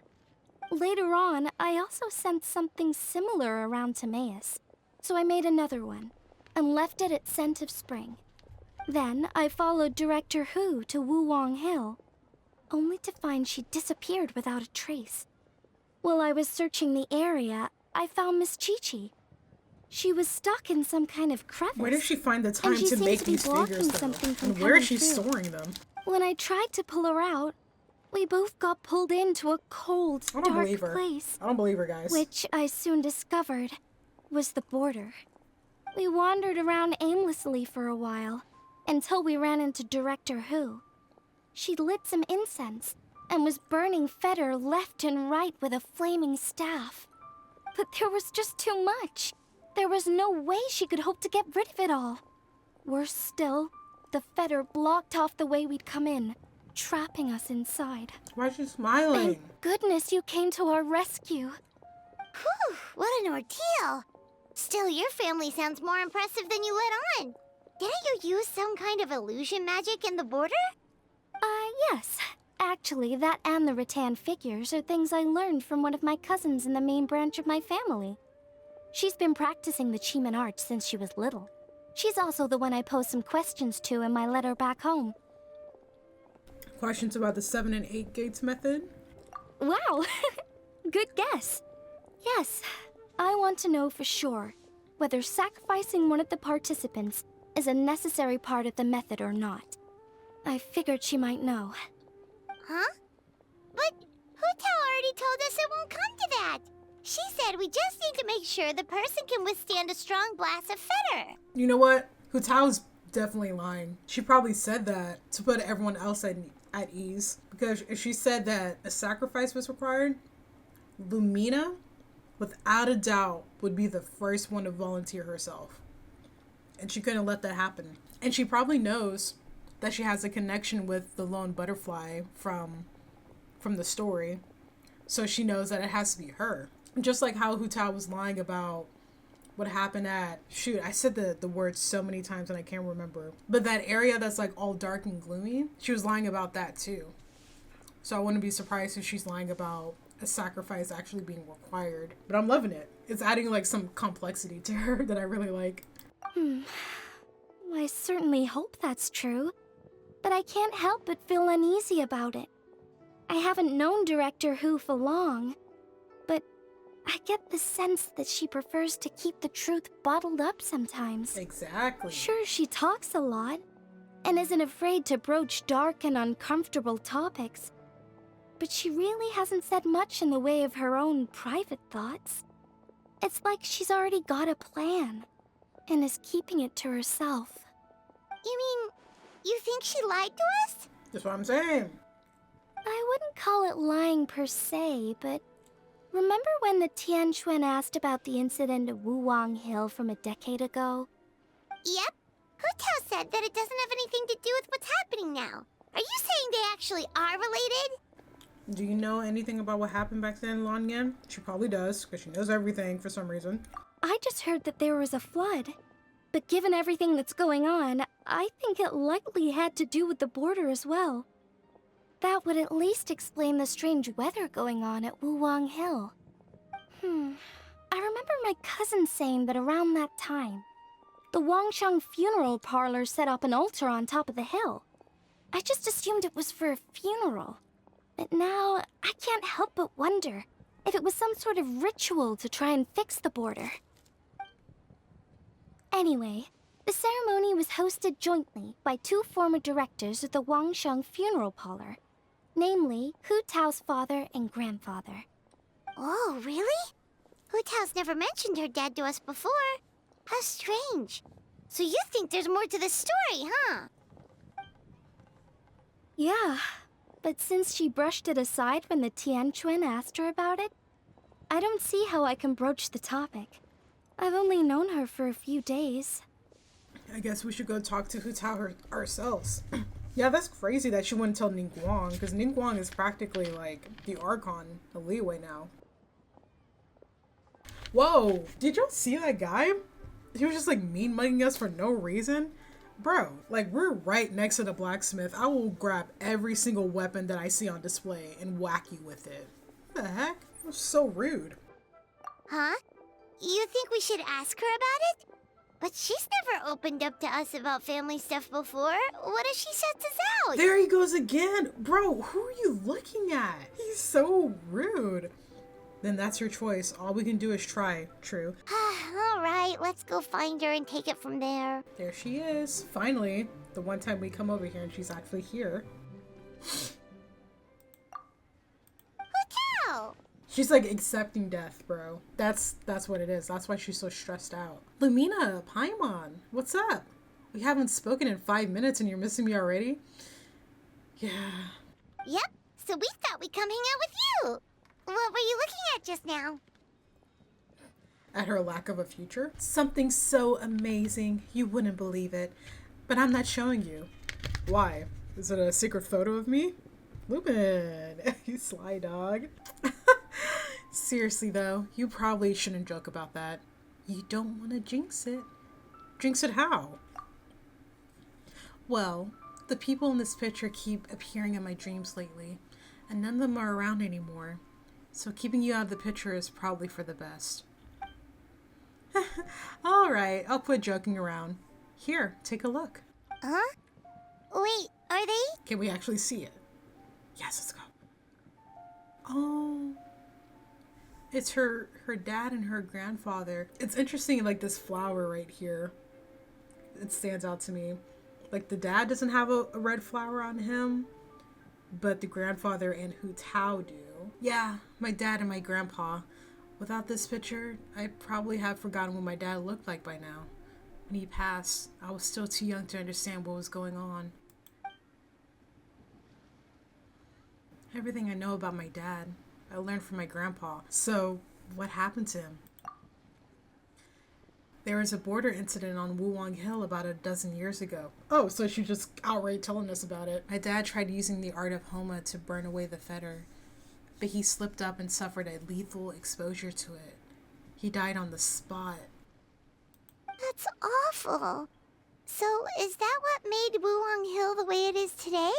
Later on, I also sensed something similar around Timaeus, so I made another one and left it at Scent of Spring. Then I followed Director Hu to Wuwang Hill, only to find she disappeared without a trace. While I was searching the area, I found Miss Chi-Chi. She was stuck in some kind of crevice. Where did she find the time and she to seemed make to be these blocking figures, though? something from And where is coming she through. storing them? When I tried to pull her out, we both got pulled into a cold, I don't dark believe her. place. I don't believe her, guys. Which I soon discovered was the border. We wandered around aimlessly for a while, until we ran into Director Hu. She lit some incense, and was burning Feder left and right with a flaming staff. But there was just too much. There was no way she could hope to get rid of it all. Worse still, the Feder blocked off the way we'd come in, trapping us inside. Why is she smiling? Thank goodness you came to our rescue. Whew, what an ordeal! Still, your family sounds more impressive than you let on. Didn't you use some kind of illusion magic in the border? Yes. Actually, that and the rattan figures are things I learned from one of my cousins in the main branch of my family. She's been practicing the Chiman art since she was little. She's also the one I posed some questions to in my letter back home. Questions about the 7 and 8 gates method? Wow, good guess. Yes, I want to know for sure whether sacrificing one of the participants is a necessary part of the method or not. I figured she might know. Huh? But Hutao already told us it won't come to that. She said we just need to make sure the person can withstand a strong blast of fetter. You know what? Hutao's definitely lying. She probably said that to put everyone else at ease. Because if she said that a sacrifice was required, Lumina, without a doubt, would be the first one to volunteer herself. And she couldn't let that happen. And she probably knows that she has a connection with the lone butterfly from the story. So she knows that it has to be her. Just like how Hutao was lying about what happened at, shoot, I said the word so many times and I can't remember. But that area that's like all dark and gloomy, she was lying about that too. So I wouldn't be surprised if she's lying about a sacrifice actually being required. But I'm loving it. It's adding like some complexity to her that I really like. I certainly hope that's true, but I can't help but feel uneasy about it. I haven't known Director Hu for long, but I get the sense that she prefers to keep the truth bottled up sometimes. Exactly. Sure, she talks a lot, and isn't afraid to broach dark and uncomfortable topics, but she really hasn't said much in the way of her own private thoughts. It's like she's already got a plan, and is keeping it to herself. You mean, you think she lied to us? That's what I'm saying. I wouldn't call it lying per se, but remember when the Tianquan asked about the incident at Wuwang Hill from a decade ago? Yep. Hutao said that it doesn't have anything to do with what's happening now. Are you saying they actually are related? Do you know anything about what happened back then, Lanyan? She probably does, because she knows everything for some reason. I just heard that there was a flood. But given everything that's going on, I think it likely had to do with the border as well. That would at least explain the strange weather going on at Wuwang Hill. I remember my cousin saying that around that time, the Wangsheng funeral parlor set up an altar on top of the hill. I just assumed it was for a funeral. But now, I can't help but wonder if it was some sort of ritual to try and fix the border. Anyway, the ceremony was hosted jointly by 2 former directors of the Wangsheng funeral parlor, namely Hu Tao's father and grandfather. Oh, really? Hutao's never mentioned her dad to us before. How strange. So you think there's more to the story, huh? Yeah, but since she brushed it aside when the Tianquan asked her about it, I don't see how I can broach the topic. I've only known her for a few days. I guess we should go talk to Hutao ourselves. Yeah, that's crazy that she wouldn't tell Ningguang, because Ningguang is practically like the Archon, the Liyue now. Whoa, did y'all see that guy? He was just like mean-mugging us for no reason. Bro, like we're right next to the blacksmith. I will grab every single weapon that I see on display and whack you with it. What the heck? It was so rude. Huh? You think we should ask her about it? But she's never opened up to us about family stuff before. What if she shuts us out? There he goes again. Bro, who are you looking at? He's so rude. Then that's your choice. All we can do is try, True. All right, let's go find her and take it from there. There she is. Finally, the one time we come over here and she's actually here. Hutao! She's like accepting death, bro. That's what it is. That's why she's so stressed out. Lumina, Paimon, what's up? We haven't spoken in 5 minutes and you're missing me already? Yeah. Yep, so we thought we'd come hang out with you. What were you looking at just now? At her lack of a future? Something so amazing, you wouldn't believe it. But I'm not showing you. Why? Is it a secret photo of me? Lupin, you sly dog. Seriously though, you probably shouldn't joke about that. You don't want to jinx it. Jinx it how? Well, the people in this picture keep appearing in my dreams lately, and none of them are around anymore. So keeping you out of the picture is probably for the best. Alright, I'll quit joking around. Here, take a look. Huh? Wait, are they? Can we actually see it? Yes, let's go. Oh, it's her dad and her grandfather. It's interesting, like this flower right here. It stands out to me. Like the dad doesn't have a red flower on him, but the grandfather and Hu Tao do. Yeah, my dad and my grandpa. Without this picture, I probably have forgotten what my dad looked like by now. When he passed, I was still too young to understand what was going on. Everything I know about my dad, I learned from my grandpa. So, what happened to him? There was a border incident on Wuwang Hill about a dozen years ago. Oh, so she's just outright telling us about it. My dad tried using the art of Homa to burn away the fetter, but he slipped up and suffered a lethal exposure to it. He died on the spot. That's awful. So, is that what made Wuwang Hill the way it is today?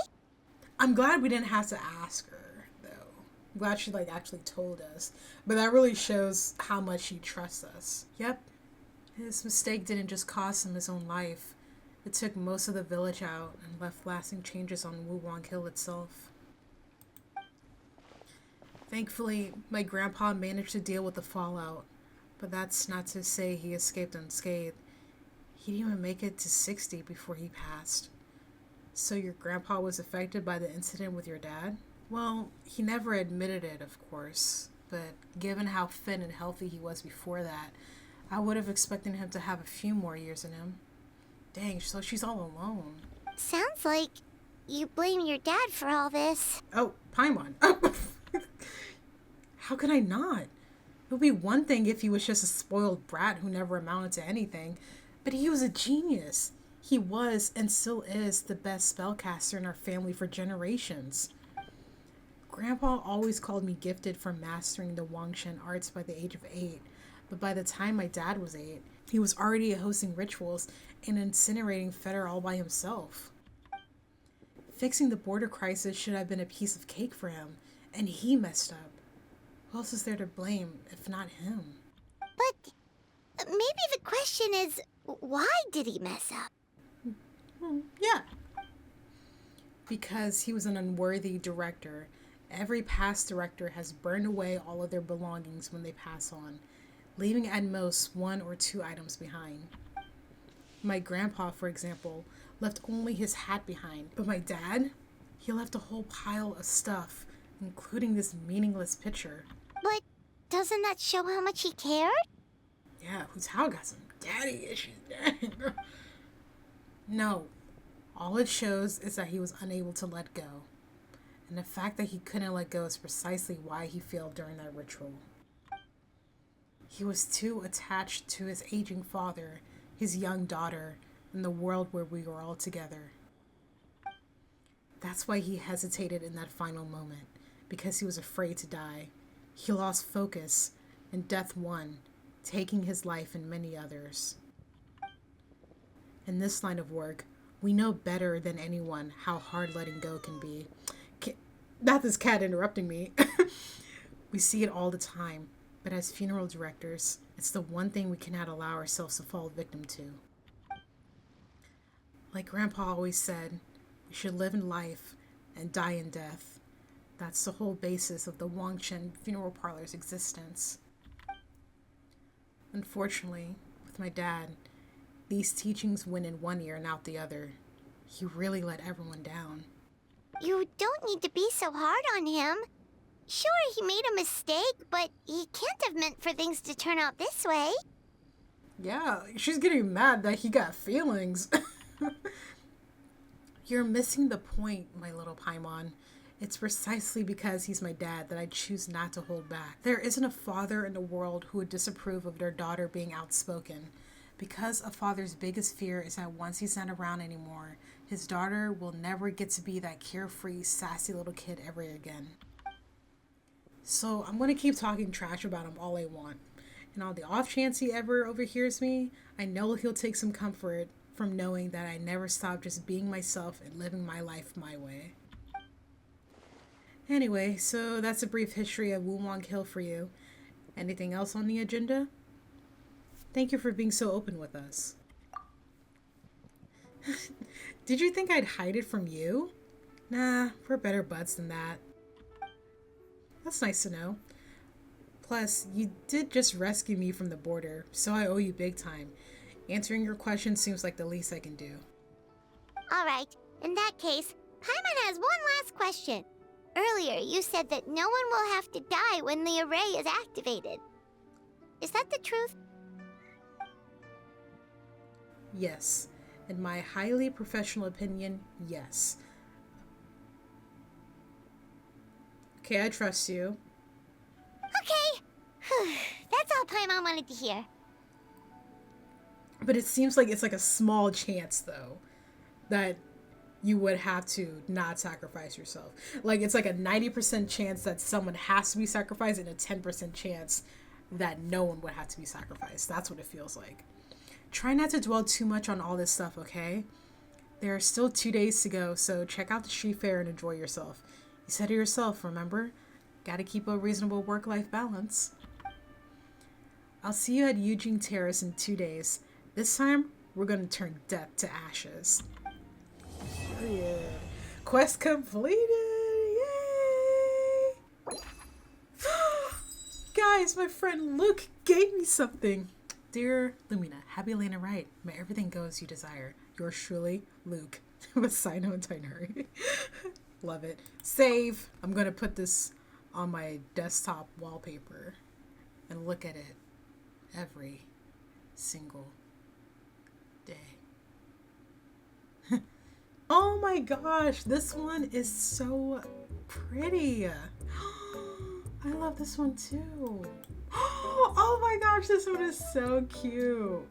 I'm glad we didn't have to ask her, though. I'm glad she, actually told us. But that really shows how much she trusts us. Yep. His mistake didn't just cost him his own life. It took most of the village out and left lasting changes on Wuwang Hill itself. Thankfully, my grandpa managed to deal with the fallout. But that's not to say he escaped unscathed. He didn't even make it to 60 before he passed. So your grandpa was affected by the incident with your dad? Well, he never admitted it, of course. But given how fit and healthy he was before that, I would have expected him to have a few more years in him. Dang, so she's all alone. Sounds like you blame your dad for all this. Oh, Paimon. How could I not? It would be one thing if he was just a spoiled brat who never amounted to anything, but he was a genius. He was and still is the best spellcaster in our family for generations. Grandpa always called me gifted for mastering the Wangshen arts by the age of 8, but by the time my dad was 8, he was already hosting rituals and incinerating fetter all by himself. Fixing the border crisis should have been a piece of cake for him, and he messed up. Who else is there to blame, if not him? But maybe the question is, why did he mess up? Yeah. Because he was an unworthy director. Every past director has burned away all of their belongings when they pass on, leaving at most 1 or 2 items behind. My grandpa, for example, left only his hat behind, but my dad, he left a whole pile of stuff, including this meaningless picture. But doesn't that show how much he cared? Yeah, Hu Tao got some daddy issues. No, all it shows is that he was unable to let go. And the fact that he couldn't let go is precisely why he failed during that ritual. He was too attached to his aging father, his young daughter, and the world where we were all together. That's why he hesitated in that final moment, because he was afraid to die. He lost focus, and death won, taking his life and many others. In this line of work, we know better than anyone how hard letting go can be. Not this cat interrupting me. We see it all the time, but as funeral directors, it's the one thing we cannot allow ourselves to fall victim to. Like Grandpa always said, we should live in life and die in death. That's the whole basis of the Wangshen funeral parlor's existence. Unfortunately, with my dad, these teachings went in one ear and out the other. He really let everyone down. You don't need to be so hard on him. Sure, he made a mistake, but he can't have meant for things to turn out this way. Yeah, she's getting mad that he got feelings. You're missing the point, my little Paimon. It's precisely because he's my dad that I choose not to hold back. There isn't a father in the world who would disapprove of their daughter being outspoken, because a father's biggest fear is that once he's not around anymore, his daughter will never get to be that carefree, sassy little kid ever again. So I'm going to keep talking trash about him all I want. And on the off chance he ever overhears me, I know he'll take some comfort from knowing that I never stopped just being myself and living my life my way. Anyway, so that's a brief history of Wuwang Hill for you. Anything else on the agenda? Thank you for being so open with us. Did you think I'd hide it from you? Nah, we're better buds than that. That's nice to know. Plus, you did just rescue me from the border, so I owe you big time. Answering your question seems like the least I can do. Alright, in that case, Paimon has one last question. Earlier, you said that no one will have to die when the array is activated. Is that the truth? Yes. In my highly professional opinion, yes. Okay, I trust you. Okay. That's all Paimon wanted to hear. But it seems like it's like a small chance, though, that you would have to not sacrifice yourself. Like, it's like a 90% chance that someone has to be sacrificed and a 10% chance that no one would have to be sacrificed. That's what it feels like. Try not to dwell too much on all this stuff, okay? There are still 2 days to go, so check out the street fair and enjoy yourself. You said it yourself, remember? Gotta keep a reasonable work-life balance. I'll see you at Eugene Terrace in 2 days. This time, we're gonna turn death to ashes. Oh yeah. Quest completed! Yay! Guys, my friend Luke gave me something. Dear Lumina, happy land and right. May everything go as you desire. Yours truly, Luke. With Sino and Tainari. Love it. Save. I'm gonna put this on my desktop wallpaper and look at it every single day. Oh my gosh, this one is so pretty. I love this one too. Oh my gosh, this one is so cute.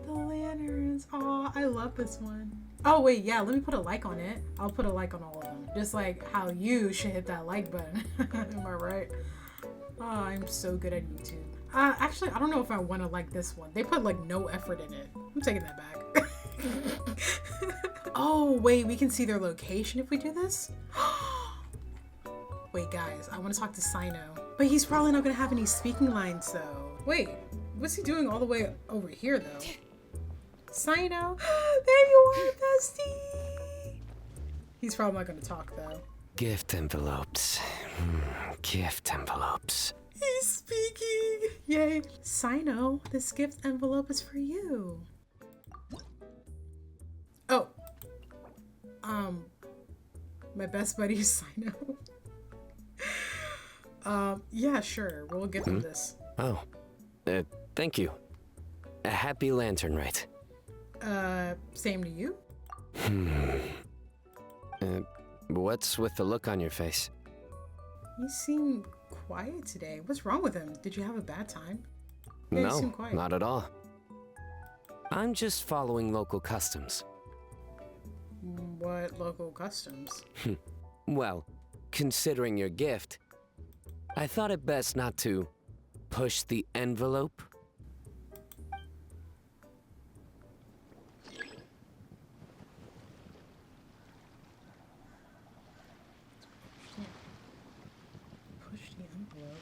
The lanterns. Oh, I love this one. Oh wait, yeah, let me put a like on it. I'll put a like on all of them. Just like how you should hit that like button. Am I right? Oh, I'm so good at YouTube. Actually, I don't know if I want to like this one. They put like no effort in it. I'm taking that back. Oh, wait, we can see their location if we do this? Wait, guys, I want to talk to Sino. But he's probably not going to have any speaking lines, though. Wait, what's he doing all the way over here, though? Sino, there you are, bestie! He's probably not going to talk, though. Gift envelopes. Gift envelopes. He's speaking! Yay. Sino, this gift envelope is for you. Oh. My best buddy is Sino. Yeah, sure. We'll get them this. Oh. Thank you. A happy lantern, right? Same to you? What's with the look on your face? You seem quiet today. What's wrong with him? Did you have a bad time? Yeah, you seem No, quiet. not at all. I'm just following local customs. What local customs? Well, considering your gift, I thought it best not to push the envelope. Push the envelope.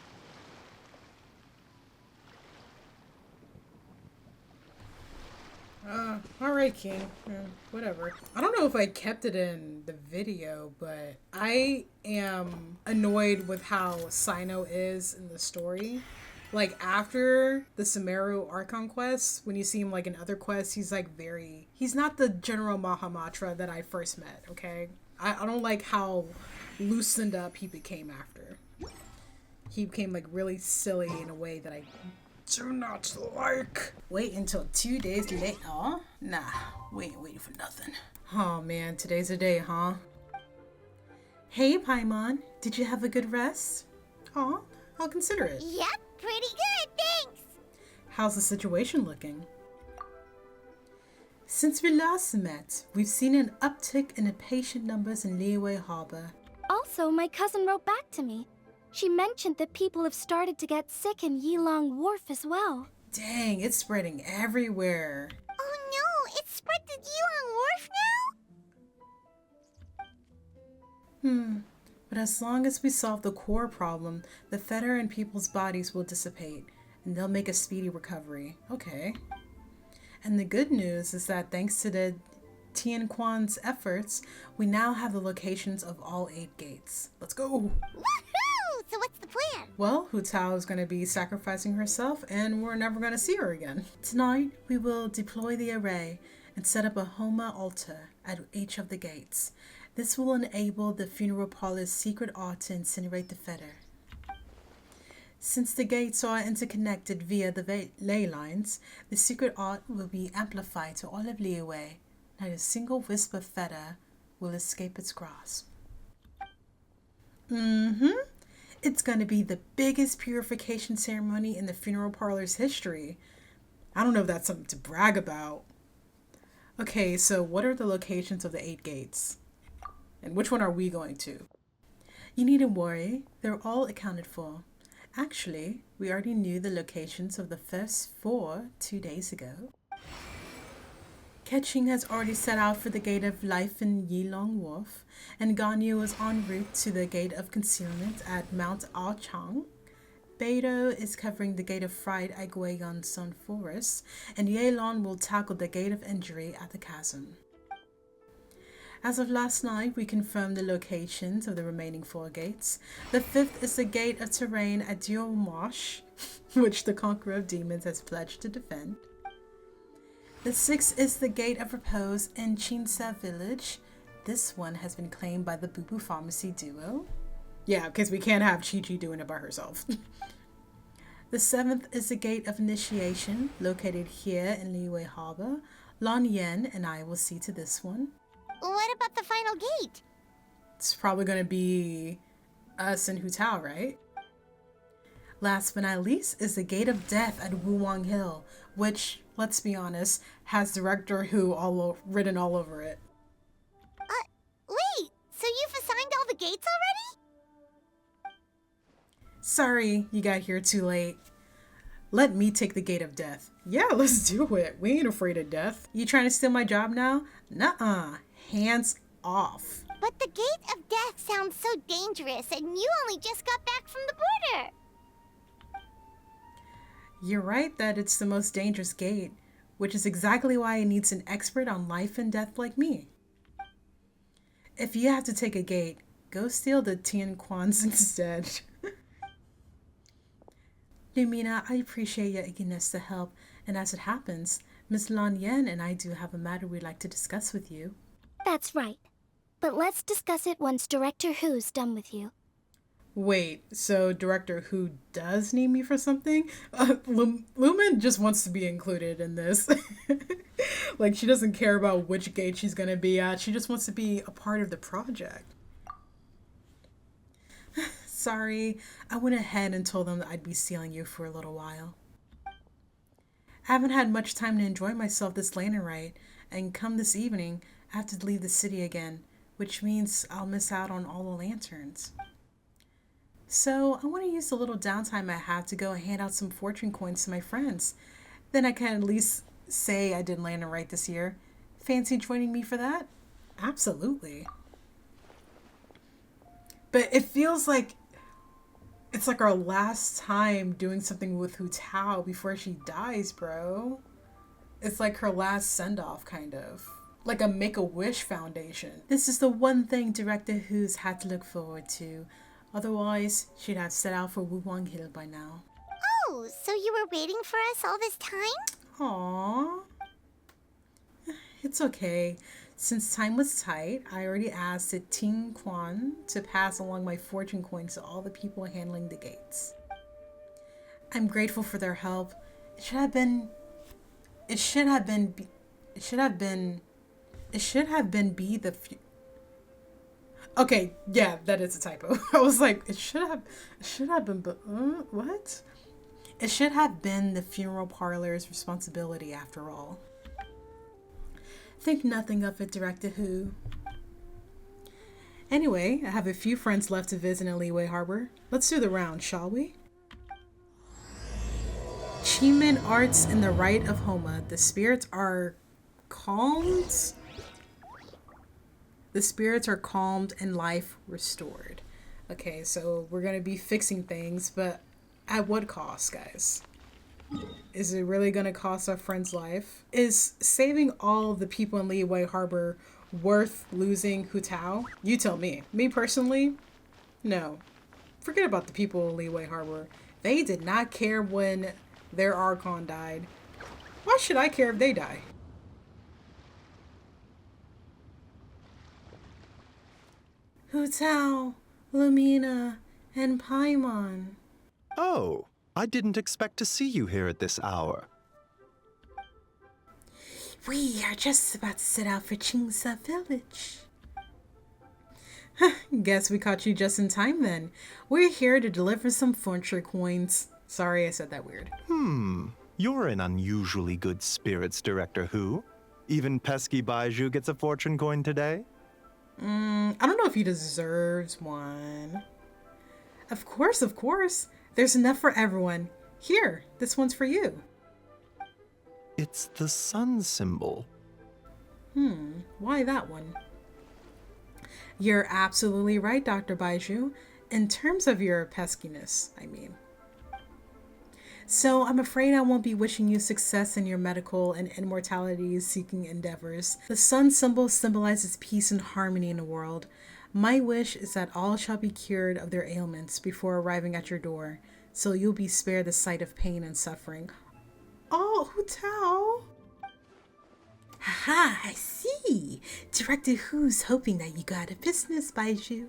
Alright, King. Whatever. I don't know if I kept it in the video, but I am annoyed with how Sino is in the story. Like, after the Sumeru Archon quest, when you see him, like, in other quests, he's, like, he's not the General Mahamatra that I first met, okay? I don't like how loosened up he became after. He became, like, really silly in a way that I do not like. Wait until 2 days later. Nah, we ain't waiting for nothing. Oh man, today's the day, huh? Hey Paimon, did you have a good rest? Aw, I'll consider it. Yep, pretty good, thanks. How's the situation looking? Since we last met, we've seen an uptick in the patient numbers in Liyue Harbor. Also, my cousin wrote back to me. She mentioned that people have started to get sick in Yilong Wharf as well. Dang, it's spreading everywhere. Oh no, it's spread to Yilong Wharf now? But as long as we solve the core problem, the fetter in people's bodies will dissipate, and they'll make a speedy recovery. Okay. And the good news is that thanks to the Tian Quan's efforts, we now have the locations of all 8 gates. Let's go! Woohoo! So what's the plan? Well, Hu Tao is going to be sacrificing herself and we're never going to see her again. Tonight, we will deploy the array and set up a Homa altar at each of the gates. This will enable the funeral parlor's secret art to incinerate the fetter. Since the gates are interconnected via the ley lines, the secret art will be amplified to all of Liyue. Not a single wisp of fetter will escape its grasp. It's going to be the biggest purification ceremony in the funeral parlor's history. I don't know if that's something to brag about. Okay, so what are the locations of the 8 gates? And which one are we going to? You needn't worry, they're all accounted for. Actually, we already knew the locations of the first 4 2 days ago. Ketching has already set out for the Gate of Life in Yilong Wharf, and Ganyu is en route to the Gate of Concealment at Mount Aochang. Beidou is covering the Gate of Fright at Guiyang Sun Forest, and Yelan will tackle the Gate of Injury at the Chasm. As of last night, we confirmed the locations of the remaining 4 gates. The 5th is the Gate of Terrain at Duomarsh, which the Conqueror of Demons has pledged to defend. The 6th is the Gate of Repose in Chinsa Village. This one has been claimed by the Boo Boo Pharmacy duo. Yeah, because we can't have Chi-Chi doing it by herself. The 7th is the Gate of Initiation, located here in Liyue Harbor. Lan Yen and I will see to this one. What about the final gate? It's probably going to be us and Hu Tao, right? Last but not least is the Gate of Death at Wuwang Hill, which, let's be honest, has Director Hu written all over it. Wait, so you've assigned all the gates already? Sorry, you got here too late. Let me take the Gate of Death. Yeah, let's do it. We ain't afraid of death. You trying to steal my job now? Nuh-uh. Hands off. But the Gate of Death sounds so dangerous, and you only just got back from the border. You're right that it's the most dangerous gate, which is exactly why it needs an expert on life and death like me. If you have to take a gate, go steal the Tian Quans instead. Lumina, I appreciate your eagerness to help, and as it happens, Miss Lan Yen and I do have a matter we'd like to discuss with you. That's right. But let's discuss it once Director Who's done with you. Wait, so Director Who does need me for something? Lumen just wants to be included in this. Like, she doesn't care about which gate she's gonna be at. She just wants to be a part of the project. Sorry, I went ahead and told them that I'd be sealing you for a little while. I haven't had much time to enjoy myself this lantern rite, and come this evening, I have to leave the city again, which means I'll miss out on all the lanterns. So I want to use the little downtime I have to go and hand out some fortune coins to my friends. Then I can at least say I did lantern rite this year. Fancy joining me for that? Absolutely. But it feels like it's like our last time doing something with Hu Tao before she dies, bro. It's like her last send-off, kind of. Like a Make-A-Wish Foundation. This is the one thing Director Who's had to look forward to. Otherwise, she'd have set out for Wuwang Hill by now. Oh, so you were waiting for us all this time? Aww. It's okay. Since time was tight, I already asked the Ting Quan to pass along my fortune coins to all the people handling the gates. I'm grateful for their help. It should have been Okay, yeah, that is a typo. I was like, it should have been, what? It should have been the funeral parlor's responsibility after all. Think nothing of it, Director Who. Anyway, I have a few friends left to visit in Liyue Harbor. Let's do the round, shall we? Chiman Arts in the Rite of Homa. The spirits are calmed. The spirits are calmed and life restored. Okay, so we're going to be fixing things, but at what cost, guys? Is it really going to cost our friend's life? Is saving all the people in Liyue Harbor worth losing Hu Tao? You tell me. Me personally, no. Forget about the people in Liyue Harbor. They did not care when their Archon died. Why should I care if they die? Hu Tao, Lumina, and Paimon. Oh, I didn't expect to see you here at this hour. We are just about to set out for Qingsa Village. Guess we caught you just in time then. We're here to deliver some fortune coins. Sorry I said that weird. You're in unusually good spirits, Director Hu. Even pesky Baiju gets a fortune coin today? I don't know if he deserves one. Of course, of course. There's enough for everyone. Here, this one's for you. It's the sun symbol. Why that one? You're absolutely right, Dr. Baiju. In terms of your peskiness, I mean. So I'm afraid I won't be wishing you success in your medical and immortality-seeking endeavors. The sun symbol symbolizes peace and harmony in the world. My wish is that all shall be cured of their ailments before arriving at your door, so you'll be spared the sight of pain and suffering. Oh, Hu Tao! Haha, I see. Director Who's hoping that you go out of business, Baiju.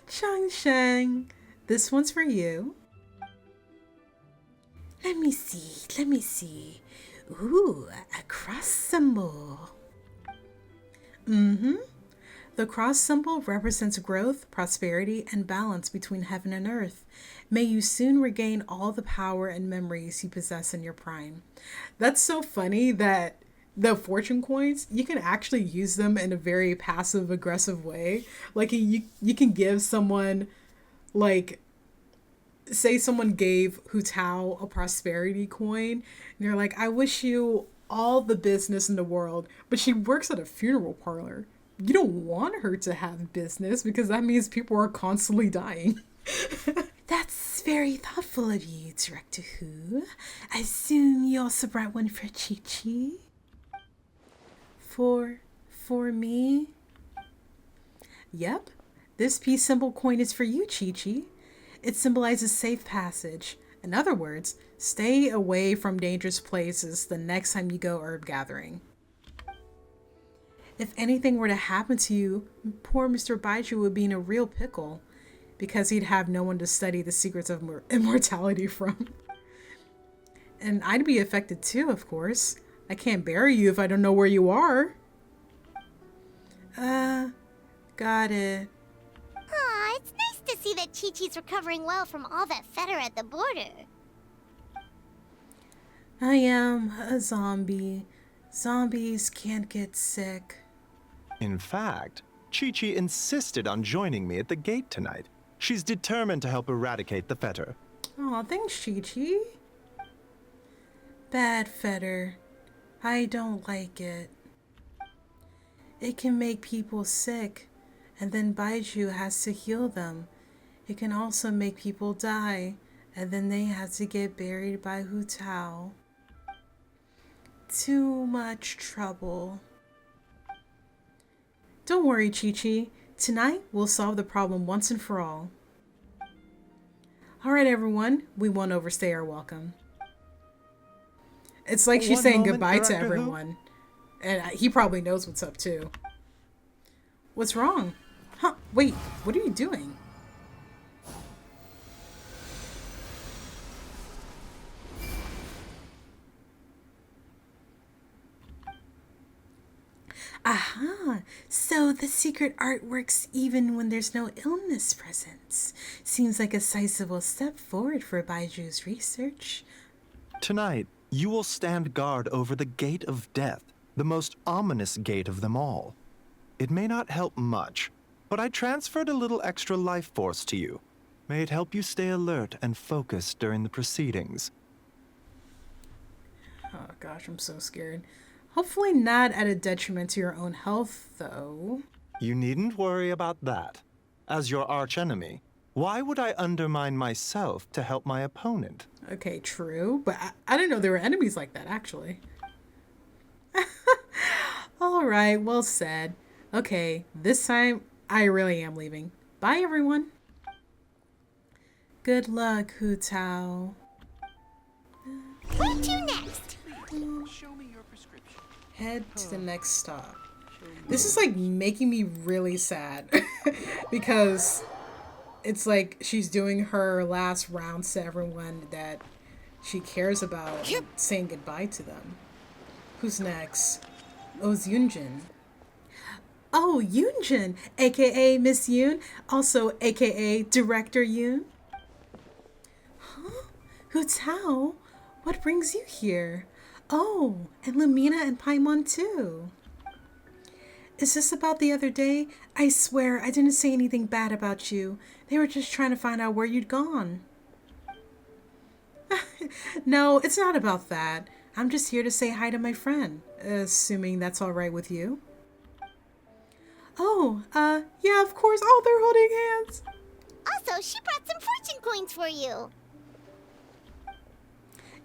Changsheng, this one's for you. Let me see. Ooh, a cross symbol. The cross symbol represents growth, prosperity, and balance between heaven and earth. May you soon regain all the power and memories you possess in your prime. That's so funny that the fortune coins, you can actually use them in a very passive aggressive way. Like you can give someone, like, say someone gave Hu Tao a prosperity coin and you're like, I wish you all the business in the world, but she works at a funeral parlor. You don't want her to have business because that means people are constantly dying. That's very thoughtful of you, Director Hu. I assume you also brought one for Chi-Chi? For me? Yep. This peace symbol coin is for you, Chi-Chi. It symbolizes safe passage. In other words, stay away from dangerous places the next time you go herb gathering. If anything were to happen to you, poor Mr. Baiju would be in a real pickle because he'd have no one to study the secrets of immortality from. And I'd be affected too, of course. I can't bury you if I don't know where you are. Got it. Aw, it's nice to see that Chi-Chi's recovering well from all that fetter at the border. I am a zombie. Zombies can't get sick. In fact, Chi-Chi insisted on joining me at the gate tonight. She's determined to help eradicate the fetter. Aw, thanks, Chi-Chi. Bad fetter. I don't like it. It can make people sick, and then Baiju has to heal them. It can also make people die, and then they have to get buried by Hu Tao. Too much trouble. Don't worry, Chi-Chi. Tonight, we'll solve the problem once and for all. Alright, everyone. We won't overstay our welcome. It's like she's saying goodbye to everyone. And he probably knows what's up, too. What's wrong? Huh, wait, what are you doing? Aha! So the secret art works even when there's no illness present. Seems like a sizable step forward for Baiju's research. Tonight, you will stand guard over the Gate of Death, the most ominous gate of them all. It may not help much, but I transferred a little extra life force to you. May it help you stay alert and focused during the proceedings. Oh gosh, I'm so scared. Hopefully not at a detriment to your own health, though. You needn't worry about that. As your archenemy, Why would I undermine myself to help my opponent? Okay, true, but I didn't know there were enemies like that, actually. All right, well said. Okay, this time I really am leaving. Bye, everyone. Good luck, Hu Tao. Who to next? Head to the next stop. This is like making me really sad because it's like she's doing her last rounds to everyone that she cares about and saying goodbye to them. Who's next? Oh, it's Yunjin. Oh, Yunjin, aka Miss Yoon, also aka Director Yoon. Huh? Hu Tao? What brings you here? Oh, and Lumina and Paimon too. Is this about the other day? I swear I didn't say anything bad about you. They were just trying to find out where you'd gone. No, it's not about that. I'm just here to say hi to my friend, assuming that's all right with you. Oh, yeah, of course. Oh, they're holding hands. Also, she brought some fortune coins for you.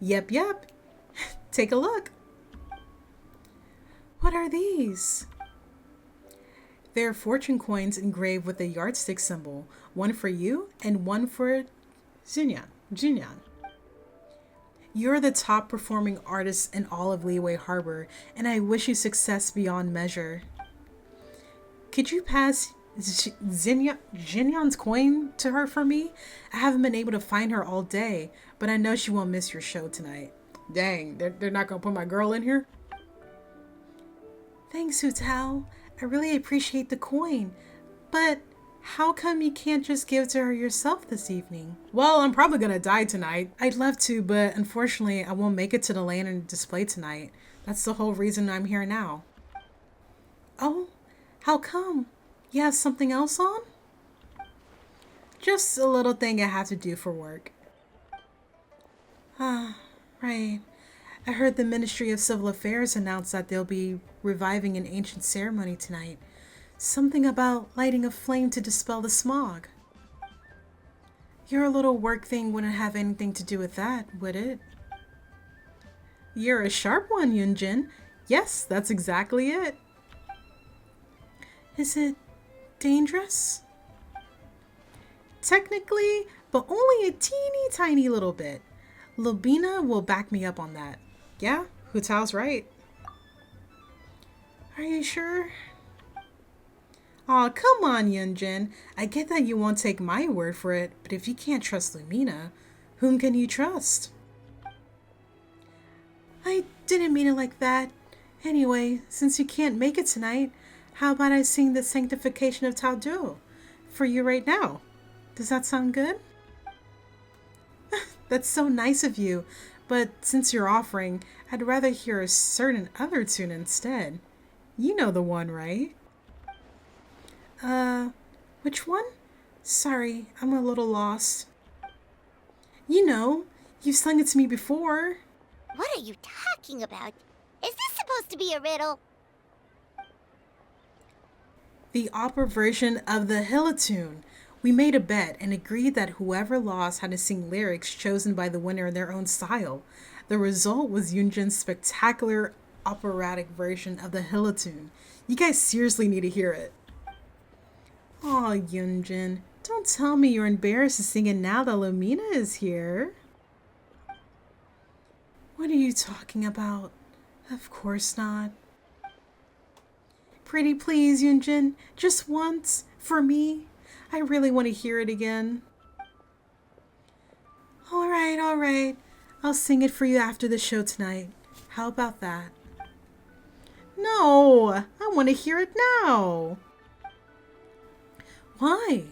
Yep. Take a look. What are these? They're fortune coins engraved with a yardstick symbol. One for you and one for Jinyan. You're the top performing artist in all of Liyue Harbor, and I wish you success beyond measure. Could you pass Jinyan's coin to her for me? I haven't been able to find her all day, but I know she won't miss your show tonight. Dang, they're not gonna put my girl in here? Thanks, Hu Tao. I really appreciate the coin, but how come you can't just give it to her yourself this evening? Well, I'm probably gonna die tonight. I'd love to, but unfortunately, I won't make it to the lantern display tonight. That's the whole reason I'm here now. Oh, how come? You have something else on? Just a little thing I have to do for work. Ah, right. I heard the Ministry of Civil Affairs announce that they'll be reviving an ancient ceremony tonight. Something about lighting a flame to dispel the smog. Your little work thing wouldn't have anything to do with that, would it? You're a sharp one, Yunjin. Yes, that's exactly it. Is it dangerous? Technically, but only a teeny tiny little bit. Lubina will back me up on that. Yeah, Hu Tao's right. Are you sure? Aw, come on, Yunjin. I get that you won't take my word for it, but if you can't trust Lumina, whom can you trust? I didn't mean it like that. Anyway, since you can't make it tonight, how about I sing the Sanctification of Tao Do for you right now? Does that sound good? That's so nice of you, but since you're offering, I'd rather hear a certain other tune instead. You know the one, right? Which one? Sorry, I'm a little lost. You know, you've sung it to me before. What are you talking about? Is this supposed to be a riddle? The opera version of the Hilla tune. We made a bet and agreed that whoever lost had to sing lyrics chosen by the winner in their own style. The result was Yunjin's spectacular operatic version of the Hilla tune. You guys seriously need to hear it. Aw, Yunjin, don't tell me you're embarrassed to sing it now that Lumina is here. What are you talking about? Of course not. Pretty please, Yunjin, just once, for me. I really want to hear it again. All right. I'll sing it for you after the show tonight. How about that? No, I want to hear it now. Why?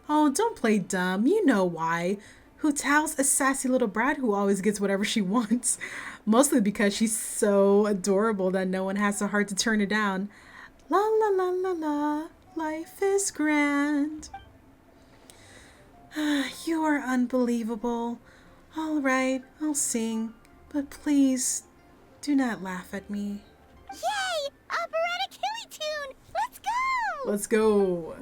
Oh, don't play dumb. You know why. Hu Tao's a sassy little brat who always gets whatever she wants. Mostly because she's so adorable that no one has the heart to turn her down. La la la la la. Life is grand. You are unbelievable. All right, I'll sing. But please, do not laugh at me. Yay! Operatic hilly tune! Let's go! Let's go.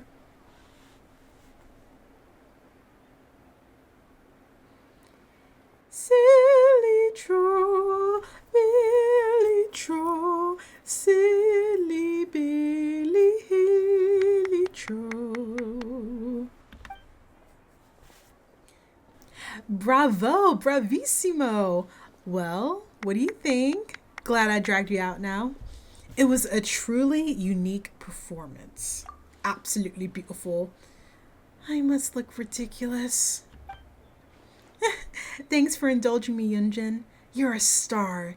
Silly troll, Billy troll, silly Billy Hilly troll. Bravo, bravissimo. Well, what do you think? Glad I dragged you out now. It was a truly unique performance. Absolutely beautiful. I must look ridiculous. Thanks for indulging me, Yunjin. You're a star.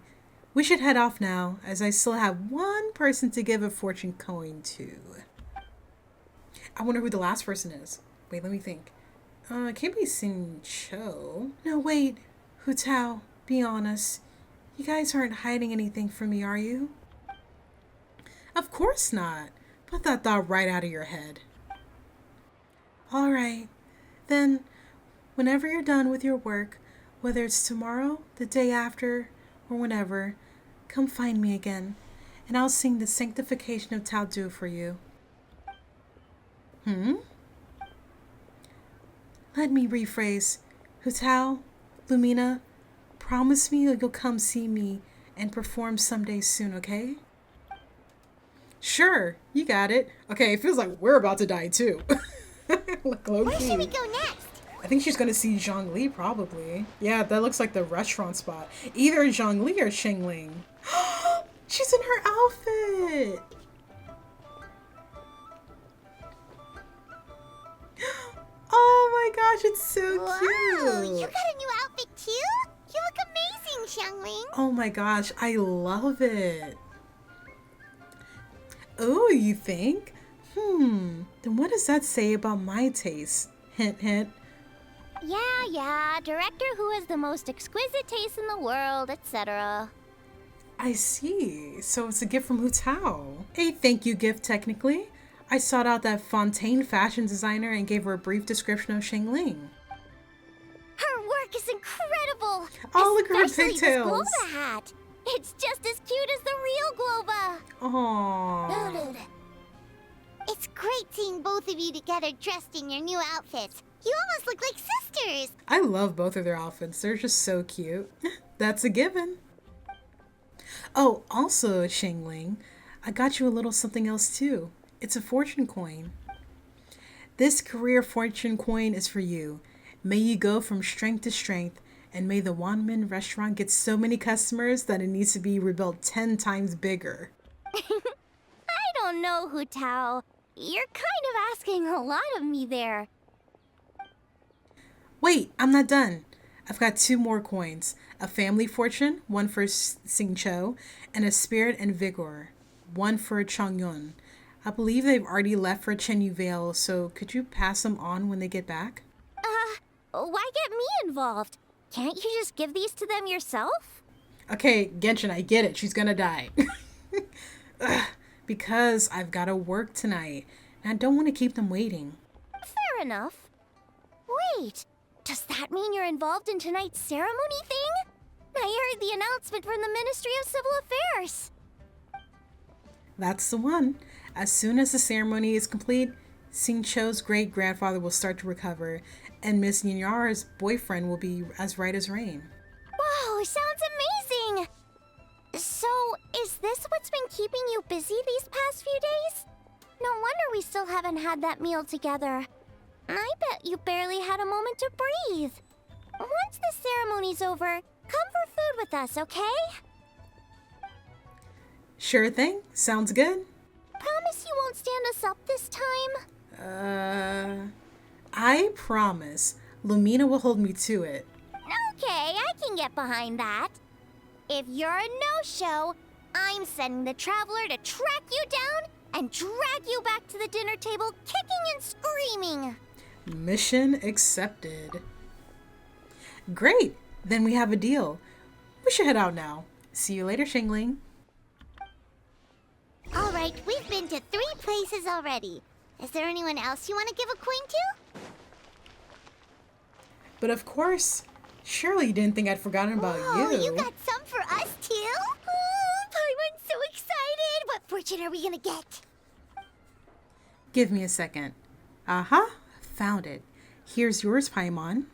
We should head off now, as I still have one person to give a fortune coin to. I wonder who the last person is. Wait, let me think. It can't be Sing Cho. No, wait. Hu Tao, be honest. You guys aren't hiding anything from me, are you? Of course not. Put that thought right out of your head. All right. Then, whenever you're done with your work, whether it's tomorrow, the day after, or whenever, come find me again, and I'll sing the sanctification of Tao Du for you. Let me rephrase. Hu Tao, Lumina, promise me you'll come see me and perform someday soon, okay? Sure, you got it. Okay, it feels like we're about to die too. Where should we go next? I think she's gonna see Zhongli probably. Yeah, that looks like the restaurant spot. Either Zhongli or Xingling. She's in her outfit. Oh my gosh, it's so Whoa, cute. you got a new outfit too? You look amazing, Xiangling. Oh my gosh, I love it. Oh, you think? Then what does that say about my taste? Hint, hint. Yeah, director who has the most exquisite taste in the world, etc. I see. So it's a gift from Hu Tao. A thank you gift, technically. I sought out that Fontaine fashion designer and gave her a brief description of Xingling. Her work is incredible! Oh, look at her Especially pigtails. this Globa hat. It's just as cute as the real Globa. Aww. It's great seeing both of you together dressed in your new outfits. You almost look like sisters. I love both of their outfits. They're just so cute. That's a given. Oh, also, Xingling, I got you a little something else too. It's a fortune coin. This career fortune coin is for you. May you go from strength to strength, and may the Wanmin restaurant get so many customers that it needs to be rebuilt 10 times bigger. I don't know, Hu Tao. You're kind of asking a lot of me there. Wait, I'm not done. I've got 2 more coins. A family fortune, one for Sing Cho, and a spirit and vigor, one for Chong Yun. I believe they've already left for Chenyu Vale, so could you pass them on when they get back? Why get me involved? Can't you just give these to them yourself? Okay, Genshin, I get it. She's gonna die. Because I've gotta work tonight, and I don't want to keep them waiting. Fair enough. Wait, does that mean you're involved in tonight's ceremony thing? I heard the announcement from the Ministry of Civil Affairs. That's the one. As soon as the ceremony is complete, Sing Cho's great-grandfather will start to recover, and Miss Nyar's boyfriend will be as right as rain. Wow, sounds amazing! So, is this what's been keeping you busy these past few days? No wonder we still haven't had that meal together. I bet you barely had a moment to breathe. Once the ceremony's over, come for food with us, okay? Sure thing. Sounds good. Promise you won't stand us up this time? I promise. Lumina will hold me to it. Okay, I can get behind that. If you're a no-show, I'm sending the Traveler to track you down and drag you back to the dinner table kicking and screaming. Mission accepted. Great. Then we have a deal. We should head out now. See you later, Xingling. All right, we've been to 3 places already. Is there anyone else you want to give a coin to? But of course, surely you didn't think I'd forgotten about Oh, you. you got some for us too? Oh, Paimon's so excited. What fortune are we gonna get? Give me a second. Aha, found it. Here's yours, Paimon.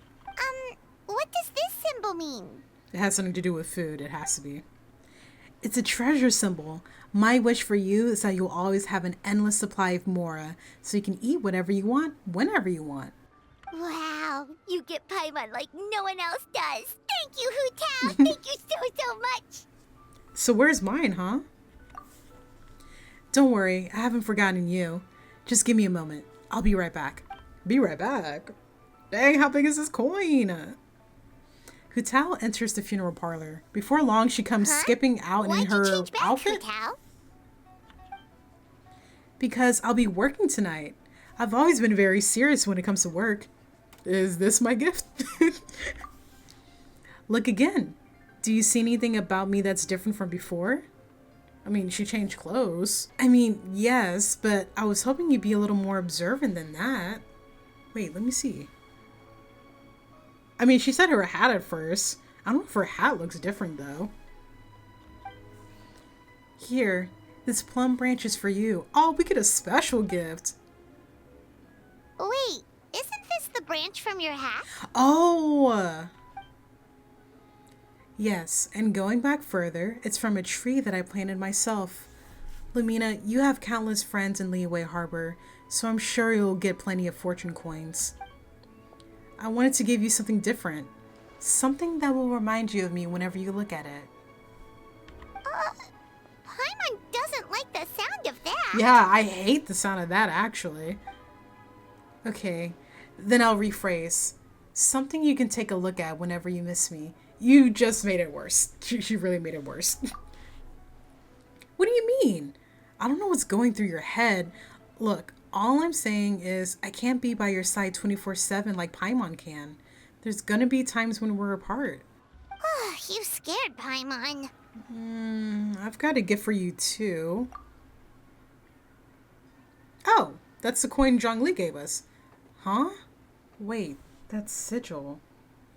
What does this symbol mean? It has something to do with food. It has to be. It's a treasure symbol. My wish for you is that you'll always have an endless supply of Mora, so you can eat whatever you want, whenever you want. Wow, you get Paimon like no one else does. Thank you, Hu Tao. Thank you so much. So where's mine, huh? Don't worry, I haven't forgotten you. Just give me a moment. I'll be right back. Be right back? Dang, how big is this coin? Hu Tao enters the funeral parlor. Before long, she comes skipping out in her outfit. Because I'll be working tonight. I've always been very serious when it comes to work. Is this my gift? Look again. Do you see anything about me that's different from before? I mean, she changed clothes. I mean, yes, but I was hoping you'd be a little more observant than that. Wait, let me see. I mean, she said her hat at first. I don't know if her hat looks different, though. Here, this plum branch is for you. Oh, we get a special gift. Wait, isn't this the branch from your hat? Oh! Yes, and going back further, it's from a tree that I planted myself. Lumina, you have countless friends in Liyue Harbor, so I'm sure you'll get plenty of fortune coins. I wanted to give you something different. Something that will remind you of me whenever you look at it. Paimon doesn't like the sound of that. Yeah, I hate the sound of that, actually. Okay, then I'll rephrase. Something you can take a look at whenever you miss me. You just made it worse. She really made it worse. What do you mean? I don't know what's going through your head. Look, all I'm saying is I can't be by your side 24/7 like Paimon can. There's gonna be times when we're apart. You scared Paimon. I've got a gift for you too. Oh, that's the coin Zhongli gave us. Huh? Wait, that's Sigil.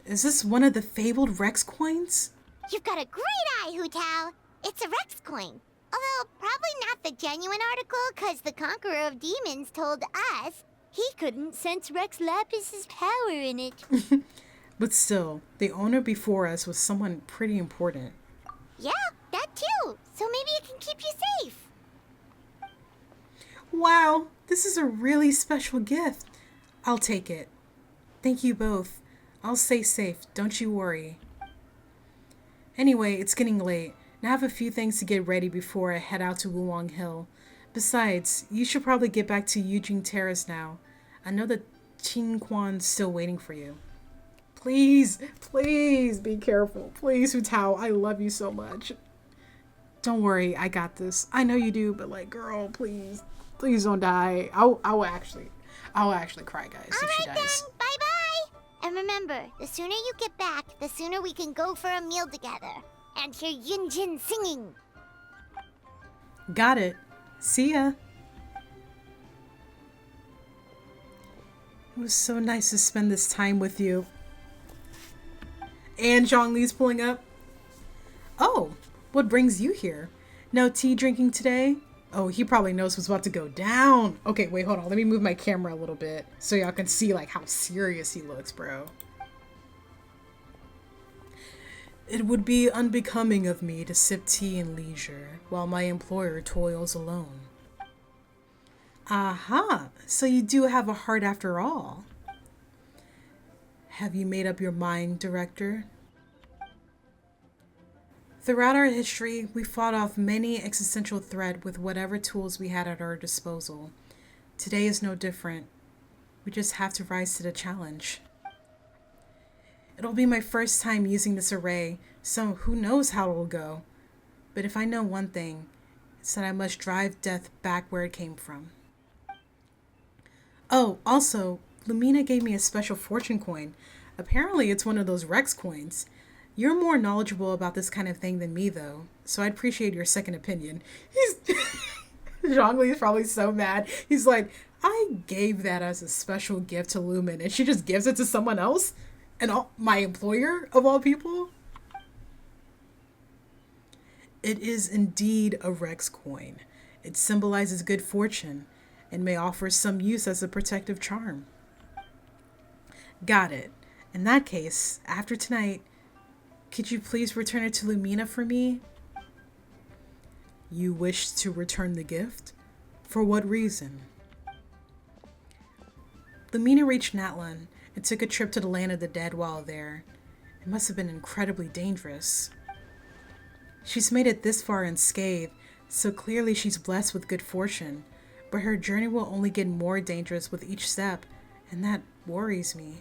Is this one of the fabled Rex coins? You've got a great eye, Hu Tao. It's a Rex coin. Although probably not the genuine article, because the Conqueror of Demons told us he couldn't sense Rex Lapis's power in it. But still, the owner before us was someone pretty important. Yeah, that too. So maybe it can keep you safe. Wow, this is a really special gift. I'll take it. Thank you both. I'll stay safe, don't you worry. Anyway, it's getting late, and I have a few things to get ready before I head out to Wulong Hill. Besides, you should probably get back to Yujing Terrace now. I know that Qin Quan's still waiting for you. Please, please be careful. Please, Hu Tao, I love you so much. Don't worry, I got this. I know you do, but like, girl, please. Please don't die. I'll actually cry, guys, if she dies. Then, bye-bye. And remember, the sooner you get back, the sooner we can go for a meal together and hear Yunjin singing. Got it. See ya. It was so nice to spend this time with you. And Zhongli's pulling up. Oh, what brings you here? No tea drinking today? Oh, he probably knows what's about to go down. Okay, wait, hold on. Let me move my camera a little bit so y'all can see like how serious he looks, bro. It would be unbecoming of me to sip tea in leisure while my employer toils alone. Aha, so you do have a heart after all. Have you made up your mind, Director? Throughout our history, we fought off many existential threats with whatever tools we had at our disposal. Today is no different. We just have to rise to the challenge. It'll be my first time using this array, so who knows how it'll go. But if I know one thing, it's that I must drive death back where it came from. Oh, also, Lumina gave me a special fortune coin. Apparently it's one of those Rex coins. You're more knowledgeable about this kind of thing than me, though, so I'd appreciate your second opinion. Zhongli is probably so mad. He's like, I gave that as a special gift to Lumen, and she just gives it to someone else? And my employer, of all people? It is indeed a Rex coin. It symbolizes good fortune, and may offer some use as a protective charm. Got it. In that case, after tonight, Could you please return it to Lumina for me? You wish to return the gift? For what reason? Lumina reached Natlan and took a trip to the land of the dead while there. It must have been incredibly dangerous. She's made it this far unscathed, so clearly she's blessed with good fortune, but her journey will only get more dangerous with each step, and that worries me.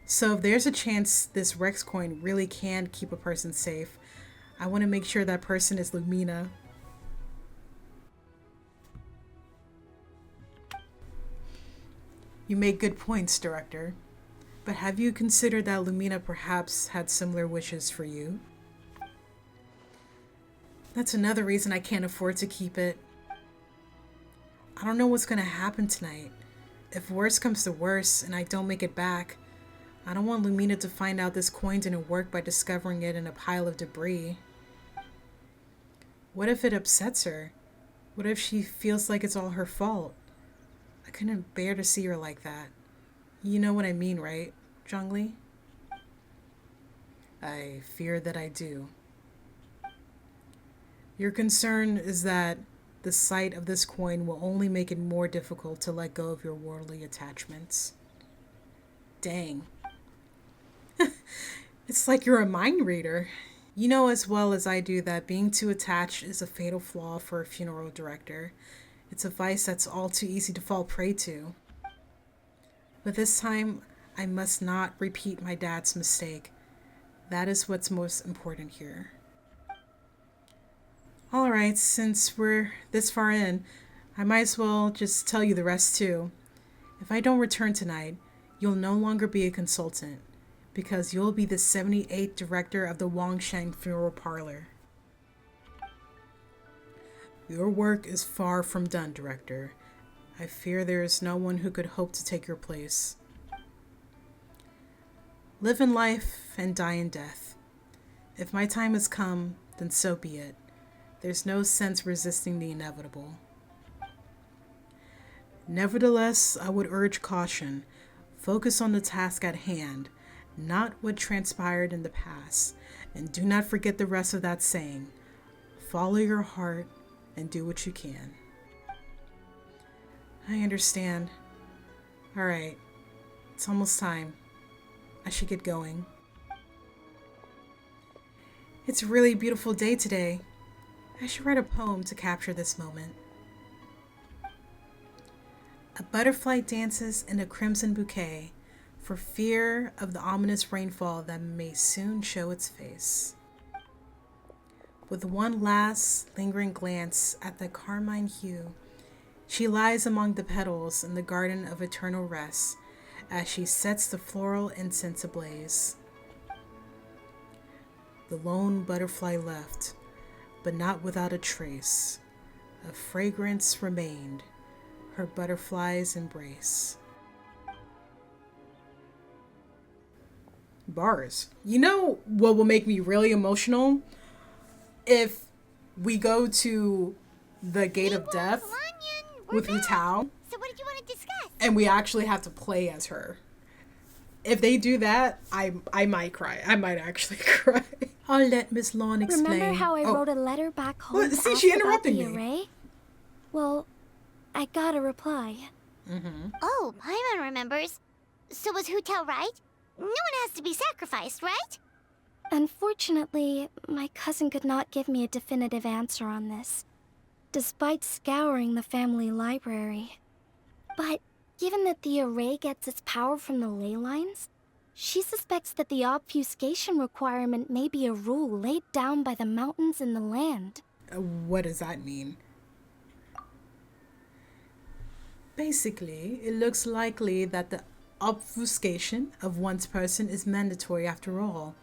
So if there's a chance this Rex coin really can keep a person safe, I want to make sure that person is Lumina. You make good points, Director. But have you considered that Lumina perhaps had similar wishes for you? That's another reason I can't afford to keep it. I don't know what's gonna happen tonight. If worse comes to worse and I don't make it back, I don't want Lumina to find out this coin didn't work by discovering it in a pile of debris. What if it upsets her? What if she feels like it's all her fault? I couldn't bear to see her like that. You know what I mean, right, Zhongli? I fear that I do. Your concern is that the sight of this coin will only make it more difficult to let go of your worldly attachments. Dang. It's like you're a mind reader. You know as well as I do that being too attached is a fatal flaw for a funeral director. It's a vice that's all too easy to fall prey to. But this time, I must not repeat my dad's mistake. That is what's most important here. Alright, since we're this far in, I might as well just tell you the rest too. If I don't return tonight, you'll no longer be a consultant, because you'll be the 78th director of the Wangshan Funeral Parlor. Your work is far from done, Director. I fear there is no one who could hope to take your place. Live in life and die in death. If my time has come, then so be it. There's no sense resisting the inevitable. Nevertheless, I would urge caution. Focus on the task at hand, not what transpired in the past, and do not forget the rest of that saying. Follow your heart and do what you can. I understand. Alright, it's almost time. I should get going. It's a really beautiful day today. I should write a poem to capture this moment. A butterfly dances in a crimson bouquet for fear of the ominous rainfall that may soon show its face. With one last lingering glance at the carmine hue, she lies among the petals in the garden of eternal rest as she sets the floral incense ablaze. The lone butterfly left, but not without a trace. A fragrance remained, her butterfly's embrace. Bars. You know what will make me really emotional? If we go to the Gate of Death with Hu Tao, So what did you want to discuss? and we actually have to play as her. If they do that, I might cry. I might actually cry. I'll let Miss Lawn explain. Remember how I wrote a letter back home Well, to see, ask she about interrupted the me. array? Well, I got a reply. Oh, Paimon remembers. So was Hu Tao right? No one has to be sacrificed, right? Unfortunately, my cousin could not give me a definitive answer on this, despite scouring the family library. But given that the array gets its power from the ley lines, she suspects that the obfuscation requirement may be a rule laid down by the mountains and the land. What does that mean? Basically, it looks likely that the obfuscation of one's person is mandatory after all,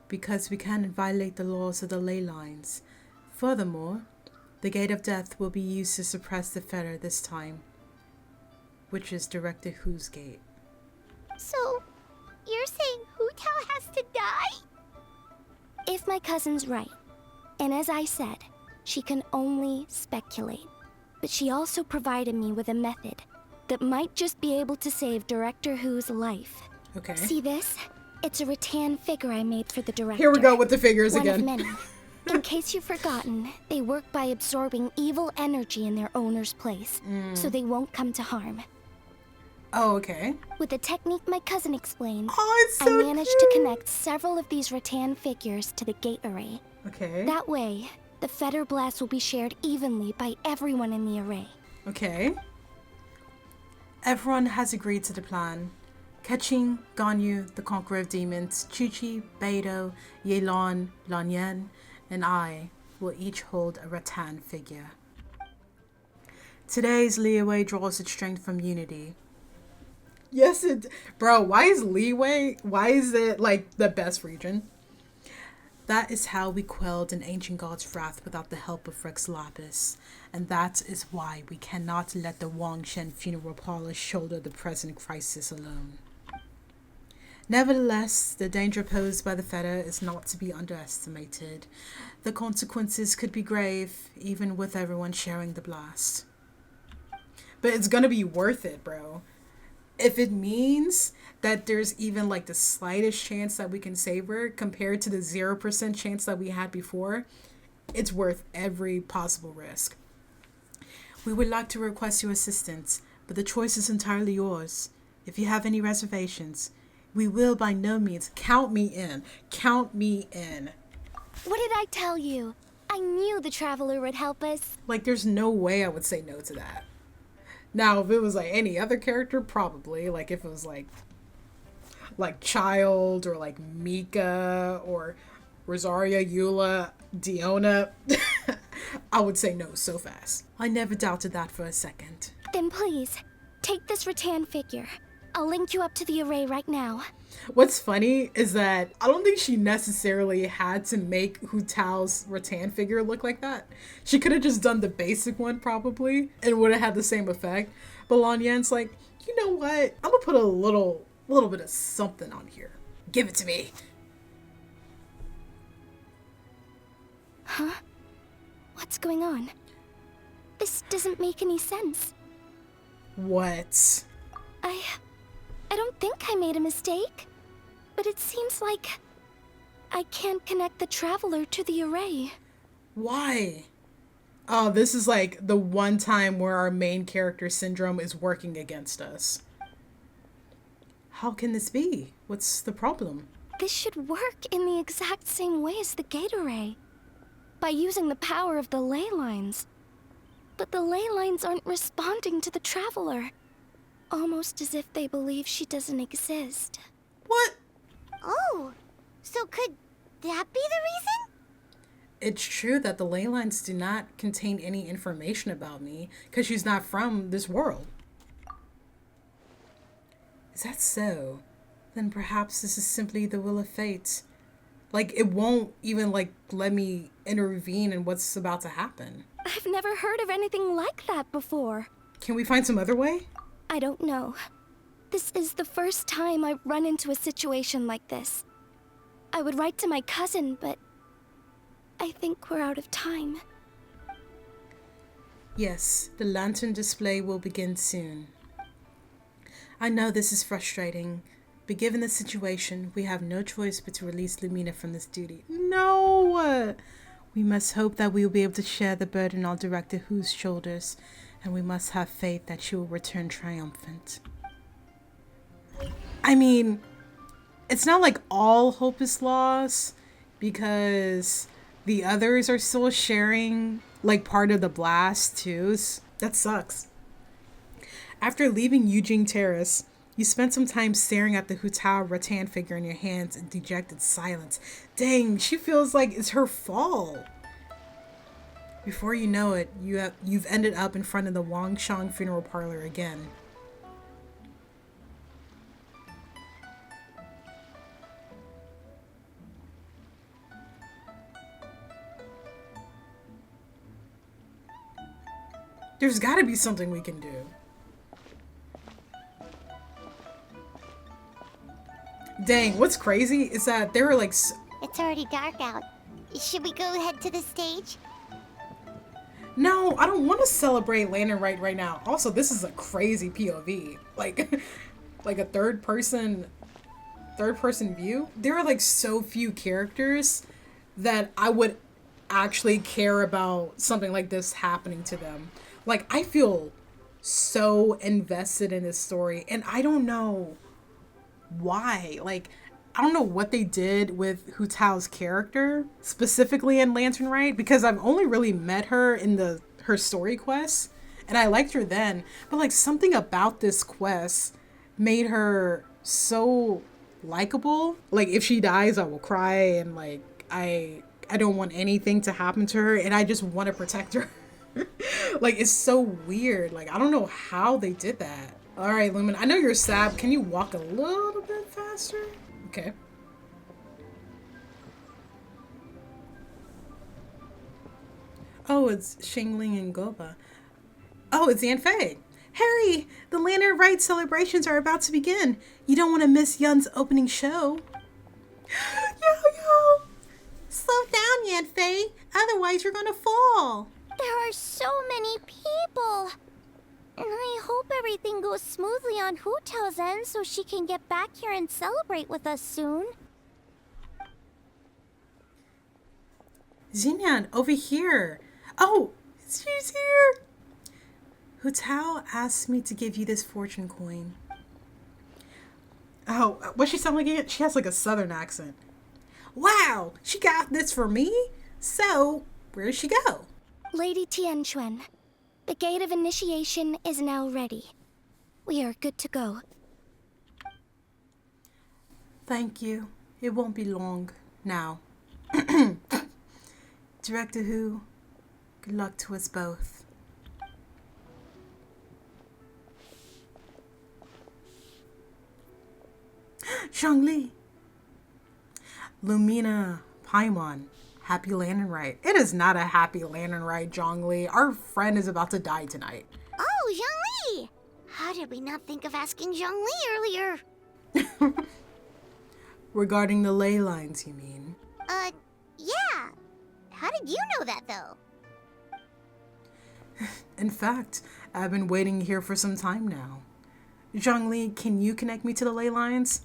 because we can't violate the laws of the ley lines. Furthermore, the Gate of Death will be used to suppress the fetter this time, which is Director Hu's gate. So, you're saying Hu Tao has to die? If my cousin's right, and as I said, she can only speculate, but she also provided me with a method that might just be able to save Director Hu's life. Okay. See this? It's a rattan figure I made for the director. Here we go with the figures One again. of many. In case you've forgotten, they work by absorbing evil energy in their owner's place, so they won't come to harm. Oh, okay. With a technique my cousin explained, it's so I managed to connect several of these rattan figures to the gate array. Okay. That way, the Fetter Blast will be shared evenly by everyone in the array. Okay. Everyone has agreed to the plan. Kaching, Ganyu, the Conqueror of Demons, Chi-Chi, Beidou, Yelan, Lanyan, and I will each hold a rattan figure. Today's Liyue draws its strength from unity. Yes, bro, why is it like the best region? That is how we quelled an ancient god's wrath without the help of Rex Lapis. And that is why we cannot let the Wangshen funeral parlor shoulder the present crisis alone. Nevertheless, the danger posed by the Fetter is not to be underestimated. The consequences could be grave, even with everyone sharing the blast. But it's gonna be worth it, bro. If it means that there's even like the slightest chance that we can save her compared to the 0% chance that we had before, it's worth every possible risk. We would like to request your assistance, but the choice is entirely yours. If you have any reservations, we will by no means count me in. Count me in. What did I tell you? I knew the Traveler would help us. Like, there's no way I would say no to that. Now, if it was like any other character, probably. Like if it was like Child or like Mika or Rosaria, Eula, Diona, I would say no so fast. I never doubted that for a second. Then please, take this rattan figure. I'll link you up to the array right now. What's funny is that I don't think she necessarily had to make Hu Tao's rattan figure look like that. She could have just done the basic one probably and would have had the same effect. But Lan Yan's like, you know what? I'm gonna put a little bit of something on here. Give it to me. Huh? What's going on? This doesn't make any sense. What? I don't think I made a mistake, but it seems like I can't connect the Traveler to the array. Why? Oh, this is like the one time where our main character syndrome is working against us. How can this be? What's the problem? This should work in the exact same way as the gate array, by using the power of the ley lines. But the ley lines aren't responding to the Traveler. Almost as if they believe she doesn't exist. What? Oh, so could that be the reason? It's true that the ley lines do not contain any information about me because she's not from this world. Is that so? Then perhaps this is simply the will of fate. Like, it won't even, like, let me intervene in what's about to happen. I've never heard of anything like that before. Can we find some other way? I don't know. This is the first time I've run into a situation like this. I would write to my cousin, but I think we're out of time. Yes, the lantern display will begin soon. I know this is frustrating, but given the situation, we have no choice but to release Lumina from this duty. No! We must hope that we will be able to share the burden on Director Hu's shoulders, and we must have faith that she will return triumphant. I mean, it's not like all hope is lost, because the others are still sharing like part of the blast too. That sucks. After leaving Eugene Terrace, you spent some time staring at the Hu Tao rattan figure in your hands in dejected silence. Dang, she feels like it's her fault. Before you know it, you've ended up in front of the Wangshan funeral parlor again. There's gotta be something we can do. Dang, what's crazy is that there were like... It's already dark out. Should we go head to the stage? No, I don't want to celebrate Lantern Rite right now. Also, this is a crazy POV. Like, like a third person third person view, there are like so few characters that I would actually care about something like this happening to them. Like, I feel so invested in this story, and I don't know why. Like, I don't know what they did with Hu Tao's character specifically in Lantern Rite, because I've only really met her in her story quest, and I liked her then, but like something about this quest made her so likable. Like, if she dies, I will cry, and like I don't want anything to happen to her, and I just want to protect her. Like, it's so weird. Like, I don't know how they did that. All right, Lumen, I know you're sad. Can you walk a little bit faster? Okay. Oh, it's Xingling and Goba. Oh, it's Yanfei. Harry, the Lantern Rite celebrations are about to begin. You don't want to miss Yun's opening show. Yo! Slow down, Yanfei. Otherwise, you're gonna fall. There are so many people. And I hope everything goes smoothly on Hu Tao's end so she can get back here and celebrate with us soon. Xinyan, over here. Oh, she's here. Hu Tao asked me to give you this fortune coin. Oh, what's she sound like again? She has like a southern accent. Wow, she got this for me? So, where does she go? Lady Tianquan, the gate of initiation is now ready. We are good to go. Thank you. It won't be long now. Director Hu, good luck to us both. Zhongli. Lumina, Paimon, happy Lantern Rite. It is not a happy Lantern Rite, Zhongli. Our friend is about to die tonight. Oh, Zhongli! How did we not think of asking Zhongli earlier? Regarding the ley lines, you mean? Yeah. How did you know that, though? In fact, I've been waiting here for some time now. Zhongli, can you connect me to the ley lines?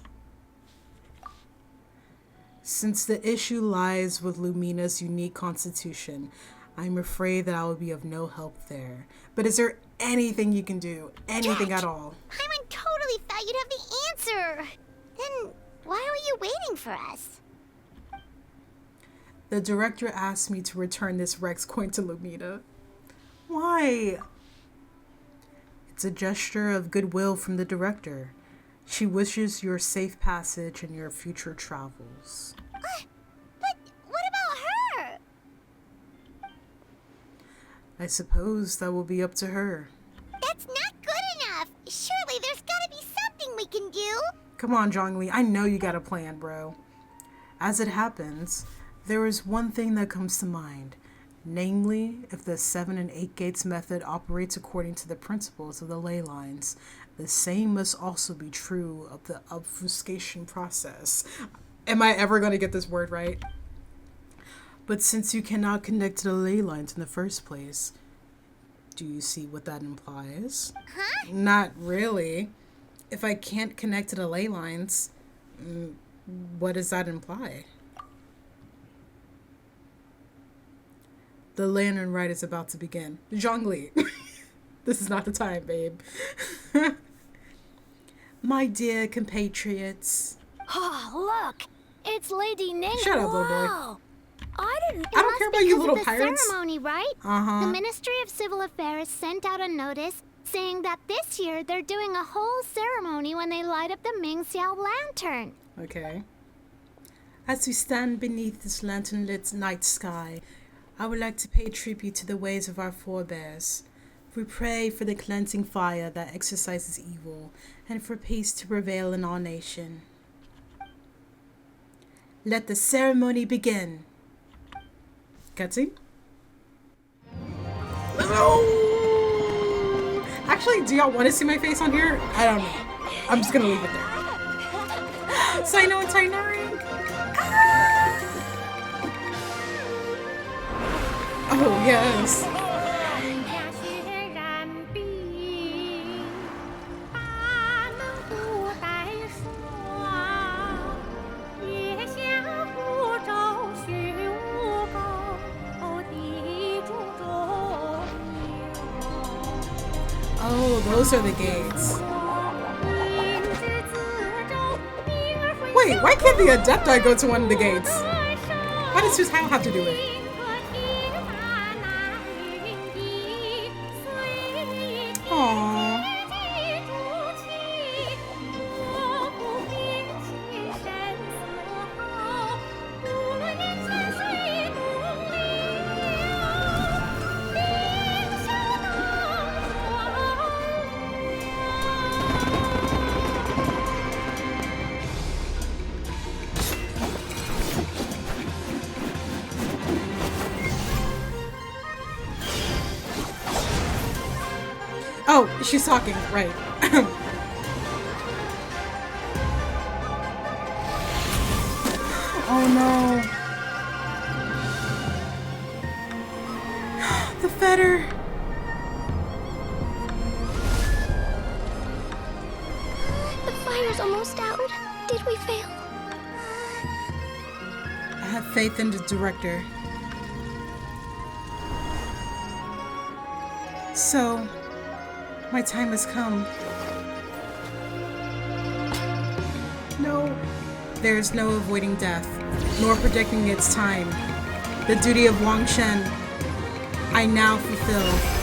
Since the issue lies with Lumina's unique constitution, I'm afraid that I will be of no help there. But is there anything you can do? Anything at all? Paimon totally thought you'd have the answer. Then why were you waiting for us? The director asked me to return this Rex coin to Lumina. Why? It's a gesture of goodwill from the director. She wishes your safe passage in your future travels. But what about her? I suppose that will be up to her. That's not good enough. Surely there's gotta be something we can do. Come on, Zhongli. I know you got a plan, bro. As it happens, there is one thing that comes to mind. Namely, if the 7 and 8 gates method operates according to the principles of the ley lines, the same must also be true of the obfuscation process. Am I ever going to get this word right? But since you cannot connect to the ley lines in the first place, do you see what that implies? Huh? Not really. If I can't connect to the ley lines, what does that imply? The Lantern Rite is about to begin. Zhongli, this is not the time, babe. My dear compatriots. Oh, look! It's Lady Ning. Shut up, little boy. I don't care about you little pirates. Ceremony, right? Uh-huh. The Ministry of Civil Affairs sent out a notice saying that this year they're doing a whole ceremony when they light up the Mingxiao lantern. Okay. As we stand beneath this lantern-lit night sky, I would like to pay tribute to the ways of our forebears. We pray for the cleansing fire that exorcises evil, and for peace to prevail in our nation. Let the ceremony begin. Cutscene? Oh! Actually, do y'all want to see my face on here? I don't know. I'm just gonna leave it there. Sino and Tainari. Oh, yes. Oh, those are the gates. Wait, why can't the Adepti go to one of the gates? Why does Hu Tao have to do it? Aww. Oh, she's talking, right. Oh no. The fetter. The fire's almost out. Did we fail? I have faith in the director. So, my time has come. No. There is no avoiding death, nor predicting its time. The duty of Wang Shen, I now fulfill.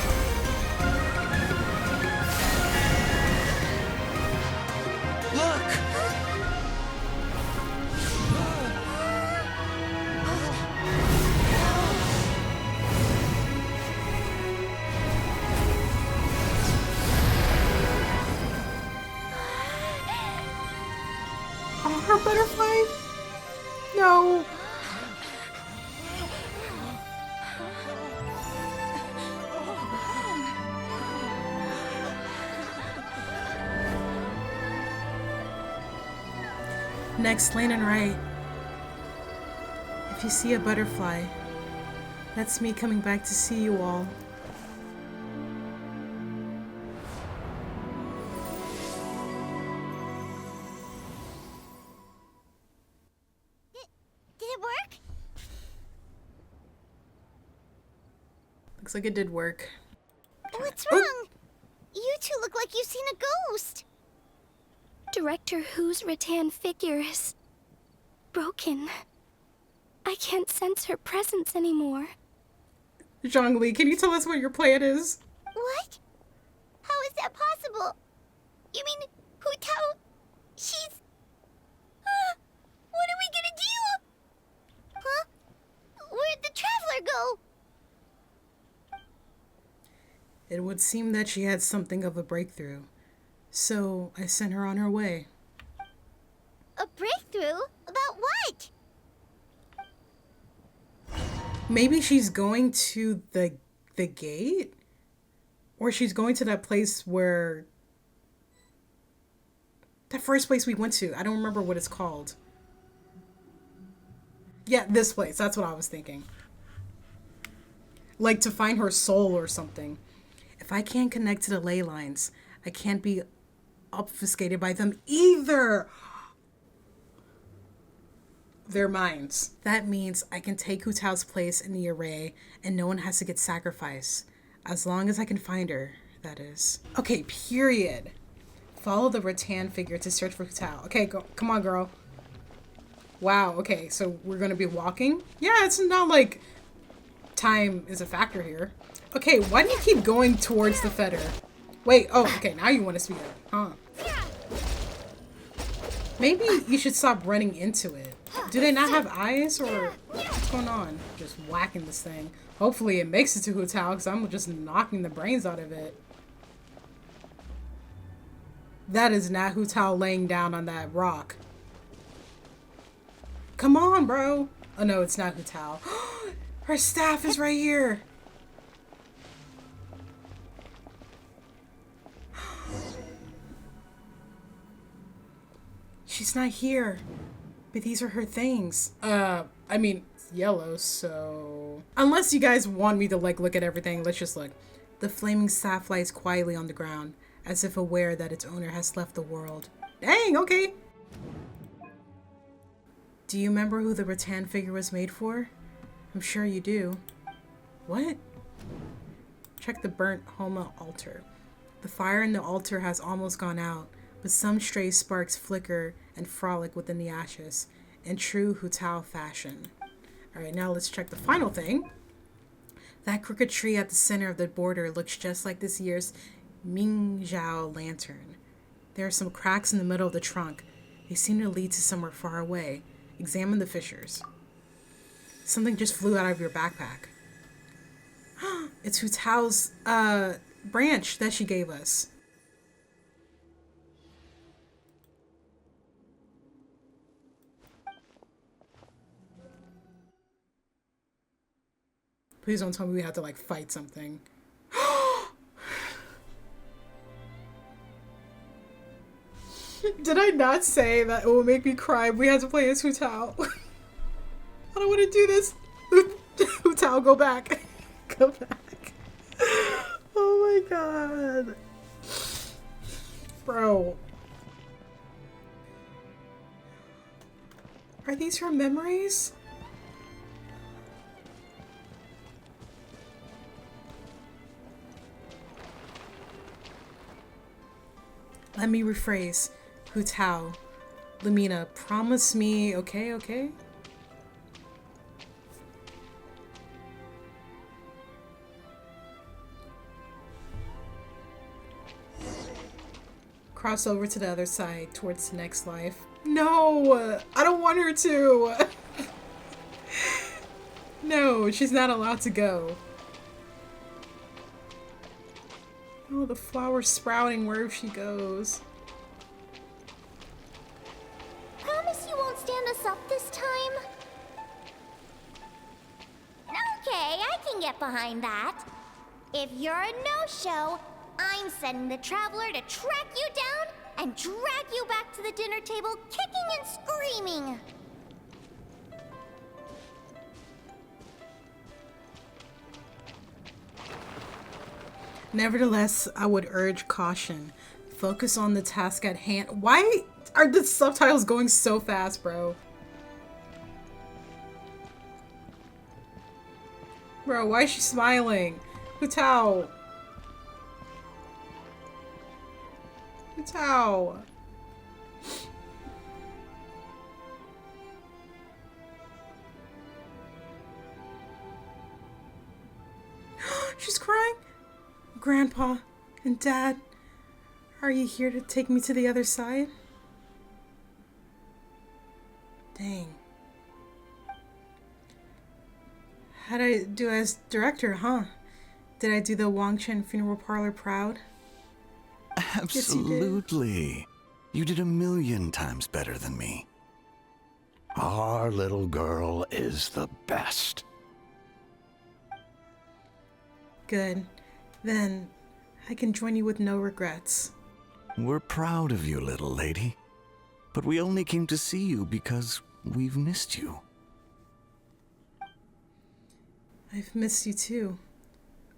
Oh, her butterfly? No. Next, Lane and Rite. If you see a butterfly, that's me coming back to see you all. Did it work? Looks like it did work. What's wrong? You two look like you've seen a ghost. Director Hu's rattan figure is broken. I can't sense her presence anymore. Zhongli, can you tell us what your plan is? What? How is that possible? You mean Hu Tao? She's... what are we gonna do? Huh? Where'd the traveler go? It would seem that she had something of a breakthrough. So I sent her on her way. A breakthrough? About what? Maybe she's going to the gate? Or she's going to that place where... that first place we went to. I don't remember what it's called. Yeah, this place. That's what I was thinking. Like to find her soul or something. If I can't connect to the ley lines, I can't be obfuscated by them either. Their minds. That means I can take Hu Tao's place in the array and no one has to get sacrificed. As long as I can find her, that is. Okay, period. Follow the rattan figure to search for Hu Tao. Okay, go. Come on, girl. Wow, okay, so we're gonna be walking? Yeah, it's not like time is a factor here. Okay, why do you keep going towards the fetter? Wait, oh, okay, now you want to speed up, huh? Maybe you should stop running into it. Do they not have eyes, or what's going on? Just whacking this thing. Hopefully it makes it to Hu Tao, because I'm just knocking the brains out of it. That is not Hu Tao laying down on that rock. Come on, bro. Oh no, it's not Hu Tao. Her staff is right here. She's not here. But these are her things. I mean, it's yellow, so... Unless you guys want me to, like, look at everything, let's just look. The flaming staff lies quietly on the ground, as if aware that its owner has left the world. Dang, okay. Do you remember who the rattan figure was made for? I'm sure you do. What? Check the burnt Homa altar. The fire in the altar has almost gone out, but some stray sparks flicker and frolic within the ashes, in true Hu Tao fashion. Alright, now let's check the final thing. That crooked tree at the center of the border looks just like this year's Mingzhou lantern. There are some cracks in the middle of the trunk. They seem to lead to somewhere far away. Examine the fissures. Something just flew out of your backpack. It's Hu Tao's branch that she gave us. Please don't tell me we have to like fight something. Did I not say that it will make me cry if we had to play as Hu Tao? I don't want to do this. Hu Tao, go back. Go back. Oh my god. Bro. Are these her memories? Let me rephrase. Hu Tao. Lumina, promise me, okay? Cross over to the other side, towards the next life. No! I don't want her to! No, she's not allowed to go. Oh, the flower's sprouting wherever she goes. Promise you won't stand us up this time? Okay, I can get behind that. If you're a no-show, I'm sending the Traveler to track you down and drag you back to the dinner table kicking and screaming. Nevertheless, I would urge caution. Focus on the task at hand. Why are the subtitles going so fast, bro? Bro, why is she smiling? Hu Tao. Hu Tao. She's crying. Grandpa and Dad, are you here to take me to the other side? Dang. How'd I do as director, huh? Did I do the Wang Chen funeral parlor proud? Absolutely. You did 1,000,000 times better than me. Our little girl is the best. Good. Then I can join you with no regrets. We're proud of you, little lady. But we only came to see you because we've missed you. I've missed you too.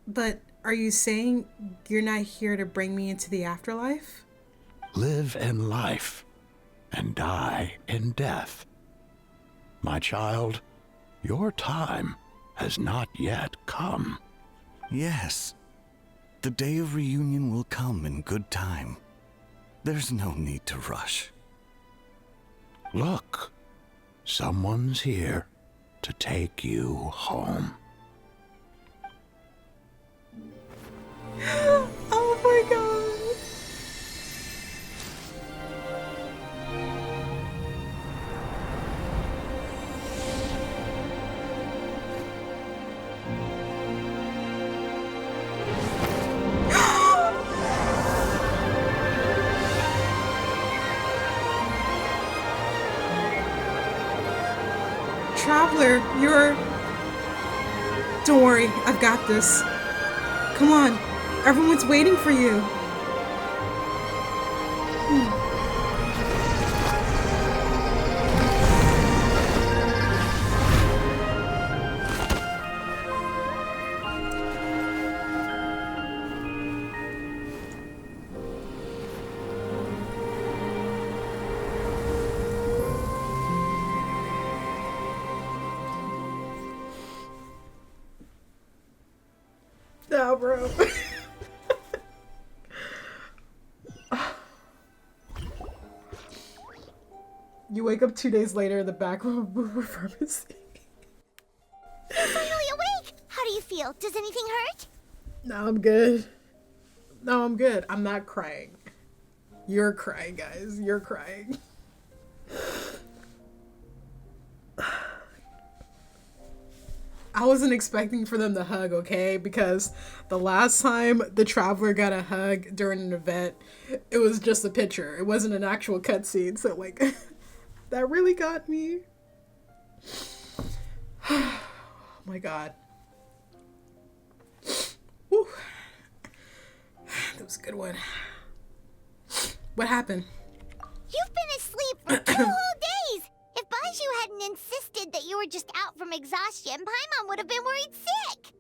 But are you saying you're not here to bring me into the afterlife? Live in life and die in death. My child, your time has not yet come. Yes. The day of reunion will come in good time. There's no need to rush. Look, someone's here to take you home. Oh my god. Traveler, you're... Don't worry, I've got this. Come on, everyone's waiting for you. No, bro. wake up 2 days later in the back room of a pharmacy. You're finally awake! How do you feel? Does anything hurt? No, I'm good. No, I'm good. I'm not crying. You're crying, guys. You're crying. I wasn't expecting for them to hug, okay? Because the last time the Traveler got a hug during an event, it was just a picture. It wasn't an actual cutscene. So, like, that really got me. Oh my god. Whew. That was a good one. What happened? You've been asleep for 2 whole days! If Baiju hadn't insisted that you were just out from exhaustion, Paimon would have been worried sick!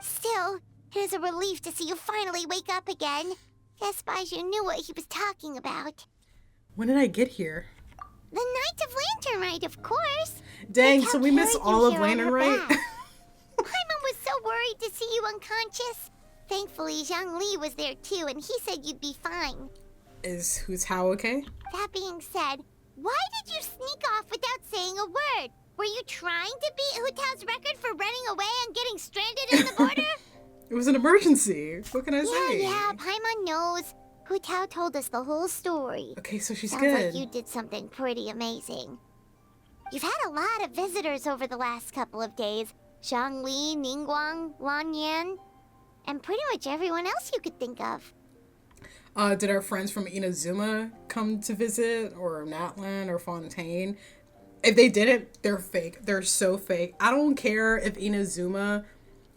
Still, it is a relief to see you finally wake up again. Guess Baiju knew what he was talking about. When did I get here? The Night of Lantern Rite, of course! Dang, so we missed all of Lantern Rite? Paimon was so worried to see you unconscious. Thankfully, Zhang Li was there too, and he said you'd be fine. Is Hu Tao okay? That being said, why did you sneak off without saying a word? Were you trying to beat Hu Tao's record for running away and getting stranded in the border? It was an emergency. What can I say? Yeah, Paimon knows. Hu Tao told us the whole story. Okay, so she's Sounds good. like you did something pretty amazing. You've had a lot of visitors over the last couple of days. Zhang Li, Ningguang, Lan Yan, and pretty much everyone else you could think of. Did our friends from Inazuma come to visit, or Natlan, or Fontaine? If they didn't, they're fake. They're so fake. I don't care if Inazuma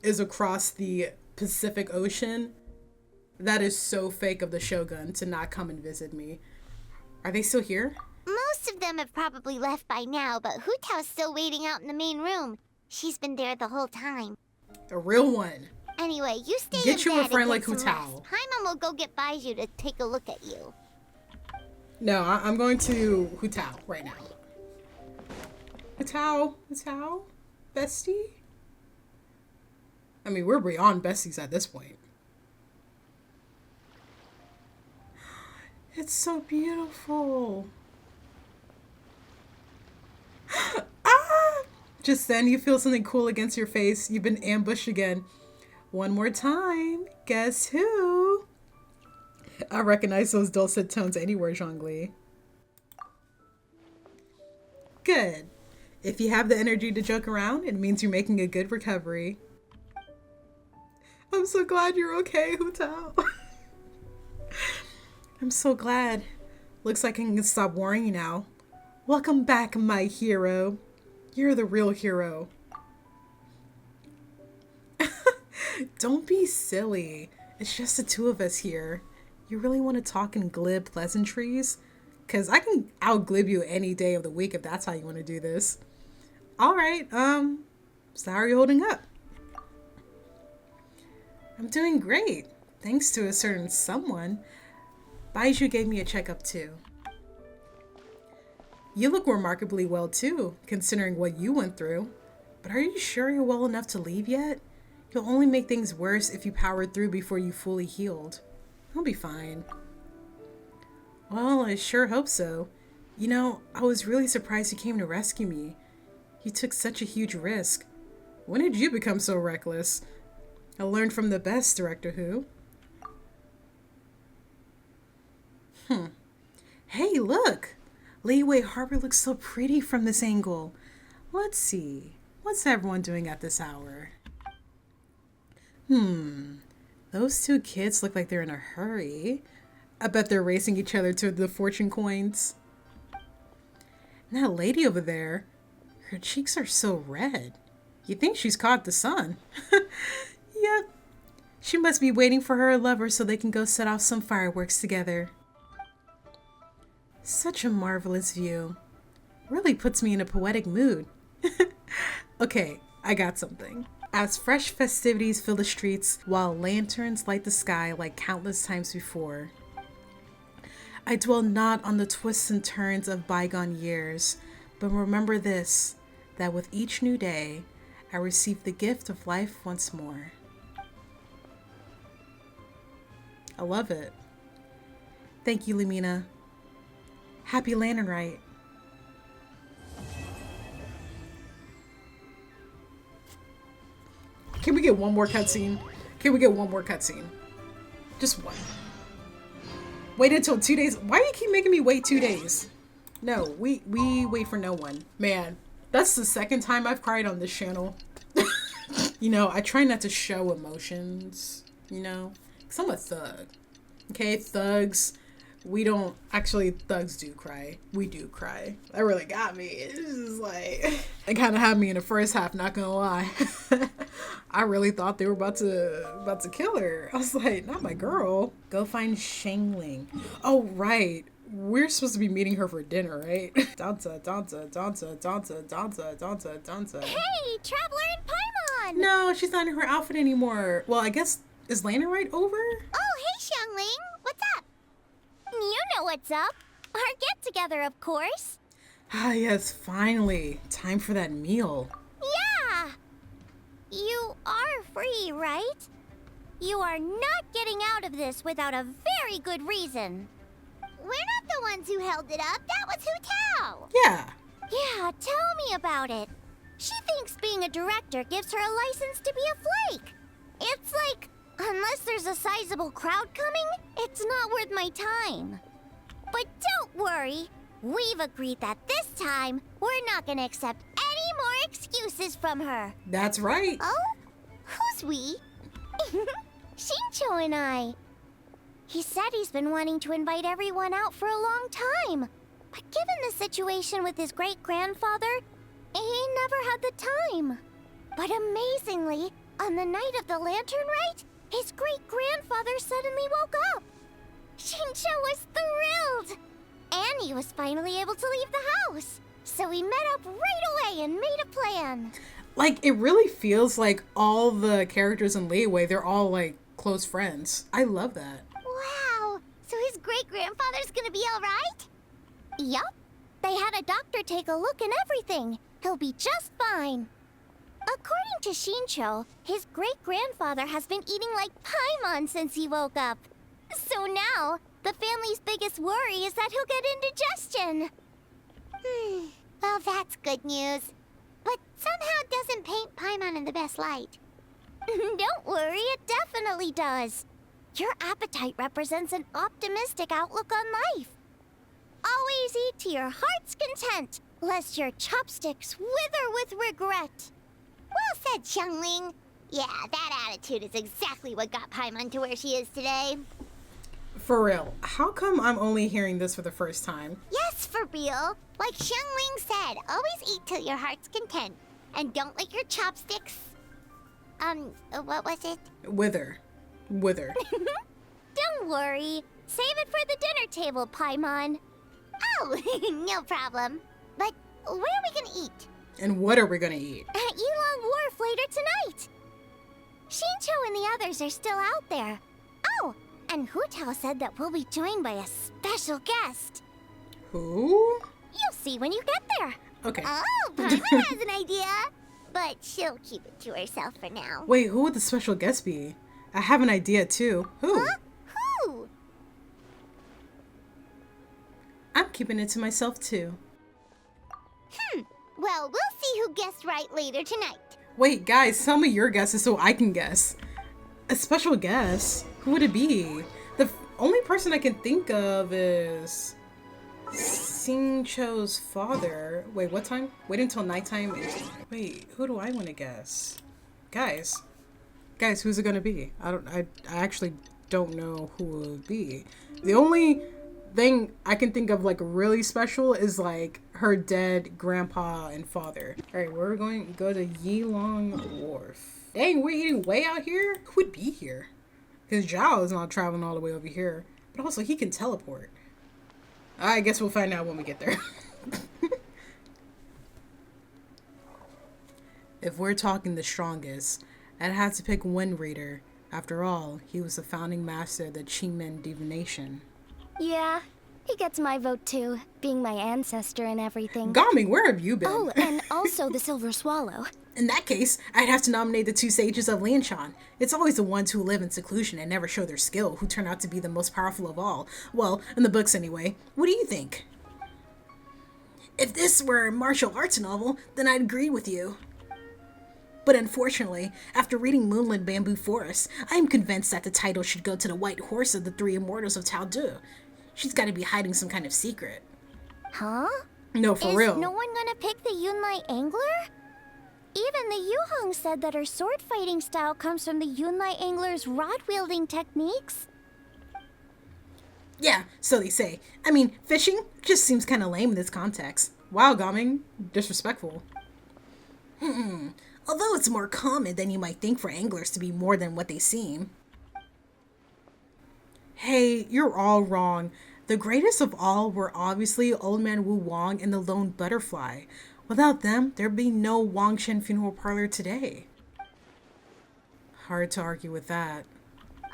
is across the Pacific Ocean. That is so fake of the Shogun to not come and visit me. Are they still here? Most of them have probably left by now, but Hu Tao's still waiting out in the main room. She's been there the whole time. A real one. Anyway, you stay Get in you a bed friend and like get Hu some Tao. rest. Paimon will go get Baiju to take a look at you. No, I'm going to Hu Tao right now. Hu Tao? Hu Tao? Bestie? I mean, we're beyond besties at this point. It's so beautiful. Ah! Just then you feel something cool against your face. You've been ambushed again. One more time. Guess who? I recognize those dulcet tones anywhere, Zhongli. Good. If you have the energy to joke around, it means you're making a good recovery. I'm so glad you're okay, Hu Tao. I'm so glad. Looks like I can stop worrying now. Welcome back, my hero. You're the real hero. Don't be silly. It's just the two of us here. You really want to talk in glib pleasantries? Because I can out-glib you any day of the week if that's how you want to do this. Alright, so how are you holding up? I'm doing great. Thanks to a certain someone. Baiju gave me a checkup too. You look remarkably well too, considering what you went through. But are you sure you're well enough to leave yet? You'll only make things worse if you powered through before you fully healed. I'll be fine. Well, I sure hope so. You know, I was really surprised you came to rescue me. You took such a huge risk. When did you become so reckless? I learned from the best, Director Who. Hey, look! Leeway Harbor looks so pretty from this angle. Let's see. What's everyone doing at this hour? Those two kids look like they're in a hurry. I bet they're racing each other to the fortune coins. And that lady over there, her cheeks are so red. You think she's caught the sun. Yep. She must be waiting for her lover so they can go set off some fireworks together. Such a marvelous view. Really puts me in a poetic mood. Okay, I got something. As fresh festivities fill the streets while lanterns light the sky like countless times before, I dwell not on the twists and turns of bygone years, but remember this, that with each new day, I receive the gift of life once more. I love it. Thank you, Lumina. Happy Lantern Rite. Can we get one more cutscene? Can we get one more cutscene? Just one. Wait until 2 days. Why do you keep making me wait 2 days? No, we wait for no one. Man, that's the second time I've cried on this channel. You know, I try not to show emotions, you know, because I'm a thug. Okay, thugs, we don't, actually, thugs do cry. We do cry. That really got me. It's just like, it kind of had me in the first half, not gonna lie. I really thought they were about to kill her. I was like, not my girl. Go find Shangling. Oh, right. We're supposed to be meeting her for dinner, right? Danza. Hey, Traveler and Paimon! No, she's not in her outfit anymore. Well, I guess, is Lantern Rite over? Oh, hey, Xiangling. What's up? You know what's up. Our get-together, of course. Ah, yes, finally. Time for that meal. Yeah! You are free, right? You are not getting out of this without a very good reason. We're not the ones who held it up. That was Hu Tao. Yeah. Yeah, tell me about it. She thinks being a director gives her a license to be a flake. It's like, unless there's a sizable crowd coming, it's not worth my time. But don't worry. We've agreed that this time, we're not gonna accept any more excuses from her. That's right. Oh? Who's we? Shincho and I. He said he's been wanting to invite everyone out for a long time. But given the situation with his great-grandfather, he never had the time. But amazingly, on the night of the Lantern Rite, his great-grandfather suddenly woke up. Shincho was thrilled. And he was finally able to leave the house. So we met up right away and made a plan. Like, it really feels like all the characters in Leeway, they're all, like, close friends. I love that. Wow, so his great-grandfather's gonna be all right? Yup. They had a doctor take a look and everything. He'll be just fine. According to Shincho, his great-grandfather has been eating like Paimon since he woke up. So now, the family's biggest worry is that he'll get indigestion. Well, that's good news. But somehow doesn't paint Paimon in the best light. Don't worry, it definitely does. Your appetite represents an optimistic outlook on life. Always eat to your heart's content, lest your chopsticks wither with regret. Well said, Xiangling. Yeah, that attitude is exactly what got Paimon to where she is today. For real, how come I'm only hearing this for the first time? Yes, for real. Like Xiangling said, always eat till your heart's content. And don't let your chopsticks... what was it? Wither. Don't worry. Save it for the dinner table, Paimon. Oh, no problem. But where are we gonna eat? And what are we gonna eat? At Yilong Wharf later tonight. Shincho and the others are still out there. Oh, and Hu Tao said that we'll be joined by a special guest. Who? You'll see when you get there. Okay. Oh, Paimon has an idea. But she'll keep it to herself for now. Wait, who would the special guest be? I have an idea too. Who? Huh? Who? I'm keeping it to myself too. Well, we'll see who guessed right later tonight. Wait, guys, tell me your guesses so I can guess. A special guest? Who would it be? The only person I can think of is Shincho's father. Wait, what time? Wait until nighttime. Wait, who do I want to guess? Guys, who's it gonna be? I actually don't know who it would be. The only thing I can think of like really special is like her dead grandpa and father. All right, we're going to go to Yilong Wharf. Dang, we're eating way out here? Who would be here? Because Zhao is not traveling all the way over here. But also, he can teleport. I guess we'll find out when we get there. If we're talking the strongest, I'd have to pick Wind Reader. After all, he was the founding master of the Qingmen divination. Yeah, he gets my vote too, being my ancestor and everything. Gami, where have you been? Oh, and also the Silver Swallow. In that case, I'd have to nominate the two sages of Lianshan. It's always the ones who live in seclusion and never show their skill who turn out to be the most powerful of all. Well, in the books anyway. What do you think? If this were a martial arts novel, then I'd agree with you. But unfortunately, after reading Moonlit Bamboo Forest, I am convinced that the title should go to the white horse of the three immortals of Taldu. She's got to be hiding some kind of secret. Huh? No, for real. Is no one gonna pick the Yunlai Angler? Even the Yuhong said that her sword fighting style comes from the Yunlai Angler's rod-wielding techniques. Yeah, so they say. I mean, fishing just seems kind of lame in this context. Wow, Gaming. Disrespectful. Although it's more common than you might think for anglers to be more than what they seem. Hey, you're all wrong. The greatest of all were obviously Old Man Wu Wang and the Lone Butterfly. Without them, there'd be no Wangshen Funeral Parlor today. Hard to argue with that.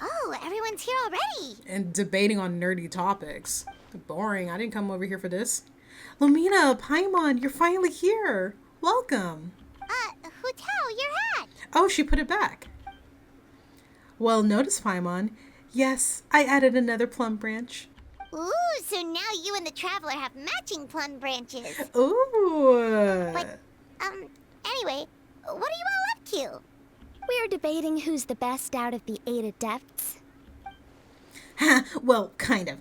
Oh, everyone's here already. And debating on nerdy topics. Boring. I didn't come over here for this. Lumina, Paimon, you're finally here. Welcome. Who tell your hat? Oh, she put it back. Well, notice, Paimon. Yes, I added another plum branch. Ooh, so now you and the Traveler have matching plum branches. Ooh. But, anyway, what are you all up to? We're debating who's the best out of the 8 adepts. Well, kind of.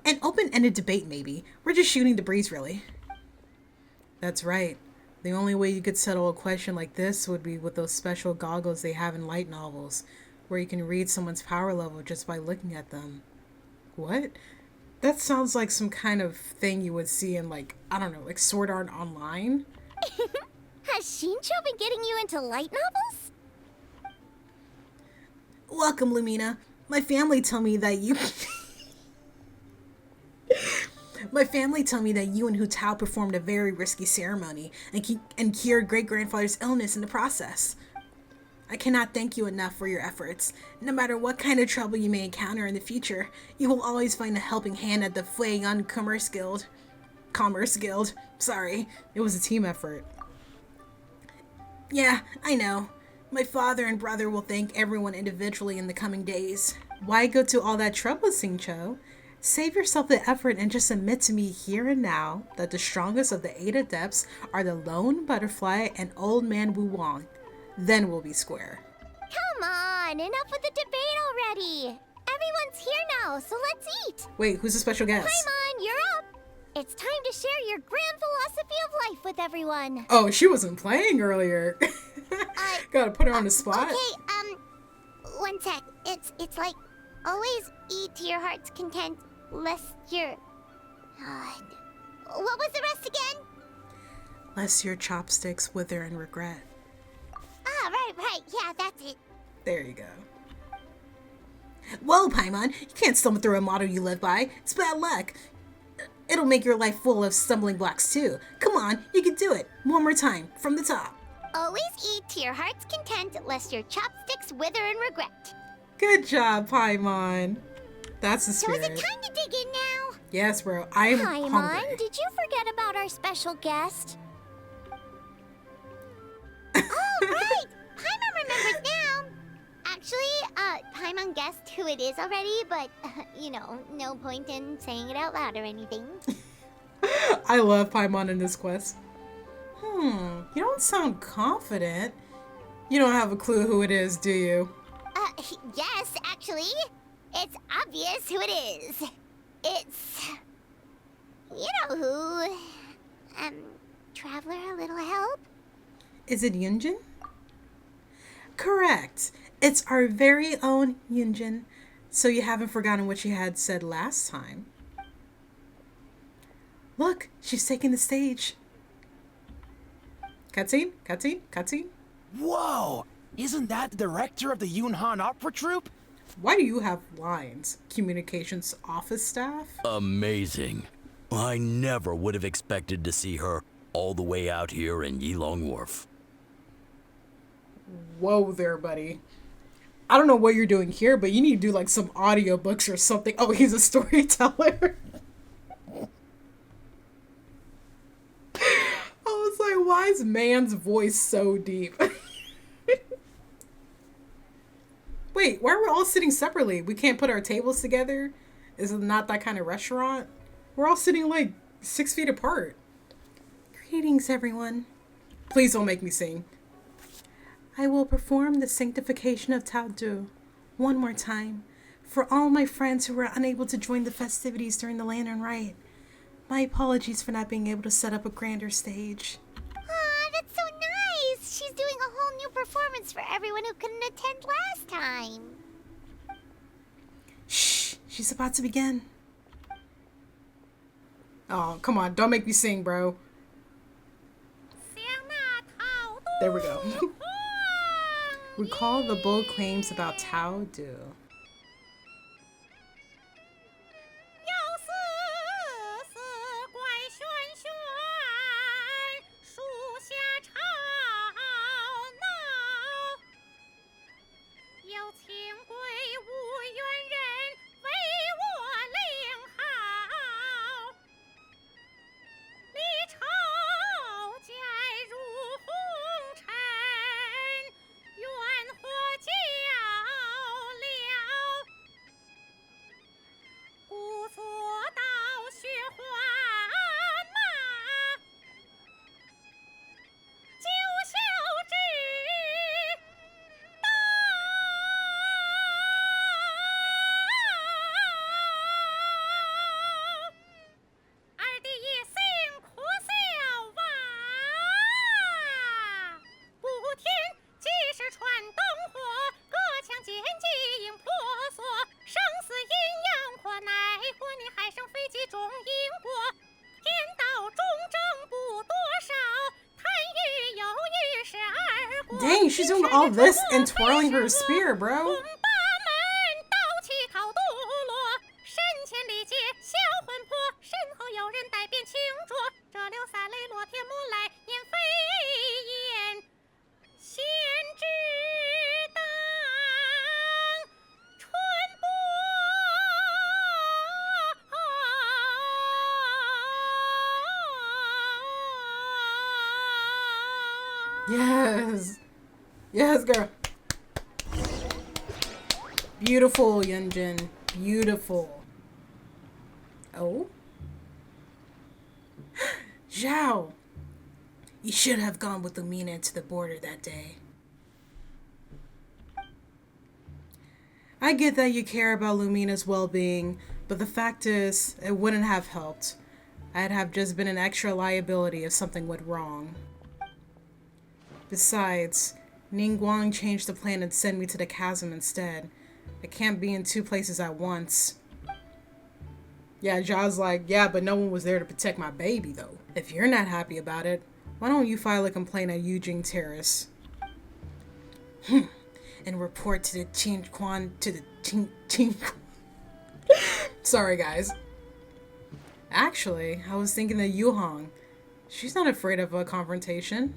An open-ended debate, maybe. We're just shooting the breeze, really. That's right. The only way you could settle a question like this would be with those special goggles they have in light novels, where you can read someone's power level just by looking at them. What? That sounds like some kind of thing you would see in, like, I don't know, like Sword Art Online? Has Shincho been getting you into light novels? Welcome, Lumina. My family tell me that you... My family tell me that you and Hu Tao performed a very risky ceremony and cured great-grandfather's illness in the process. I cannot thank you enough for your efforts. No matter what kind of trouble you may encounter in the future, you will always find a helping hand at the Feiyun Commerce Guild. Sorry. It was a team effort. Yeah, I know. My father and brother will thank everyone individually in the coming days. Why go to all that trouble, Xingqiu? Save yourself the effort and just admit to me here and now that the strongest of the 8 adepts are the Lone Butterfly and Old Man Wu Wang. Then we'll be square. Come on, enough with the debate already. Everyone's here now, so let's eat. Wait, who's the special guest? Paimon, you're up. It's time to share your grand philosophy of life with everyone. Oh, she wasn't playing earlier. Gotta put her on the spot. Okay, one sec. It's like, always eat to your heart's content, lest your... what was the rest again? Lest your chopsticks wither in regret. Ah, right, yeah, that's it. There you go. Whoa, Paimon, you can't stumble through a motto you live by. It's bad luck. It'll make your life full of stumbling blocks too. Come on, you can do it. One more time, from the top. Always eat to your heart's content, lest your chopsticks wither in regret. Good job, Paimon. That's the spirit. So is it time to dig in now? Yes, bro. I'm hungry. Paimon, did you forget about our special guest? Oh, right! Paimon remembers now! Actually, Paimon guessed who it is already, but, no point in saying it out loud or anything. I love Paimon in this quest. You don't sound confident. You don't have a clue who it is, do you? Yes, actually. It's obvious who it is. It's... you know who. Traveler, a little help? Is it Yunjin? Correct. It's our very own Yunjin. So you haven't forgotten what you had said last time. Look, she's taking the stage. Cutscene? Cutscene? Cutscene? Whoa! Isn't that the director of the Yunhan Opera Troupe? Why do you have lines? Communications office staff? Amazing. I never would have expected to see her all the way out here in Yilong Wharf. Whoa there, buddy. I don't know what you're doing here, but you need to do like some audiobooks or something. Oh, he's a storyteller. I was like, why is man's voice so deep? Wait, why are we all sitting separately? We can't put our tables together? Is it not that kind of restaurant? We're all sitting like 6 feet apart. Greetings, everyone. Please don't make me sing. I will perform the sanctification of Tao Du one more time for all my friends who were unable to join the festivities during the Lantern Rite. My apologies for not being able to set up a grander stage. Aw, that's so nice! She's doing a whole new performance for everyone who couldn't attend last time. Shh, she's about to begin. Oh, come on, don't make me sing, bro. There we go. Recall the bold claims about Tao Du. Dang, she's doing all this and twirling her spear, bro. Yes. Yes, girl. Beautiful, Yunjin. Beautiful. Oh? Zhao! You should have gone with Lumina to the border that day. I get that you care about Lumina's well-being, but the fact is, it wouldn't have helped. I'd have just been an extra liability if something went wrong. Besides, Ningguang changed the plan and sent me to the chasm instead. I can't be in two places at once. Yeah, Zhao's like, yeah, but no one was there to protect my baby, though. If you're not happy about it, why don't you file a complaint at Yujing Terrace? And report to the Sorry, guys. Actually, I was thinking that Yuhong. She's not afraid of a confrontation.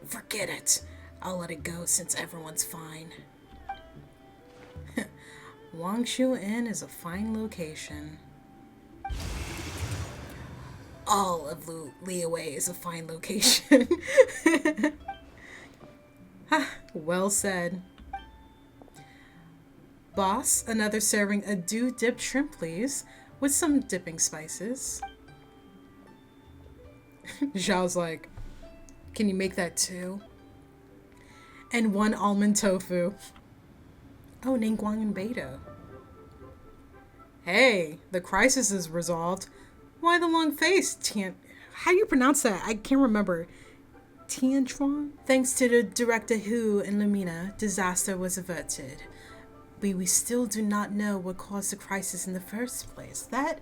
Forget it. I'll let it go since everyone's fine. Wangshu Inn is a fine location. All of Liyue is a fine location. Well said. Boss, another serving a dew-dipped shrimp, please, with some dipping spices. Zhao's like, can you make that too? And one almond tofu. Oh, Ningguang and Beidou. Hey, the crisis is resolved. Why the long face, How do you pronounce that? I can't remember. Tianchuan? Thanks to the Director Hu and Lumina, disaster was averted. But we still do not know what caused the crisis in the first place. That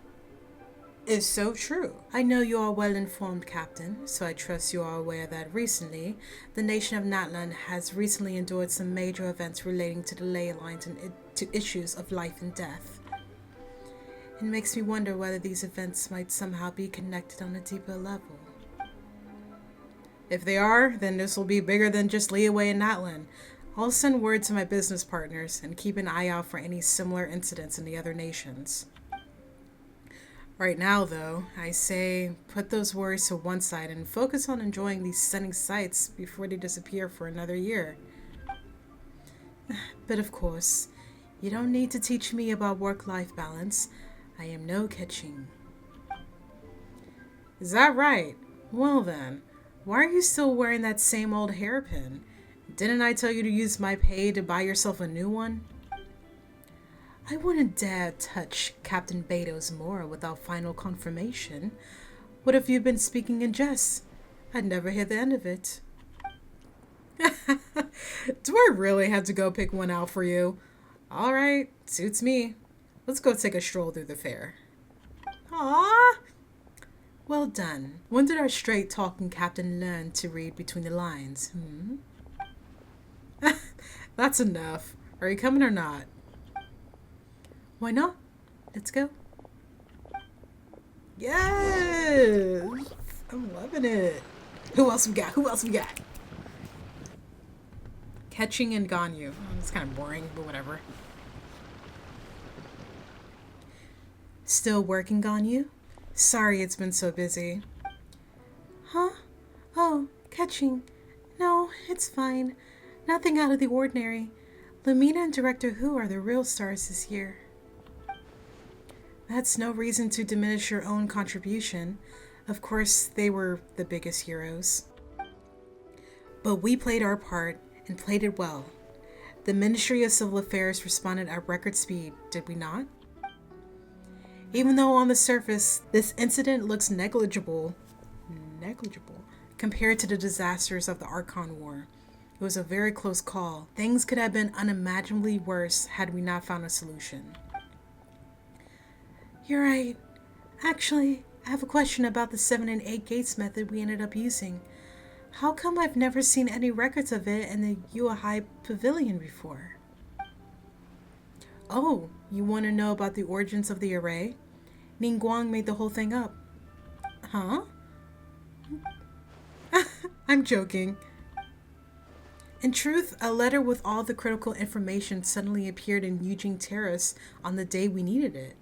is so true. I know you are well informed, Captain, so I trust you are aware that recently, the nation of Natlan has recently endured some major events relating to the ley lines and to issues of life and death. It makes me wonder whether these events might somehow be connected on a deeper level. If they are, then this will be bigger than just Liyue and Natlan. I'll send word to my business partners and keep an eye out for any similar incidents in the other nations. Right now, though, I say put those worries to one side and focus on enjoying these stunning sights before they disappear for another year. But of course, you don't need to teach me about work-life balance. I am no Keqing. Is that right? Well then, why are you still wearing that same old hairpin? Didn't I tell you to use my pay to buy yourself a new one? I wouldn't dare touch Captain Beto's Mora without final confirmation. What if you've been speaking in jest? I'd never hear the end of it. Do I really have to go pick one out for you? Alright, suits me. Let's go take a stroll through the fair. Aww! Well done. When did our straight-talking captain learn to read between the lines? That's enough. Are you coming or not? Why not? Let's go. Yes! I'm loving it. Who else we got? Who else we got? Catching and Ganyu. It's kind of boring, but whatever. Still working, Ganyu? Sorry it's been so busy. Huh? Oh, catching. No, it's fine. Nothing out of the ordinary. Lumina and Director Who are the real stars this year. That's no reason to diminish your own contribution. Of course, they were the biggest heroes. But we played our part, and played it well. The Ministry of Civil Affairs responded at record speed, did we not? Even though on the surface, this incident looks negligible compared to the disasters of the Archon War. It was a very close call. Things could have been unimaginably worse had we not found a solution. You're right. Actually, I have a question about the 7 and 8 gates method we ended up using. How come I've never seen any records of it in the Yuehai Pavilion before? Oh, you want to know about the origins of the array? Ningguang made the whole thing up. Huh? I'm joking. In truth, a letter with all the critical information suddenly appeared in Yujing Terrace on the day we needed it.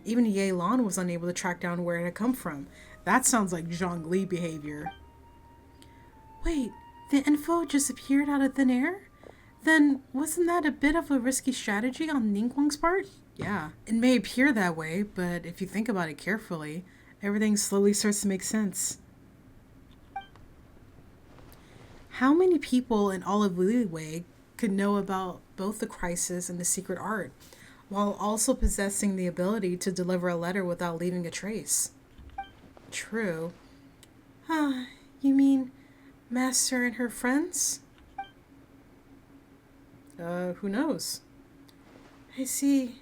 Even Ye Lan was unable to track down where it had come from. That sounds like Zhongli behavior. Wait, the info just appeared out of thin air? Then wasn't that a bit of a risky strategy on Ningguang's part? Yeah, it may appear that way, but if you think about it carefully, everything slowly starts to make sense. How many people in all of Liyue could know about both the crisis and the secret art, while also possessing the ability to deliver a letter without leaving a trace? True. You mean Master and her friends? Who knows? I see.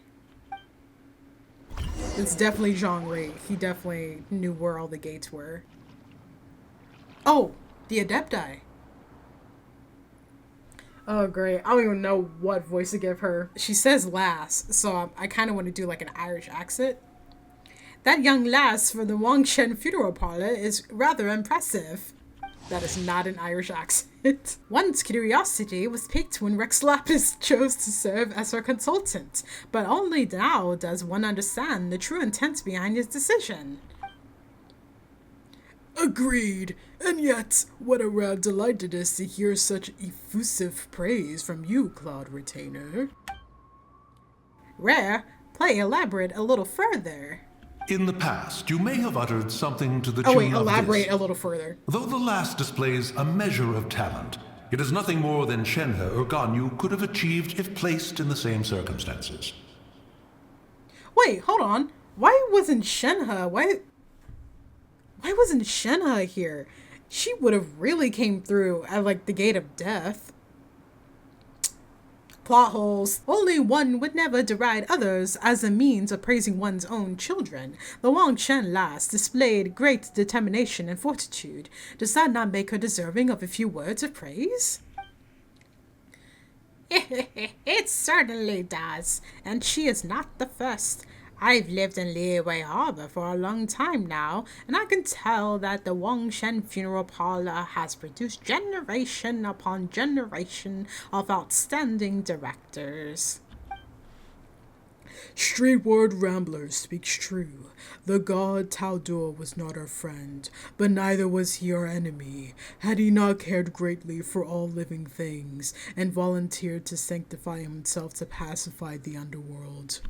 It's definitely Zhongli. He definitely knew where all the gates were. Oh, the Adepti. Oh, great. I don't even know what voice to give her. She says lass, so I kind of want to do like an Irish accent. That young lass for the Wangshen funeral parlor is rather impressive. That is not an Irish accent. One's curiosity was piqued when Rex Lapis chose to serve as her consultant, but only now does one understand the true intent behind his decision. Agreed. And yet, what a rare delight it is to hear such effusive praise from you, Claude Retainer. Rare? Play elaborate a little further. In the past, you may have uttered something to the tune of elaborate this. A little further. Though the last displays a measure of talent, it is nothing more than Shenhe or Ganyu could have achieved if placed in the same circumstances. Wait, hold on. Why wasn't Shenhe? Why wasn't Shenhe here? She would have really came through at like the gate of death. Plot holes. Only one would never deride others as a means of praising one's own children. The Wangshen lass displayed great determination and fortitude. Does that not make her deserving of a few words of praise? It certainly does, and she is not the first. I've lived in Liyue Harbor for a long time now, and I can tell that the Wangshen funeral parlor has produced generation upon generation of outstanding directors. Straightword Rambler speaks true. The god Taldur was not our friend, but neither was he our enemy. Had he not cared greatly for all living things, and volunteered to sanctify himself to pacify the underworld.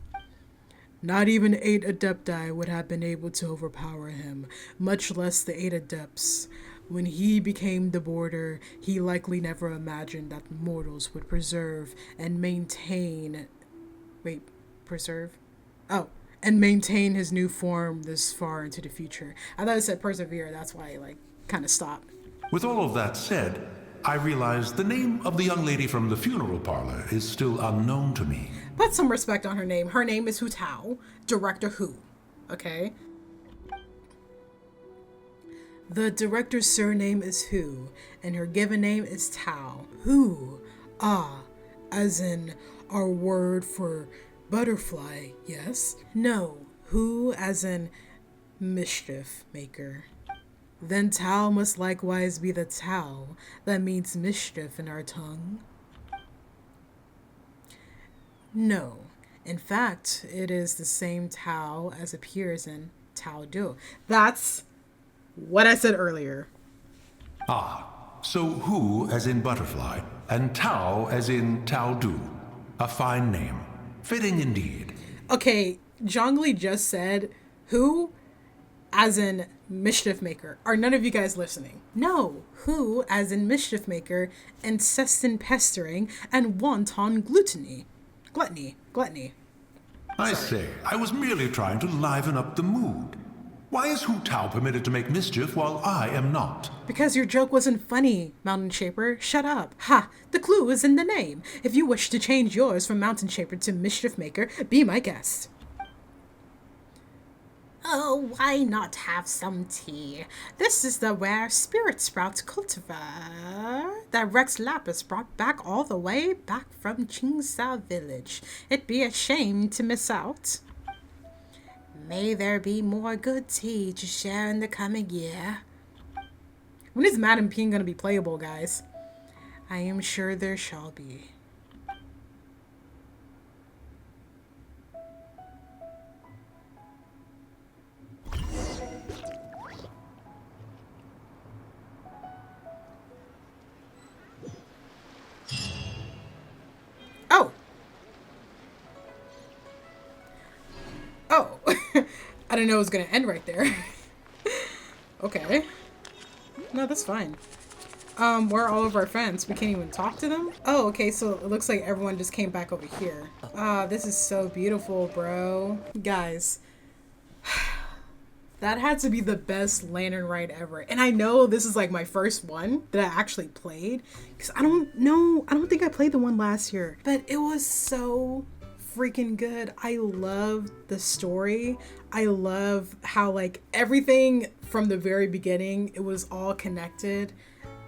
Not even 8 Adepti would have been able to overpower him, much less the 8 Adepts. When he became the border, he likely never imagined that mortals would preserve and maintain... and maintain his new form this far into the future. I thought it said persevere, that's why I kind of stopped. With all of that said, I realize the name of the young lady from the funeral parlor is still unknown to me. Put some respect on her name. Her name is Hu Tao, Director Hu. Okay? The director's surname is Hu, and her given name is Tao. Hu, as in our word for butterfly, yes? No, Hu as in mischief maker. Then Tao must likewise be the Tao that means mischief in our tongue. No, in fact, it is the same Tao as appears in Tao Do. That's what I said earlier. So Hu as in butterfly, and Tao as in Tao Du. A fine name. Fitting indeed. Okay, Zhongli just said Hu as in mischief maker. Are none of you guys listening? No, Hu as in mischief maker, incessant pestering, and wanton gluttony. Gluttony. I say, I was merely trying to liven up the mood. Why is Hu Tao permitted to make mischief while I am not? Because your joke wasn't funny, Mountain Shaper. Shut up. Ha! The clue is in the name. If you wish to change yours from Mountain Shaper to Mischief Maker, be my guest. Oh, why not have some tea? This is the rare Spirit Sprout cultivar that Rex Lapis brought back all the way back from Qingzhou Village. It'd be a shame to miss out. May there be more good tea to share in the coming year. When is Madam Ping gonna be playable, guys? I am sure there shall be. Oh! Oh! I didn't know it was gonna end right there. Okay. No, that's fine. Where are all of our friends? We can't even talk to them? Oh, okay, so it looks like everyone just came back over here. This is so beautiful, bro. Guys. That had to be the best Lantern Rite ever. And I know this is like my first one that I actually played. Because I don't think I played the one last year. But it was so freaking good. I love the story. I love how like everything from the very beginning, it was all connected.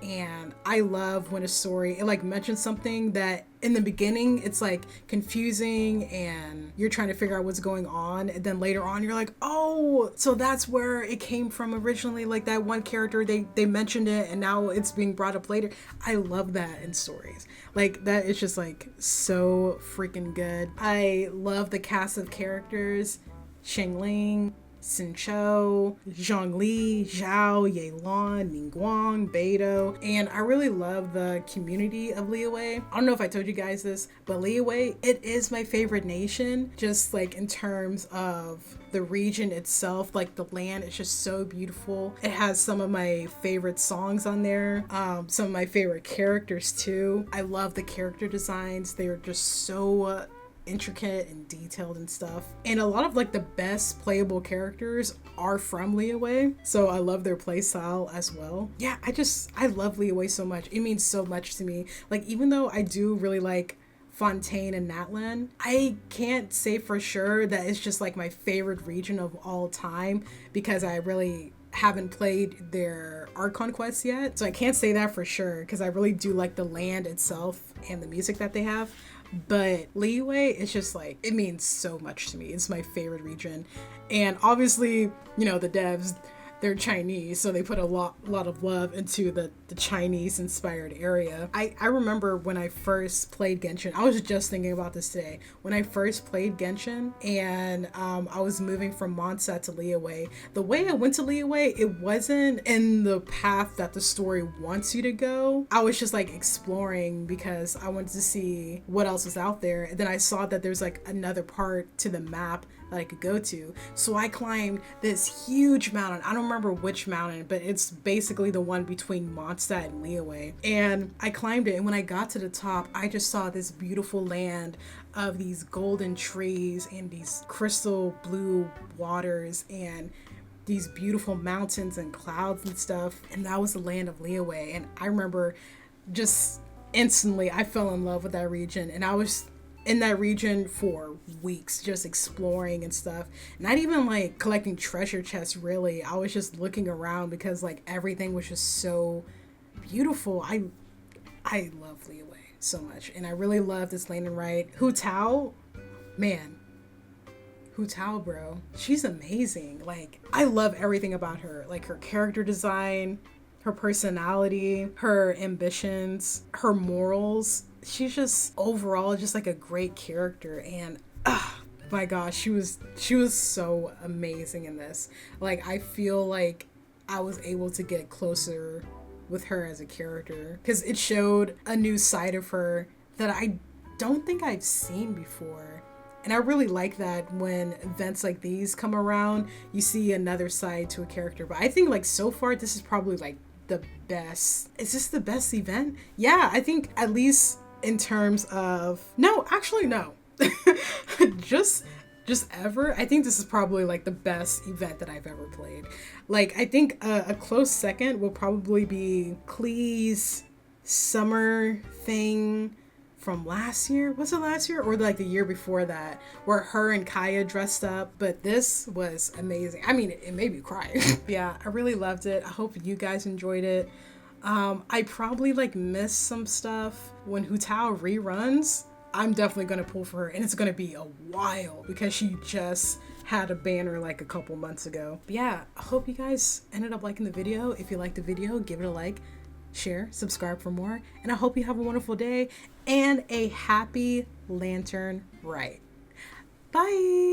And I love when a story, it like mentions something that in the beginning it's like confusing and you're trying to figure out what's going on, and then later on you're like, oh, so that's where it came from originally, like that one character, they mentioned it and now it's being brought up later. I love that in stories. Like that is just like so freaking good. I love the cast of characters. Xingling, Sincho, Zhongli, Zhao, Yelan, Ningguang, Beidou, and I really love the community of Liyue. I don't know if I told you guys this, but Liyue, it is my favorite nation, just like in terms of the region itself. Like the land is just so beautiful. It has some of my favorite songs on there, some of my favorite characters too. I love the character designs. They're just so intricate and detailed and stuff, and a lot of like the best playable characters are from Liyue, so I love their playstyle as well. Yeah, I love Liyue so much. It means so much to me. Like even though I do really like Fontaine and Natlan, I can't say for sure that it's just like my favorite region of all time because I really haven't played their art conquest yet, so I can't say that for sure because I really do like the land itself and the music that they have. But Liyue, it's just like, it means so much to me. It's my favorite region. And obviously, you know, the devs, they're Chinese, so they put a lot of love into the Chinese inspired area. I remember when I first played Genshin, I was just thinking about this today. When I first played Genshin and I was moving from Mondstadt to Liyue, the way I went to Liyue, it wasn't in the path that the story wants you to go. I was just like exploring because I wanted to see what else was out there. And then I saw that there's like another part to the map that I could go to. So I climbed this huge mountain. I don't remember which mountain, but it's basically the one between Mondstadt and Liyue. And I climbed it, and when I got to the top, I just saw this beautiful land of these golden trees and these crystal blue waters and these beautiful mountains and clouds and stuff. And that was the land of Liyue. And I remember just instantly I fell in love with that region, and I was in that region for weeks just exploring and stuff, not even like collecting treasure chests really. I was just looking around because like everything was just so beautiful. I love Liyue so much, and I really love this land and Rite. Hu Tao, man, Hu Tao, bro, she's amazing. Like I love everything about her, like her character design, her personality, her ambitions, her morals. She's just overall just like a great character, and my gosh, she was so amazing in this. Like I feel like I was able to get closer with her as a character because it showed a new side of her that I don't think I've seen before. And I really like that when events like these come around, you see another side to a character. But I think like so far this is probably like the best. Is this the best event? Yeah, I think at least in terms of, no, actually no. just ever. I think this is probably like the best event that I've ever played. Like I think a close second will probably be Klee's summer thing from last year. Was it last year or like the year before that, where her and Kaya dressed up? But this was amazing. I mean, it made me cry. Yeah, I really loved it. I hope you guys enjoyed it. I probably like missed some stuff. When Hu Tao reruns, I'm definitely gonna pull for her, and it's gonna be a while because she just had a banner like a couple months ago. But yeah, I hope you guys ended up liking the video. If you liked the video, give it a like, share, subscribe for more, and I hope you have a wonderful day and a happy Lantern Rite. Bye!